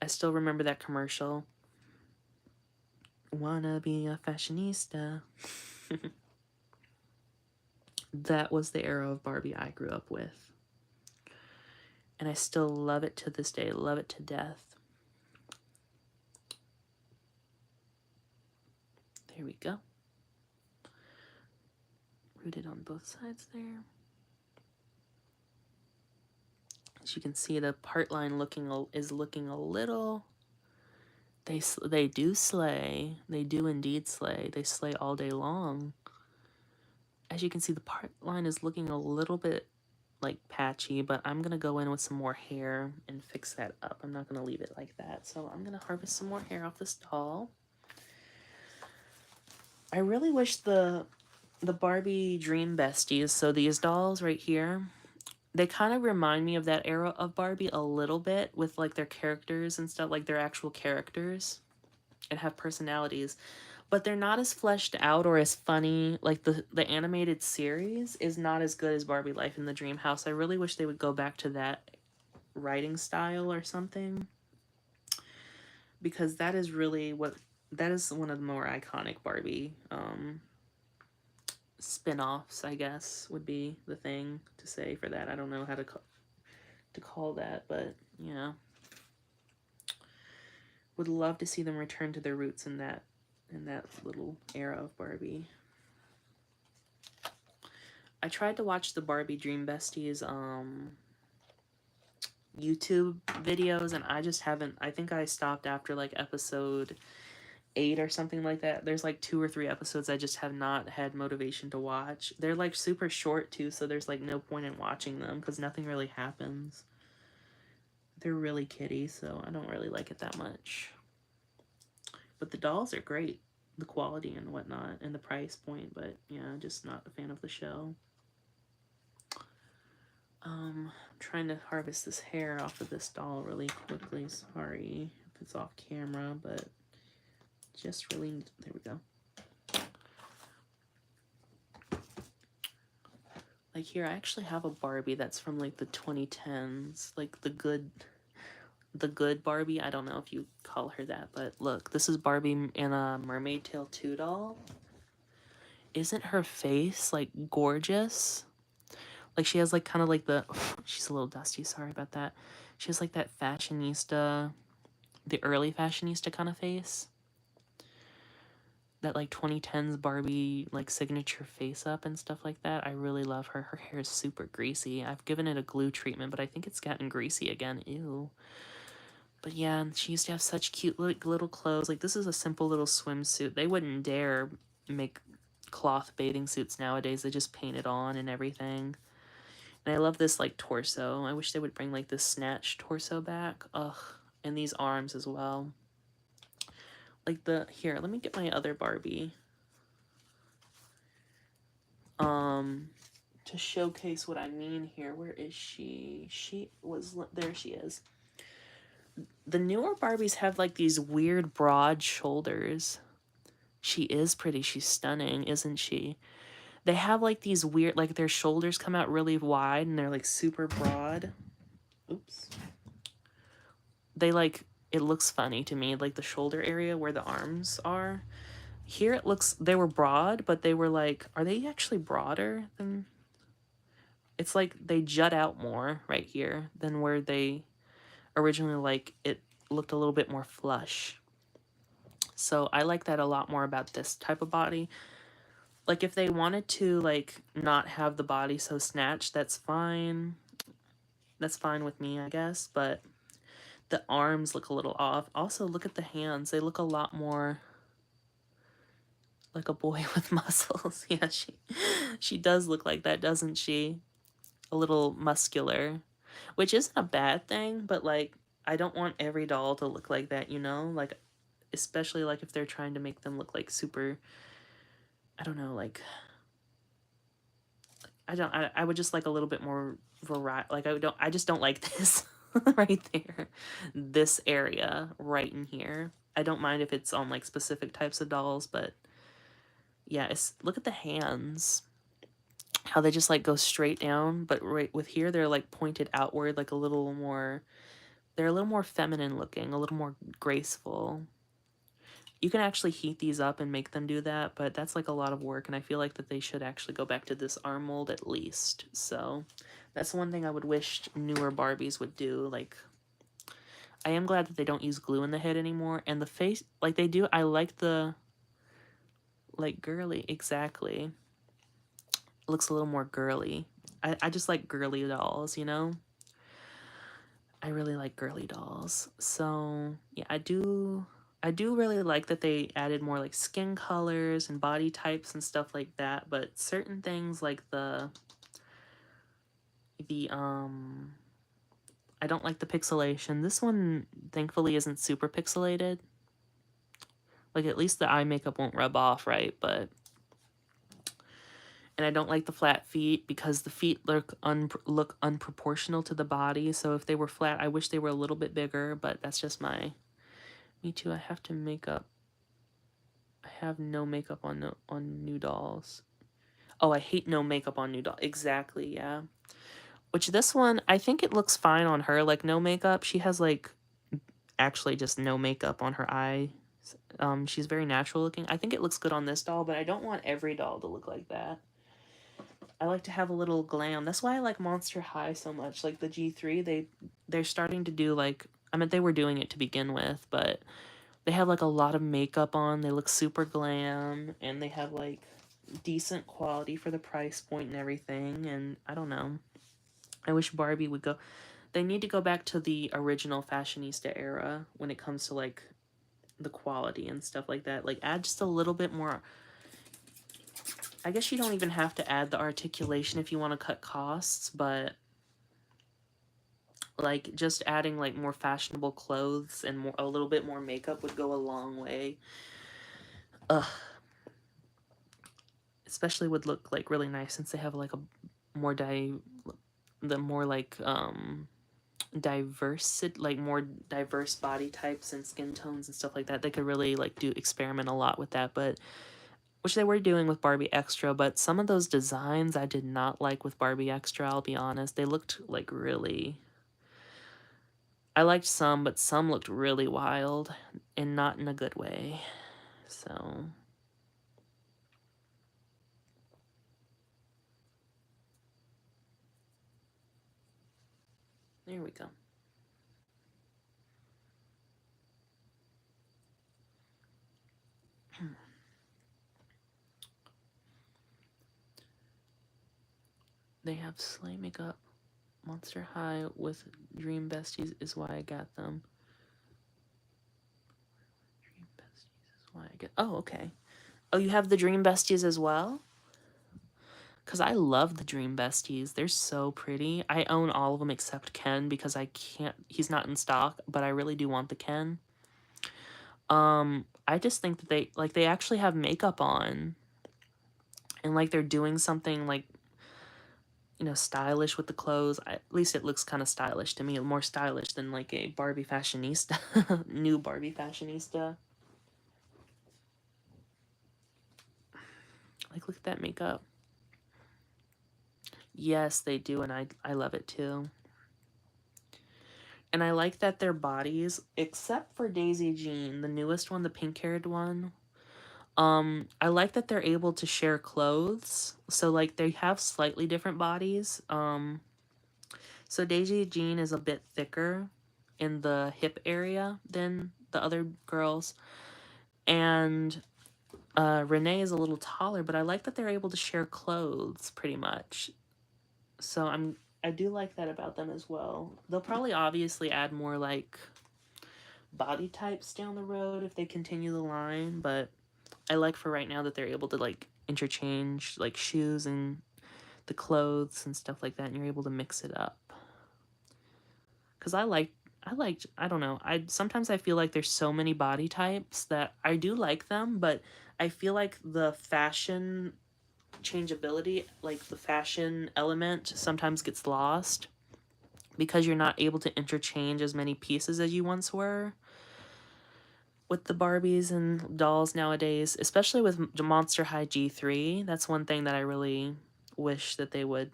I still remember that commercial. Wanna be a fashionista. That was the era of Barbie I grew up with. And I still love it to this day. Love it to death. There we go. Rooted on both sides there. As you can see, the part line is looking a little... They do slay. They do indeed slay. They slay all day long. As you can see, the part line is looking a little bit like patchy, but I'm gonna go in with some more hair and fix that up. I'm not gonna leave it like that. So I'm gonna harvest some more hair off this doll. I really wish the Barbie Dream Besties, so these dolls right here, they kind of remind me of that era of Barbie a little bit with like their characters and stuff, like their actual characters and have personalities, but they're not as fleshed out or as funny. Like the animated series is not as good as Barbie Life in the Dream House. I really wish they would go back to that writing style or something, because that is really that is one of the more iconic Barbie spin-offs, I guess, would be the thing to say for that. I don't know how to call that, but yeah. Would love to see them return to their roots in that little era of Barbie. I tried to watch the Barbie Dream Besties YouTube videos, and I just haven't. I think I stopped after like episode 8 or something like that. There's like 2 or 3 episodes I just have not had motivation to watch. They're like super short too, so there's like no point in watching them because nothing really happens. They're really kiddie, so I don't really like it that much. But the dolls are great, the quality and whatnot, and the price point, but yeah, just not a fan of the show. I'm trying to harvest this hair off of this doll really quickly. Sorry if it's off camera, but just really, there we go. Like here, I actually have a Barbie that's from like the 2010s, like the good Barbie. I don't know if you call her that, but look, this is Barbie in a Mermaid Tale 2 doll. Isn't her face like gorgeous? Like she has like kind of like the, she's a little dusty, sorry about that. She has like that fashionista, the early fashionista kind of face. That like 2010s Barbie like signature face up and stuff like that. I really love her. Her hair is super greasy. I've given it a glue treatment, but I think it's gotten greasy again. Ew. But yeah, she used to have such cute like little clothes. Like this is a simple little swimsuit. They wouldn't dare make cloth bathing suits nowadays. They just paint it on and everything. And I love this like torso. I wish they would bring like this snatched torso back. Ugh. And these arms as well. Like here, let me get my other Barbie. To showcase what I mean here. Where is she? There she is. The newer Barbies have like these weird broad shoulders. She is pretty. She's stunning, isn't she? They have like these weird, like their shoulders come out really wide and they're like super broad. Oops. They like, it looks funny to me, like the shoulder area where the arms are. Here it looks, they were broad, but they were like, are they actually broader than... It's like they jut out more right here than where they originally, like, it looked a little bit more flush. So I like that a lot more about this type of body. Like, if they wanted to, like, not have the body so snatched, that's fine. That's fine with me, I guess, but the arms look a little off. Also, look at the hands. They look a lot more like a boy with muscles. Yeah, she does look like that, doesn't she? A little muscular, which isn't a bad thing, but like I don't want every doll to look like that, you know? Like especially like if they're trying to make them look like super, I don't know, like I would just like a little bit more variety. Like I just don't like this right there. This area right in here. I don't mind if it's on like specific types of dolls, but yeah, look at the hands. How they just like go straight down, but right with here they're like pointed outward, like a little more, they're a little more feminine looking, a little more graceful. You can actually heat these up and make them do that, but that's like a lot of work, and I feel like that they should actually go back to this arm mold at least. So that's one thing I would wish newer Barbies would do. Like, I am glad that they don't use glue in the head anymore, and the face, like they do, I like the, like, girly, exactly. Looks a little more girly. I just like girly dolls, you know? I really like girly dolls. So yeah, I do really like that they added more like skin colors and body types and stuff like that, but certain things like the I don't like the pixelation. This one thankfully isn't super pixelated. Like at least the eye makeup won't rub off, right? But and I don't like the flat feet because the feet look unproportional to the body. So if they were flat, I wish they were a little bit bigger, but that's just my. Me too. I have to make up. I have no makeup on on new dolls. Oh, I hate no makeup on new dolls. Exactly, yeah. Which this one, I think it looks fine on her. Like no makeup. She has like actually just no makeup on her eye. She's very natural looking. I think it looks good on this doll, but I don't want every doll to look like that. I like to have a little glam. That's why I like Monster High so much. Like the G3, they're starting to do like, I mean they were doing it to begin with, but they have like a lot of makeup on. They look super glam and they have like decent quality for the price point and everything. And I don't know. I wish Barbie would go. They need to go back to the original fashionista era when it comes to like the quality and stuff like that. Like add just a little bit more. I guess you don't even have to add the articulation if you want to cut costs, but like just adding like more fashionable clothes and more a little bit more makeup would go a long way. Ugh. Especially would look like really nice since they have like a more the more like diverse, like more diverse body types and skin tones and stuff like that. They could really like do experiment a lot with that, but which they were doing with Barbie Extra, but some of those designs I did not like with Barbie Extra, I'll be honest. They looked like really, I liked some, but some looked really wild and not in a good way. So there we go. They have sleigh makeup. Monster High with Dream Besties is why I got them. Dream Besties is why I get. Oh, okay. Oh, you have the Dream Besties as well? Because I love the Dream Besties. They're so pretty. I own all of them except Ken because I can't. He's not in stock, but I really do want the Ken. I just think that they actually have makeup on, and like they're doing something like stylish with the clothes. At least it looks kind of stylish to me, more stylish than like a Barbie fashionista, new Barbie fashionista. Like look at that makeup. Yes, they do, and I love it too. And I like that their bodies, except for Daisy Jean, the newest one, the pink-haired one, I like that they're able to share clothes. So like they have slightly different bodies. So Daisy Jean is a bit thicker in the hip area than the other girls. And Renee is a little taller, but I like that they're able to share clothes pretty much. So I do like that about them as well. They'll probably obviously add more like body types down the road if they continue the line, but I like for right now that they're able to like interchange like shoes and the clothes and stuff like that, and you're able to mix it up. Cause I don't know. Sometimes I feel like there's so many body types that I do like them, but I feel like the fashion changeability, like the fashion element, sometimes gets lost because you're not able to interchange as many pieces as you once were with the Barbies and dolls nowadays, especially with Monster High G3. That's one thing that I really wish that they would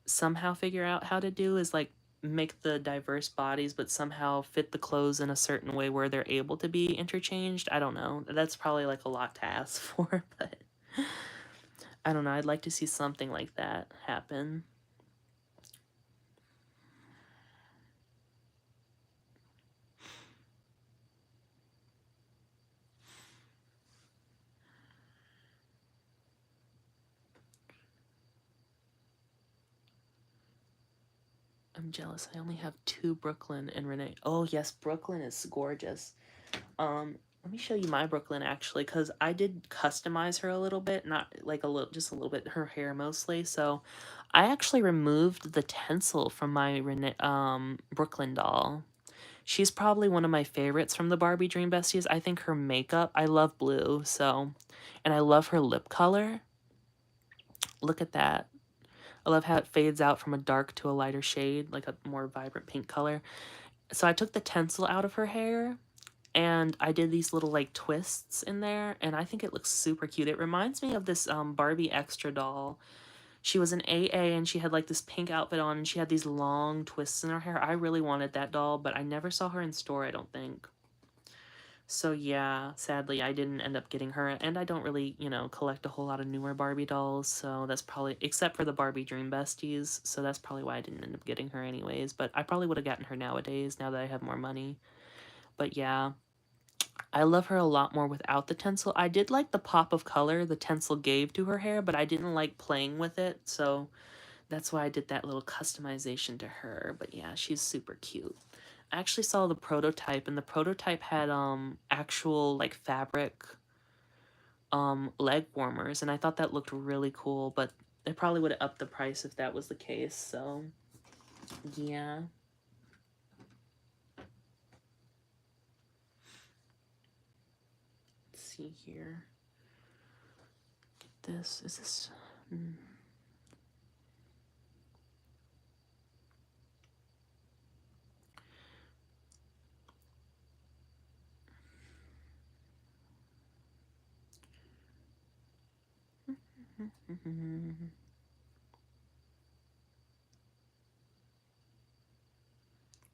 somehow figure out how to do is like make the diverse bodies but somehow fit the clothes in a certain way where they're able to be interchanged. I don't know. That's probably like a lot to ask for, but I don't know. I'd like to see something like that happen. I'm jealous. I only have 2 Brooklyn and Renee. Oh, yes, Brooklyn is gorgeous. Let me show you my Brooklyn, actually, because I did customize her a little bit. Not like a little, just a little bit, her hair mostly. So I actually removed the tinsel from my Brooklyn doll. She's probably one of my favorites from the Barbie Dream Besties. I think her makeup, I love blue, so, and I love her lip color. Look at that. I love how it fades out from a dark to a lighter shade, like a more vibrant pink color. So I took the tinsel out of her hair, and I did these little, like, twists in there, and I think it looks super cute. It reminds me of this Barbie Extra doll. She was an AA, and she had, like, this pink outfit on, and she had these long twists in her hair. I really wanted that doll, but I never saw her in store, I don't think. So yeah, sadly, I didn't end up getting her, and I don't really, you know, collect a whole lot of newer Barbie dolls, so that's probably, except for the Barbie Dream Besties, so that's probably why I didn't end up getting her anyways, but I probably would have gotten her nowadays, now that I have more money. But yeah, I love her a lot more without the tinsel. I did like the pop of color the tinsel gave to her hair, but I didn't like playing with it, so that's why I did that little customization to her. But yeah, she's super cute. I actually saw the prototype, and the prototype had actual like fabric leg warmers, and I thought that looked really cool, but they probably would have upped the price if that was the case. So yeah. Let's see here. Get this. Is this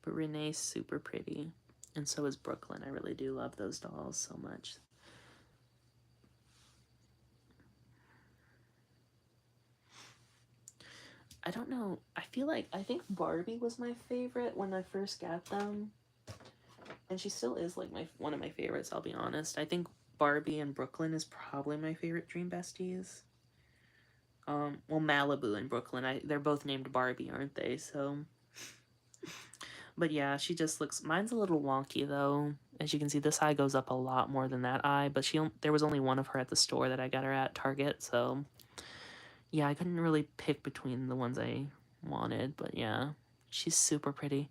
But Renee's super pretty, and so is Brooklyn. I really do love those dolls so much. I don't know. I think Barbie was my favorite when I first got them, and she still is like one of my favorites. I'll be honest. I think Barbie and Brooklyn is probably my favorite Dream Besties. Well, Malibu and Brooklyn. They're both named Barbie, aren't they? So, but yeah, she just looks. Mine's a little wonky though. As you can see, this eye goes up a lot more than that eye. But there was only one of her at the store that I got her at, Target. So yeah, I couldn't really pick between the ones I wanted. But yeah, she's super pretty.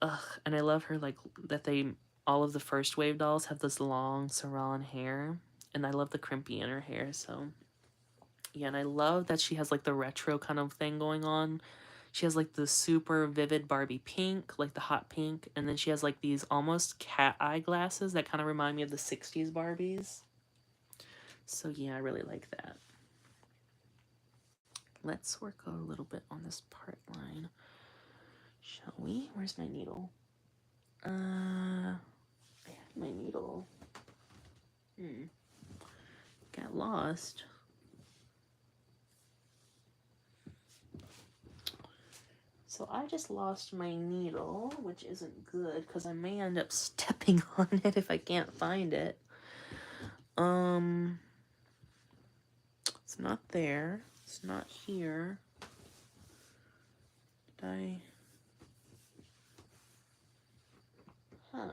Ugh, and I love her like that. All of the first wave dolls have this long saran hair, and I love the crimpy in her hair. So yeah, and I love that she has like the retro kind of thing going on. She has like the super vivid Barbie pink, like the hot pink, and then she has like these almost cat eye glasses that kind of remind me of the 60s Barbies. So yeah, I really like that. Let's work a little bit on this part line. Shall we? Where's my needle? I had my needle. Got lost. So I just lost my needle, which isn't good because I may end up stepping on it if I can't find it. It's not there. It's not here. Huh.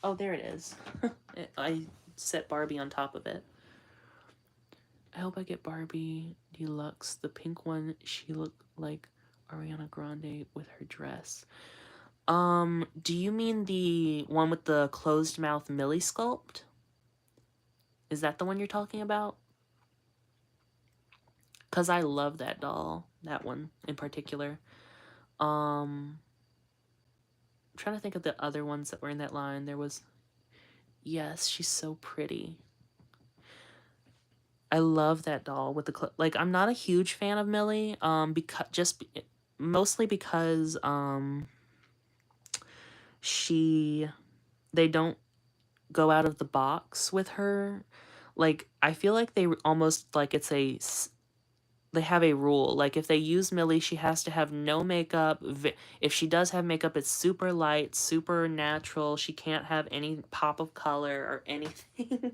Oh, there it is. I set Barbie on top of it. I hope I get Barbie Deluxe. The pink one, she looked like Ariana Grande with her dress. Do you mean the one with the closed mouth Millie sculpt? Is that the one you're talking about? Because I love that doll. That one in particular. I'm trying to think of the other ones that were in that line. There was... Yes, she's so pretty. I love that doll with the... Like, I'm not a huge fan of Millie. Mostly because, they don't go out of the box with her. Like, I feel like they almost, like, they have a rule. Like, if they use Millie, she has to have no makeup. If she does have makeup, it's super light, super natural. She can't have any pop of color or anything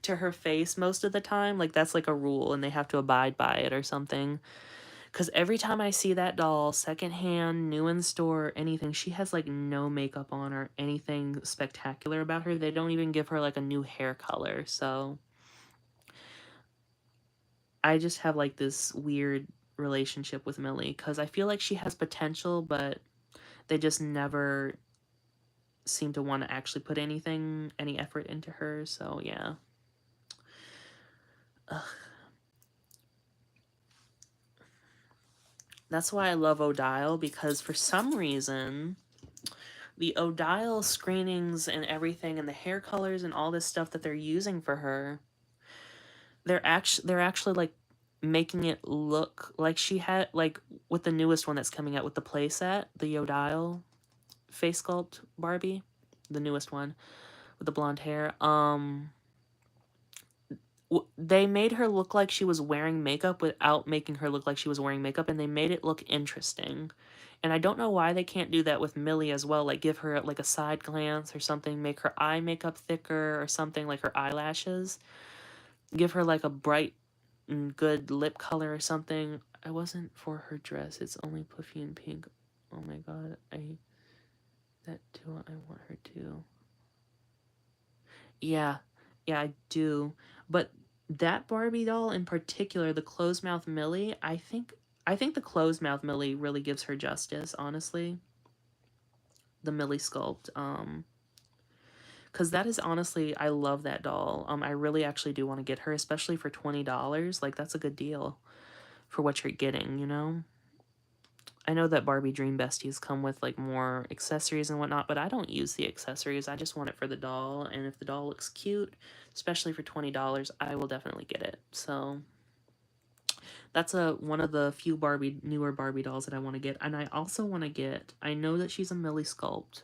to her face most of the time. Like, that's like a rule, and they have to abide by it or something. Because every time I see that doll, secondhand, new in store, anything, she has like no makeup on or anything spectacular about her. They don't even give her like a new hair color. So I just have like this weird relationship with Millie because I feel like she has potential, but they just never seem to want to actually put any effort into her. So yeah. Ugh. That's why I love Odile, because for some reason the Odile screenings and everything and the hair colors and all this stuff that they're using for her, they're actually like making it look like she had, like with the newest one that's coming out with the playset, the Odile face sculpt Barbie, the newest one with the blonde hair. They made her look like she was wearing makeup without making her look like she was wearing makeup, and they made it look interesting. And I don't know why they can't do that with Millie as well, like give her like a side glance or something, make her eye makeup thicker or something, like her eyelashes. Give her like a bright and good lip color or something. I wasn't for her dress. It's only puffy and pink. Oh my god, that too, I want her to. Yeah, yeah, I do. But that Barbie doll in particular, the closed mouth Millie, I think the closed mouth Millie really gives her justice, honestly. The Millie sculpt. Because that is honestly, I love that doll. I really actually do want to get her, especially for $20. Like, that's a good deal for what you're getting, you know? I know that Barbie Dream Besties come with like more accessories and whatnot, but I don't use the accessories. I just want it for the doll, and if the doll looks cute, especially for $20, I will definitely get it. So that's one of the few newer Barbie dolls that I want to get, and I also want to get. I know that she's a Millie sculpt,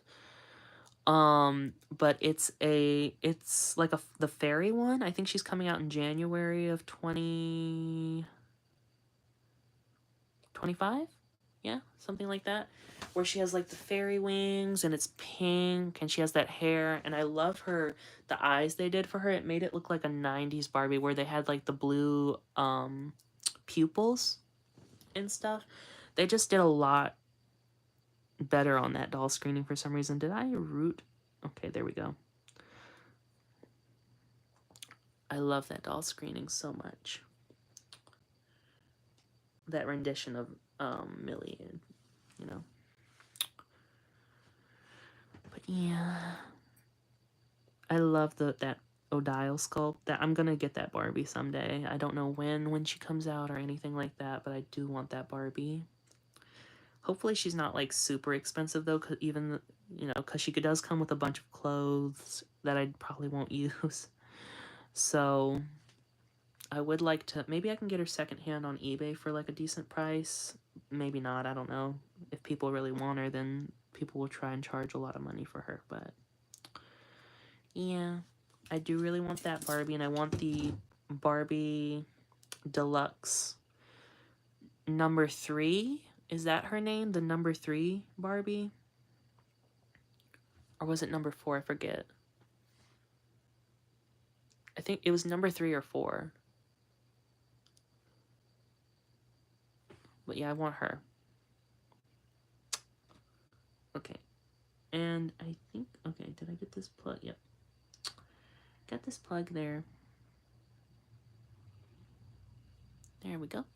but it's like the fairy one. I think she's coming out in January of 2025. Yeah, something like that, where she has like the fairy wings and it's pink and she has that hair, and I love the eyes they did for her. It made it look like a 90s Barbie where they had like the blue pupils and stuff. They just did a lot better on that doll screening for some reason. Did I root? Okay, there we go. I love that doll screening so much. That rendition of Millie, you know. But yeah, I love that Odile sculpt. That I'm gonna get that Barbie someday. I don't know when she comes out or anything like that, but I do want that Barbie. Hopefully she's not like super expensive though, cause even cause she does come with a bunch of clothes that I probably won't use. So I would like to. Maybe I can get her secondhand on eBay for like a decent price. Maybe not. I don't know. If people really want her, then people will try and charge a lot of money for her. But yeah, I do really want that Barbie, and I want the Barbie Deluxe number 3. Is that her name? The number 3 Barbie? Or was it number 4? I forget. I think it was number 3 or 4. But yeah, I want her. Okay. And I think, okay, did I get this plug? Yep. Got this plug there. There we go.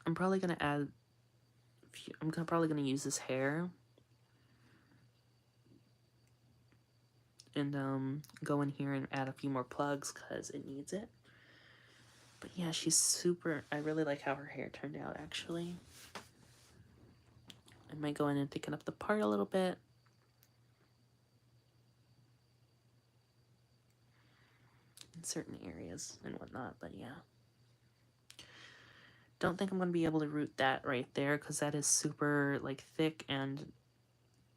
I'm probably going to add, probably going to use this hair. And go in here and add a few more plugs because it needs it. But yeah, she's super, I really like how her hair turned out actually. I might go in and thicken up the part a little bit. In certain areas and whatnot, but yeah. Don't think I'm going to be able to root that right there because that is super like thick and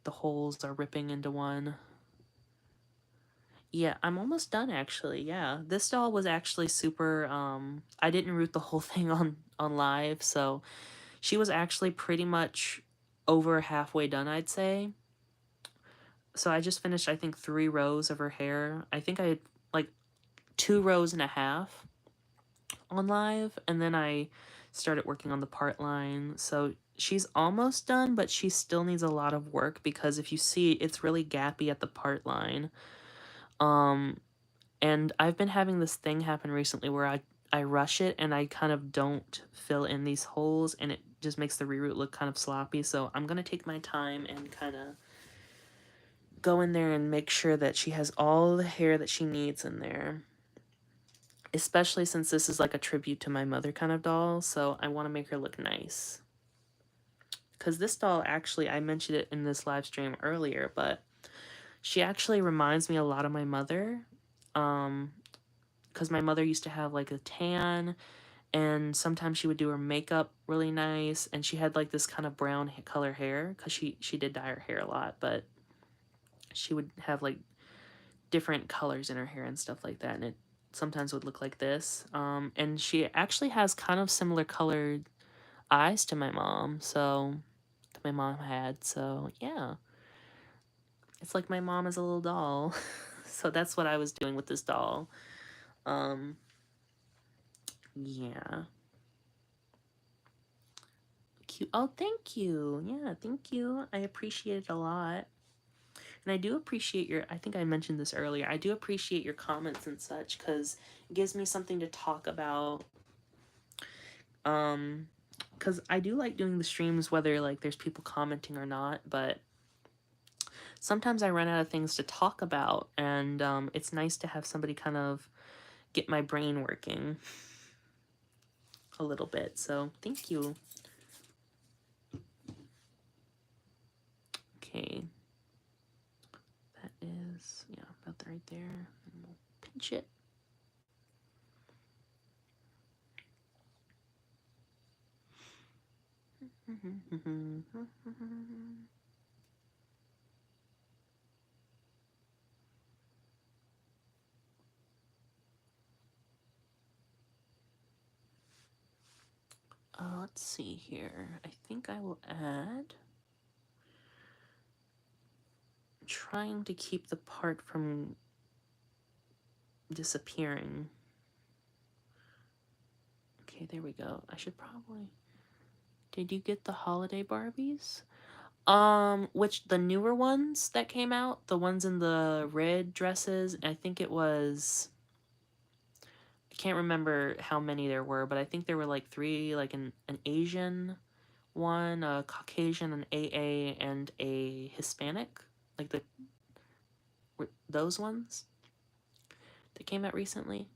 the holes are ripping into one. Yeah, I'm almost done actually. Yeah. This doll was actually super I didn't root the whole thing on live, so she was actually pretty much over halfway done, I'd say. So I just finished I think 3 rows of her hair. I think I had like 2 rows and a half on live, and then I started working on the part line. So she's almost done, but she still needs a lot of work because if you see, it's really gappy at the part line. Um and I've been having this thing happen recently where I rush it and I kind of don't fill in these holes, and it just makes the reroot look kind of sloppy. So I'm going to take my time and kind of go in there and make sure that she has all the hair that she needs in there. Especially since this is like a tribute to my mother kind of doll, so I want to make her look nice. Because this doll, actually, I mentioned it in this live stream earlier, but she actually reminds me a lot of my mother. Because my mother used to have like a tan, and sometimes she would do her makeup really nice, and she had like this kind of brown color hair, because she did dye her hair a lot, but she would have like different colors in her hair and stuff like that, and it sometimes would look like this. And she actually has kind of similar colored eyes to my mom, so that my mom had. So yeah, it's like my mom is a little doll. So that's what I was doing with this doll. Um, yeah. Cute. Oh, thank you. Yeah, thank you. I appreciate it a lot. And I do appreciate your, I think I mentioned this earlier, I do appreciate your comments and such, because it gives me something to talk about. Because I do like doing the streams whether like there's people commenting or not, but sometimes I run out of things to talk about, and it's nice to have somebody kind of get my brain working a little bit. So thank you. Okay, that is, yeah, about right there. And we'll pinch it. Let's see here. I think I will add, trying to keep the part from disappearing. Okay, there we go. I should probably, did you get the holiday Barbies? Which, the newer ones that came out, the ones in the red dresses, I think it was, I can't remember how many there were, but I think there were like 3, like an Asian one, a Caucasian, an AA, and a Hispanic, like those ones that came out recently.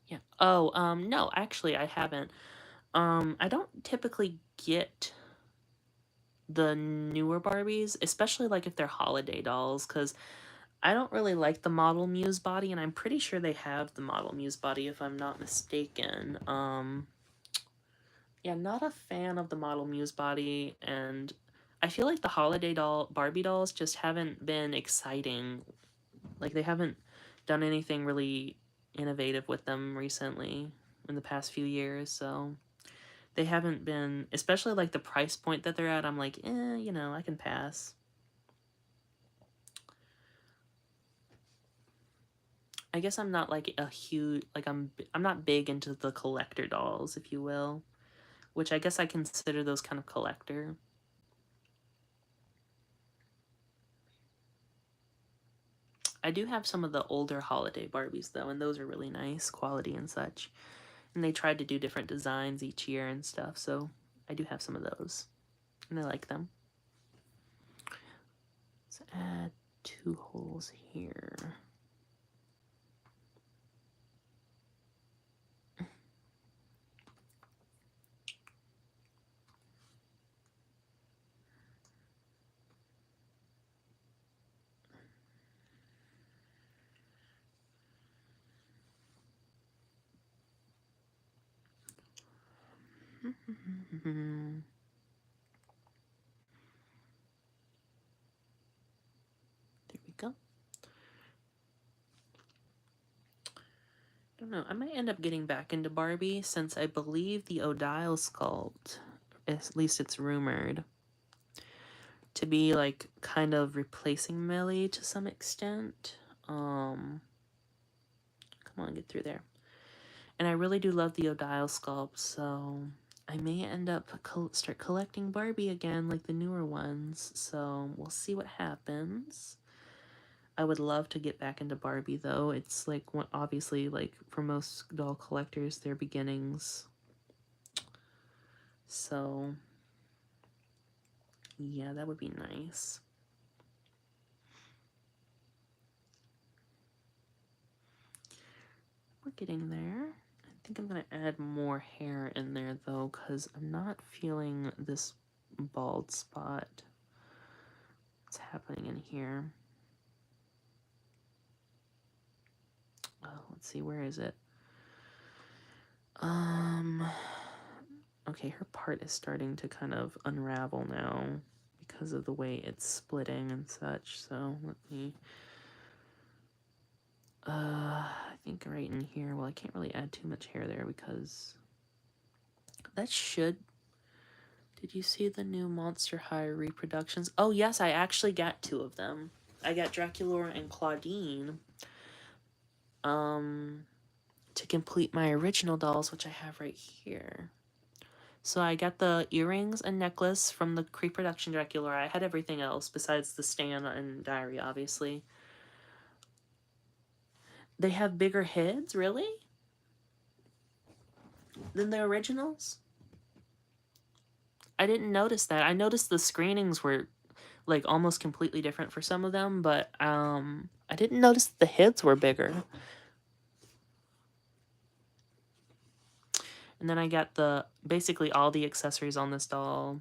Yeah. Oh, no, actually I haven't. I don't typically get the newer Barbies, especially like if they're holiday dolls, because I don't really like the Model Muse body, and I'm pretty sure they have the Model Muse body if I'm not mistaken. Yeah, not a fan of the Model Muse body, and I feel like the holiday doll Barbie dolls just haven't been exciting. Like, they haven't done anything really innovative with them recently in the past few years, so they haven't been, especially like the price point that they're at, I'm like, you know, I can pass. I guess I'm not like a huge, like I'm not big into the collector dolls, if you will, which I guess I consider those kind of collector. I do have some of the older holiday Barbies though, and those are really nice quality and such. And they tried to do different designs each year and stuff, so I do have some of those, and I like them. Let's add 2 holes here. don't know. I might end up getting back into Barbie since I believe the Odile sculpt, at least it's rumored, to be like kind of replacing Millie to some extent. Come on, get through there. And I really do love the Odile sculpt, so I may end up start collecting Barbie again, like the newer ones. So we'll see what happens. I would love to get back into Barbie, though. It's like, obviously, like for most doll collectors, their beginnings. So yeah, that would be nice. We're getting there. I think I'm gonna add more hair in there though, because I'm not feeling this bald spot. What's happening in here? Oh, let's see, where is it? Okay, her part is starting to kind of unravel now because of the way it's splitting and such. So let me, I think right in here, well, I can't really add too much hair there because that should, did you see the new Monster High reproductions? Oh yes, I actually got 2 of them. I got Draculaura and Claudine, to complete my original dolls, which I have right here. So I got the earrings and necklace from the pre-production Draculaura. I had everything else besides the stand and diary, obviously. They have bigger heads, really? Than the originals? I didn't notice that. I noticed the screenings were like almost completely different for some of them, but I didn't notice the heads were bigger. And then I got basically all the accessories on this doll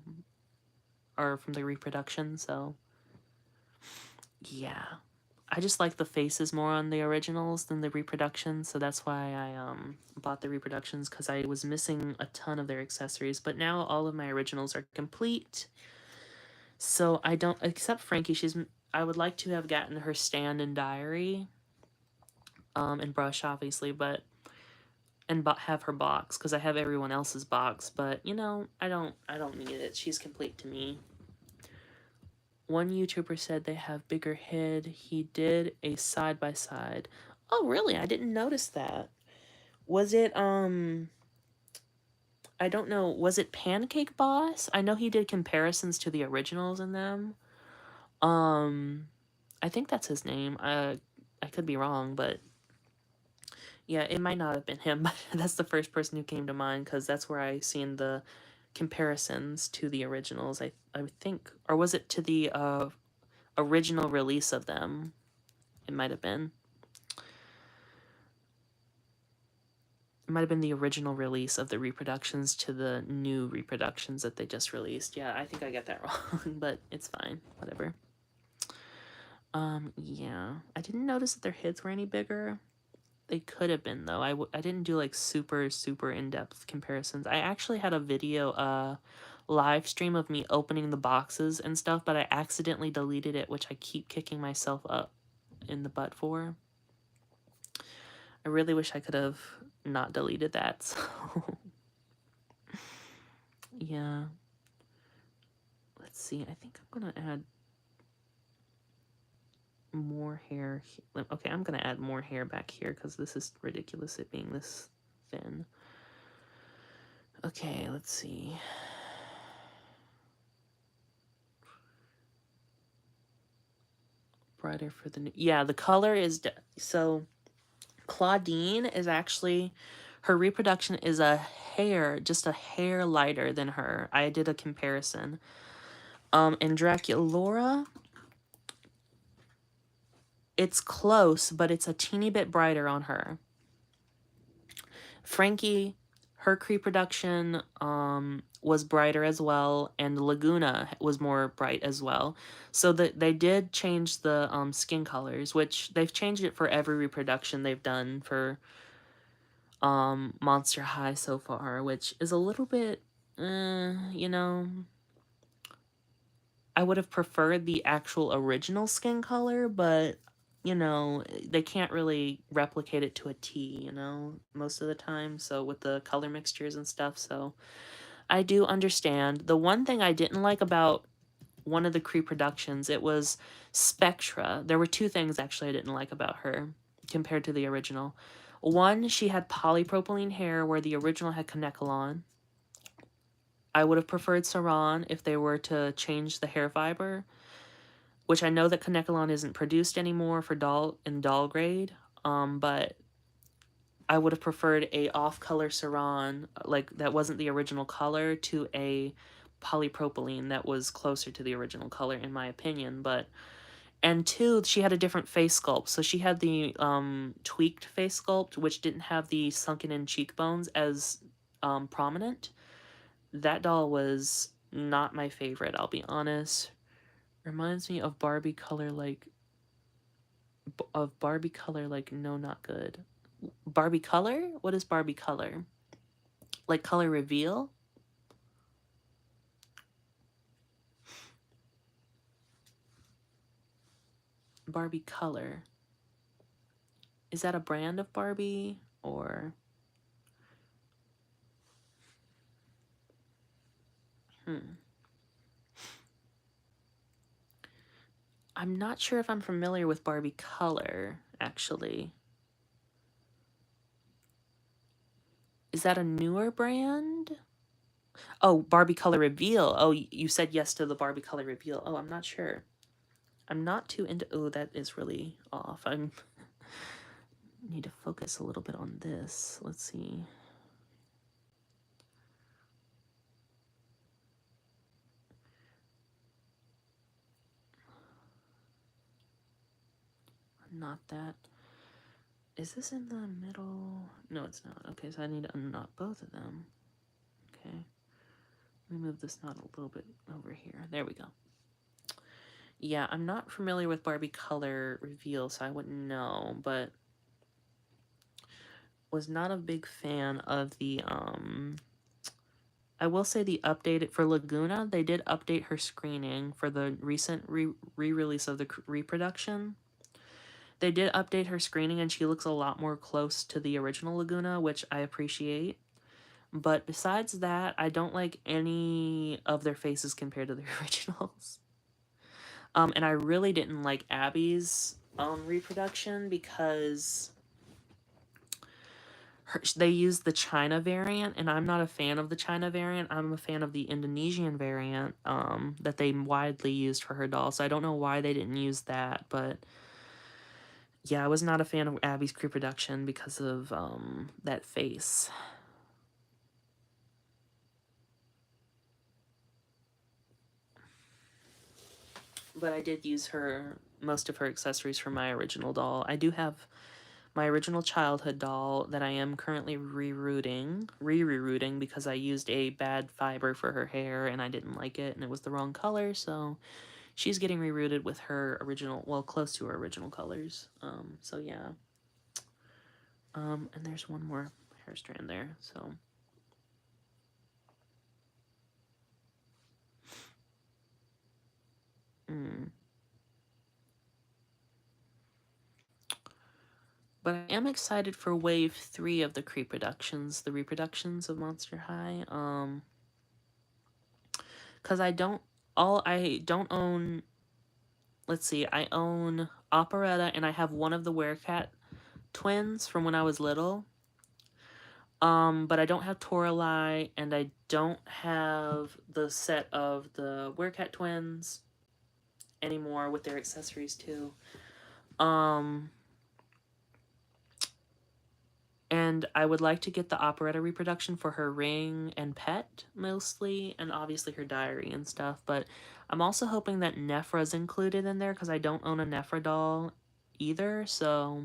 are from the reproduction, so yeah. I just like the faces more on the originals than the reproductions, so that's why I bought the reproductions, because I was missing a ton of their accessories. But now all of my originals are complete, so I don't, except Frankie, I would like to have gotten her stand and diary, and brush, obviously, but, and have her box, because I have everyone else's box, but, you know, I don't need it. She's complete to me. One YouTuber said they have bigger head. He did a side-by-side. Oh, really? I didn't notice that. Was it, I don't know, was it Pancake Boss? I know he did comparisons to the originals in them. I think that's his name. I could be wrong, but yeah, it might not have been him, but that's the first person who came to mind, because that's where I seen the comparisons to the originals, I think. Or was it to the, original release of them? It might have been. It might have been the original release of the reproductions to the new reproductions that they just released. Yeah, I think I got that wrong, but it's fine. Whatever. Yeah. I didn't notice that their heads were any bigger. They could have been, though. I didn't do, like, super in-depth comparisons. I actually had a video, live stream of me opening the boxes and stuff, but I accidentally deleted it, which I keep kicking myself up in the butt for. I really wish I could have not deleted that, so yeah. Let's see, I think I'm gonna add more hair. Okay, I'm gonna add more hair back here because this is ridiculous, it being this thin. Okay, let's see. Brighter for the new, yeah, the color is, so Claudine is actually, her reproduction is just a hair lighter than her. I did a comparison. And Draculaura, it's close, but it's a teeny bit brighter on her. Frankie, her reproduction was brighter as well, and Laguna was more bright as well. So they did change the skin colors, which they've changed it for every reproduction they've done for Monster High so far, which is a little bit, you know, I would have preferred the actual original skin color, but, you know, they can't really replicate it to a T, you know, most of the time. So with the color mixtures and stuff. So I do understand. The one thing I didn't like about one of the Cree productions, it was Spectra. There were two things actually I didn't like about her compared to the original. One, she had polypropylene hair where the original had Kanekalon. I would have preferred Saran if they were to change the hair fiber, which I know that Kanekalon isn't produced anymore for doll grade, but I would have preferred a off-color Saran, like that wasn't the original color, to a polypropylene that was closer to the original color, in my opinion. But and two, she had a different face sculpt. So she had the tweaked face sculpt, which didn't have the sunken-in cheekbones as prominent. That doll was not my favorite, I'll be honest. Reminds me of Barbie color like no, not good. Barbie color? What is Barbie color? Like color reveal? Barbie color. Is that a brand of Barbie or I'm not sure if I'm familiar with Barbie color, actually. Is that a newer brand? Oh, Barbie color reveal. Oh, you said yes to the Barbie color reveal. Oh, I'm not sure. I'm not too into... Oh, that is really off. I'm... need to focus a little bit on this. Let's see. Not that. Is this in the middle? No, it's not. Okay, so I need to unknot both of them. Okay. Let me move this knot a little bit over here. There we go. Yeah, I'm not familiar with Barbie color reveal, so I wouldn't know, but was not a big fan of the, I will say the update for Laguna, they did update her screening for the recent re-release of the reproduction. They did update her screening and she looks a lot more close to the original Laguna, which I appreciate. But besides that, I don't like any of their faces compared to the originals. And I really didn't like Abby's reproduction because they used the China variant, and I'm not a fan of the China variant. I'm a fan of the Indonesian variant that they widely used for her doll. So I don't know why they didn't use that, but yeah, I was not a fan of Abby's reproduction because of that face. But I did use most of her accessories for my original doll. I do have my original childhood doll that I am currently re-rooting because I used a bad fiber for her hair and I didn't like it and it was the wrong color, so she's getting re-rooted with her original, well, close to her original colors. So yeah. And there's one more hair strand there, so. But I am excited for Wave 3 of the the reproductions of Monster High. Because I don't own, let's see, I own Operetta and I have one of the Werecat twins from when I was little. But I don't have Toralei and I don't have the set of the Werecat twins anymore with their accessories too. And I would like to get the operetta reproduction for her ring and pet, mostly, and obviously her diary and stuff. But I'm also hoping that Nephra's included in there, because I don't own a Nephra doll either, so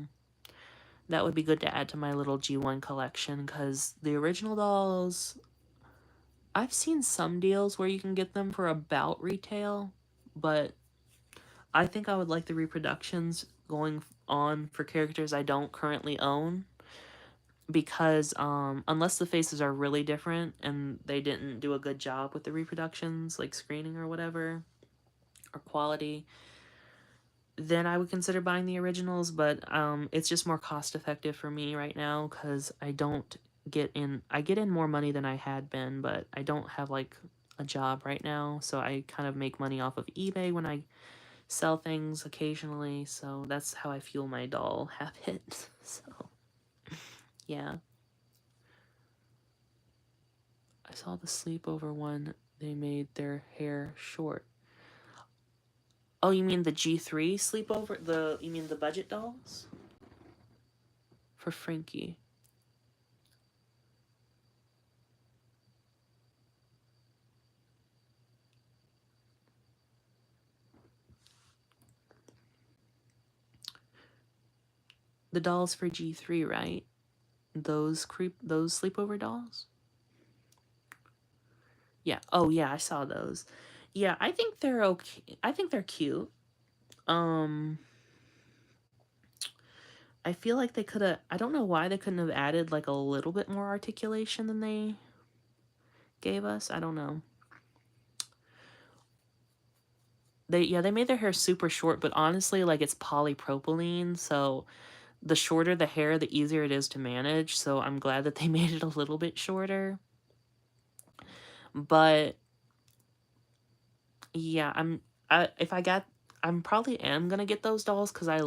that would be good to add to my little G1 collection, because the original dolls, I've seen some deals where you can get them for about retail, but I think I would like the reproductions going on for characters I don't currently own, because unless the faces are really different and they didn't do a good job with the reproductions, like screening or whatever, or quality, then I would consider buying the originals, but it's just more cost effective for me right now because I get in more money than I had been, but I don't have like a job right now, so I kind of make money off of eBay when I sell things occasionally, so that's how I fuel my doll habit. So yeah, I saw the sleepover one. They made their hair short. Oh, you mean the G3 sleepover? You mean the budget dolls for Frankie? The dolls for G3, right? Those sleepover dolls? Yeah. Oh yeah, I saw those. Yeah, I think they're okay. I think they're cute. Um I feel like they could have I don't know why they couldn't have added like a little bit more articulation than they gave us. I don't know. They made their hair super short, but honestly like it's polypropylene, so the shorter the hair, the easier it is to manage, so I'm glad that they made it a little bit shorter. But yeah, if I got I'm probably am gonna get those dolls because I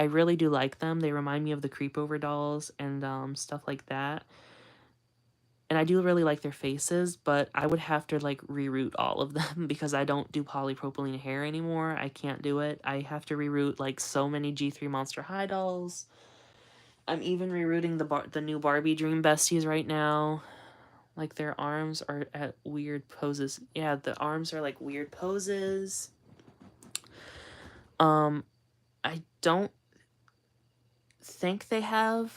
really do like them. They remind me of the creepover dolls and stuff like that. And I do really like their faces, but I would have to like reroot all of them because I don't do polypropylene hair anymore. I can't do it. I have to reroot like so many G3 Monster High dolls. I'm even rerooting the new Barbie Dream Besties right now. Like their arms are at weird poses. Yeah, the arms are like weird poses. Um, I don't think they have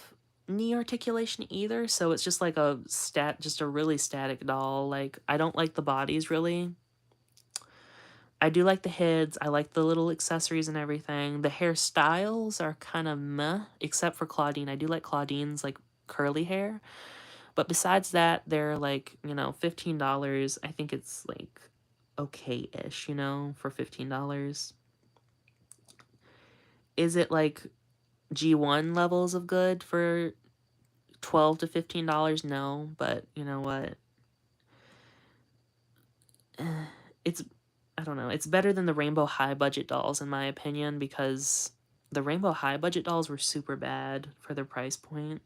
knee articulation either, so it's just like just a really static doll. Like I don't like the bodies really. I do like the heads. I like the little accessories and everything. The hairstyles are kind of meh, except for Claudine. I do like Claudine's like curly hair. But besides that, they're like, $15. I think it's like okay-ish, for $15. Is it like G1 levels of good for $12 to $15? No, but you know what? It's, I don't know, it's better than the Rainbow High budget dolls in my opinion because the Rainbow High budget dolls were super bad for their price point.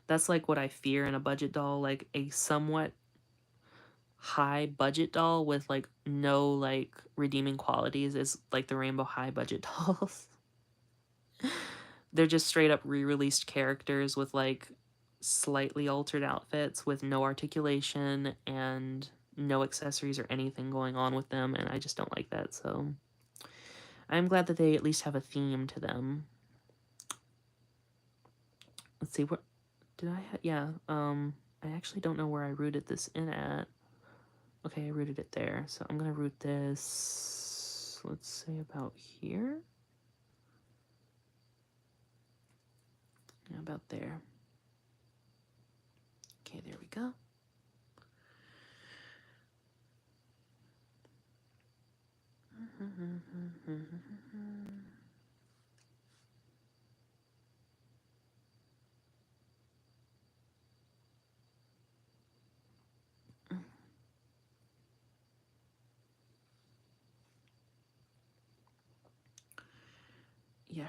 That's like what I fear in a budget doll, like a somewhat high budget doll with like no like redeeming qualities is like the Rainbow High budget dolls. They're just straight up re-released characters with like slightly altered outfits with no articulation and no accessories or anything going on with them, and I just don't like that. So I'm glad that they at least have a theme to them. Let's see, where did yeah, I actually don't know where I rooted this in at. Okay, I rooted it there, so I'm gonna root this, let's say about here. Yeah, about there. Okay, there we go. Yeah,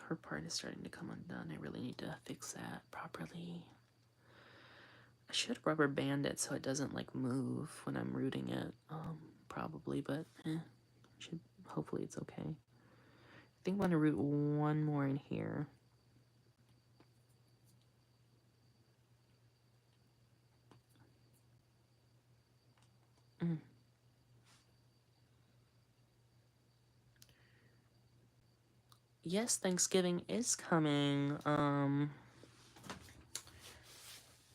her part is starting to come undone. I really need to fix that properly. I should rubber band it so it doesn't like move when I'm rooting it. Probably, but hopefully it's okay. I think I'm gonna root one more in here. Yes, Thanksgiving is coming.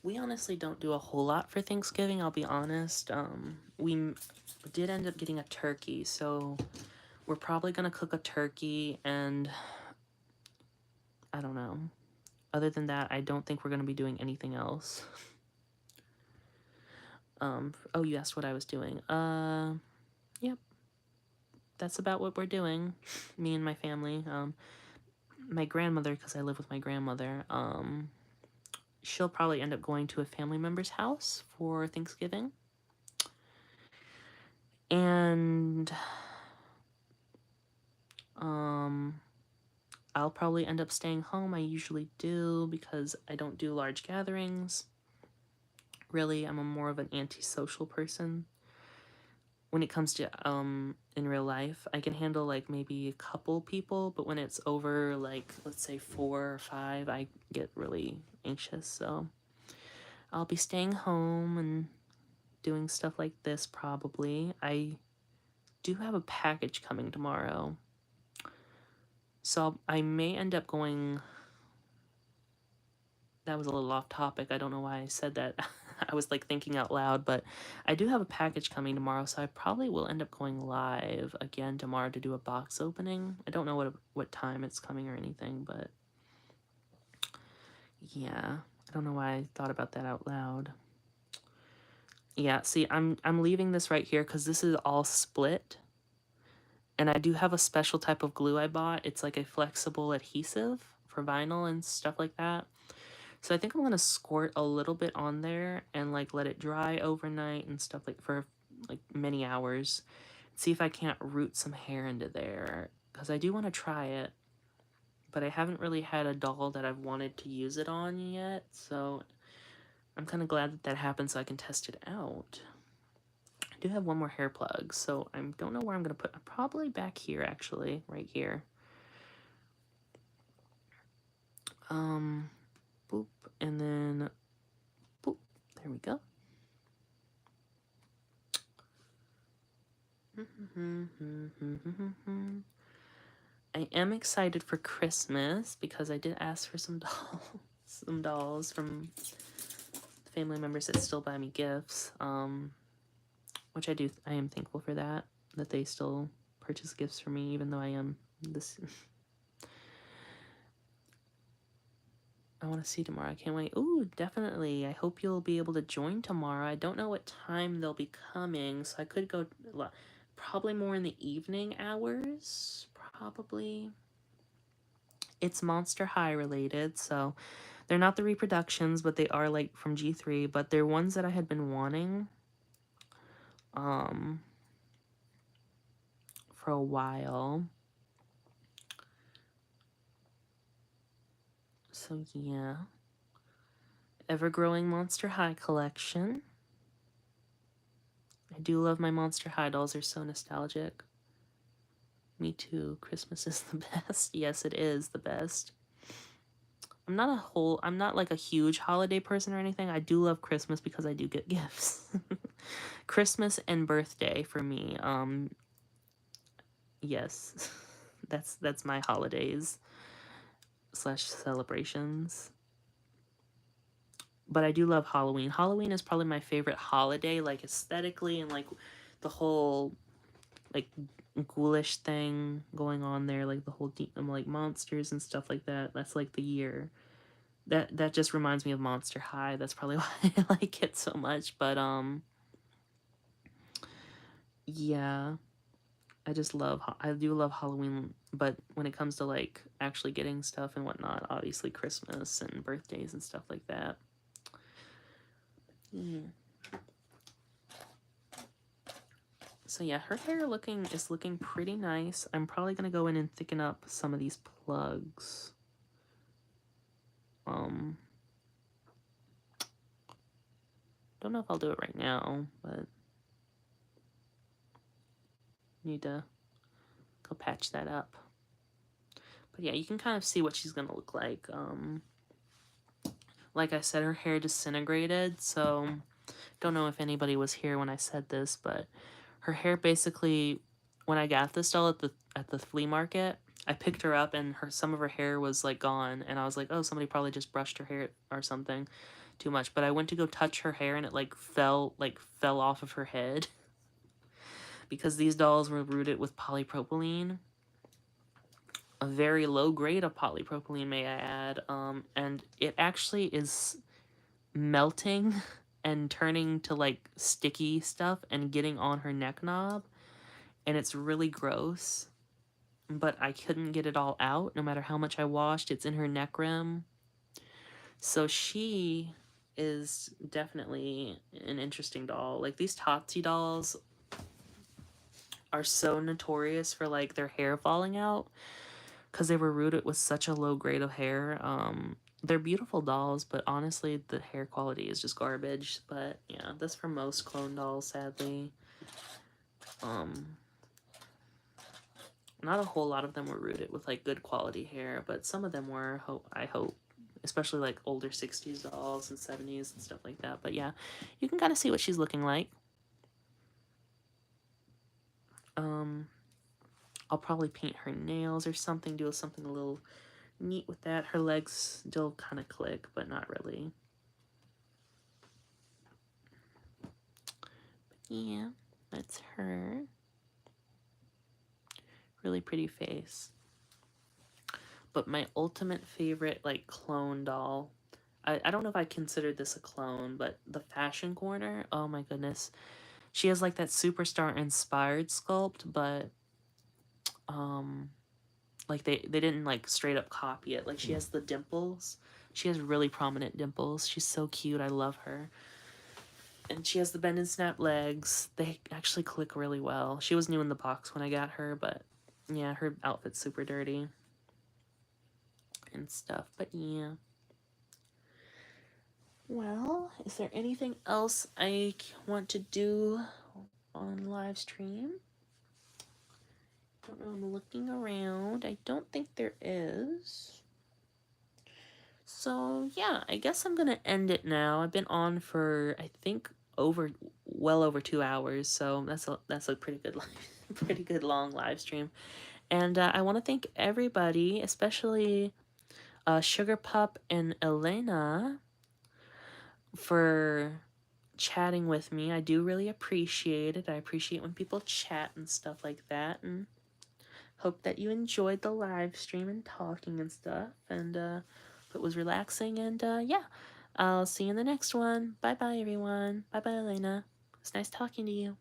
We honestly don't do a whole lot for Thanksgiving, I'll be honest. We did end up getting a turkey, so we're probably gonna cook a turkey, and I don't know. Other than that, I don't think we're gonna be doing anything else. Oh, you asked what I was doing. Yep. that's about what we're doing, me and my family. My grandmother, because I live with my grandmother, she'll probably end up going to a family member's house for Thanksgiving. And I'll probably end up staying home. I usually do because I don't do large gatherings. Really, I'm more of an antisocial person. When it comes to in real life, I can handle like maybe a couple people, but when it's over like let's say 4 or 5, I get really anxious. So I'll be staying home and doing stuff like this probably. I do have a package coming tomorrow. So I may end up going. That was a little off topic. I don't know why I said that. I was like thinking out loud, but I do have a package coming tomorrow, so I probably will end up going live again tomorrow to do a box opening. I don't know what time it's coming or anything, but yeah, I don't know why I thought about that out loud. Yeah, see, I'm leaving this right here because this is all split. And I do have a special type of glue I bought. It's like a flexible adhesive for vinyl and stuff like that. So I think I'm going to squirt a little bit on there and like let it dry overnight and stuff like for like many hours. See if I can't root some hair into there because I do want to try it. But I haven't really had a doll that I've wanted to use it on yet. So I'm kind of glad that that happened so I can test it out. I do have one more hair plug, so I don't know where I'm going to put it. Probably back here, actually, right here. Boop, and then, boop, there we go. I am excited for Christmas because I did ask for some dolls from family members that still buy me gifts, which I am thankful for that they still purchase gifts for me, even though I am this. I want to see tomorrow. I can't wait. Ooh, definitely. I hope you'll be able to join tomorrow. I don't know what time they'll be coming, so I could go probably more in the evening hours, probably. It's Monster High related, so they're not the reproductions, but they are like from G3, but they're ones that I had been wanting for a while. So yeah. Ever-growing Monster High collection. I do love my Monster High dolls. They're so nostalgic. Me too. Christmas is the best. Yes, it is the best. I'm not like a huge holiday person or anything. I do love Christmas because I do get gifts. Christmas and birthday for me. Yes. That's my holidays / celebrations. But I do love Halloween. Halloween is probably my favorite holiday, like aesthetically and like the whole like ghoulish thing going on there, like the whole like monsters and stuff like that. That's like the year. That just reminds me of Monster High. That's probably why I like it so much. But yeah, I do love Halloween. But when it comes to like actually getting stuff and whatnot, obviously Christmas and birthdays and stuff like that. Yeah. So yeah, her hair is looking pretty nice. I'm probably gonna go in and thicken up some of these plugs. Don't know if I'll do it right now, but need to go patch that up. But yeah, you can kind of see what she's gonna look like I said, her hair disintegrated, so don't know if anybody was here when I said this, but her hair basically, when I got this doll at the flea market, I picked her up and some of her hair was like gone, and I was like, oh, somebody probably just brushed her hair or something too much. But I went to go touch her hair and it like fell off of her head because these dolls were rooted with polypropylene, a very low grade of polypropylene, may I add, and it actually is melting and turning to like sticky stuff and getting on her neck knob. and it's really gross, but I couldn't get it all out no matter how much I washed. It's in her neck rim. So she is definitely an interesting doll. Like, these Totsy dolls are so notorious for, like, their hair falling out because they were rooted with such a low grade of hair. They're beautiful dolls, but honestly, the hair quality is just garbage. But yeah, that's for most clone dolls, sadly. Not a whole lot of them were rooted with, like, good quality hair, but some of them were, I hope. Especially, like, older 60s dolls and 70s and stuff like that. But yeah, you can kind of see what she's looking like. I'll probably paint her nails or something, do something a little neat with that. Her legs still kind of click, but not really. But yeah, that's her. Really pretty face. But my ultimate favorite, like, clone doll, I don't know if I considered this a clone, but the Fashion Corner, oh my goodness. She has, like, that superstar inspired sculpt, but like, they didn't, like, straight up copy it. Like, she has the dimples. She has really prominent dimples. She's so cute. I love her. And she has the bend and snap legs. They actually click really well. She was new in the box when I got her, but yeah, her outfit's super dirty and stuff. But yeah. Well, is there anything else I want to do on live stream? I don't know, I'm looking around. I don't think there is. So yeah, I guess I'm gonna end it now. I've been on for, I think, well over 2 hours, so that's a pretty good pretty good long live stream. And I want to thank everybody, especially Sugar Pup and Elena, for chatting with me. I do really appreciate it. I appreciate when people chat and stuff like that, and hope that you enjoyed the live stream and talking and stuff, and it was relaxing. And yeah, I'll see you in the next one. Bye bye, everyone. Bye bye, Elena. It's nice talking to you.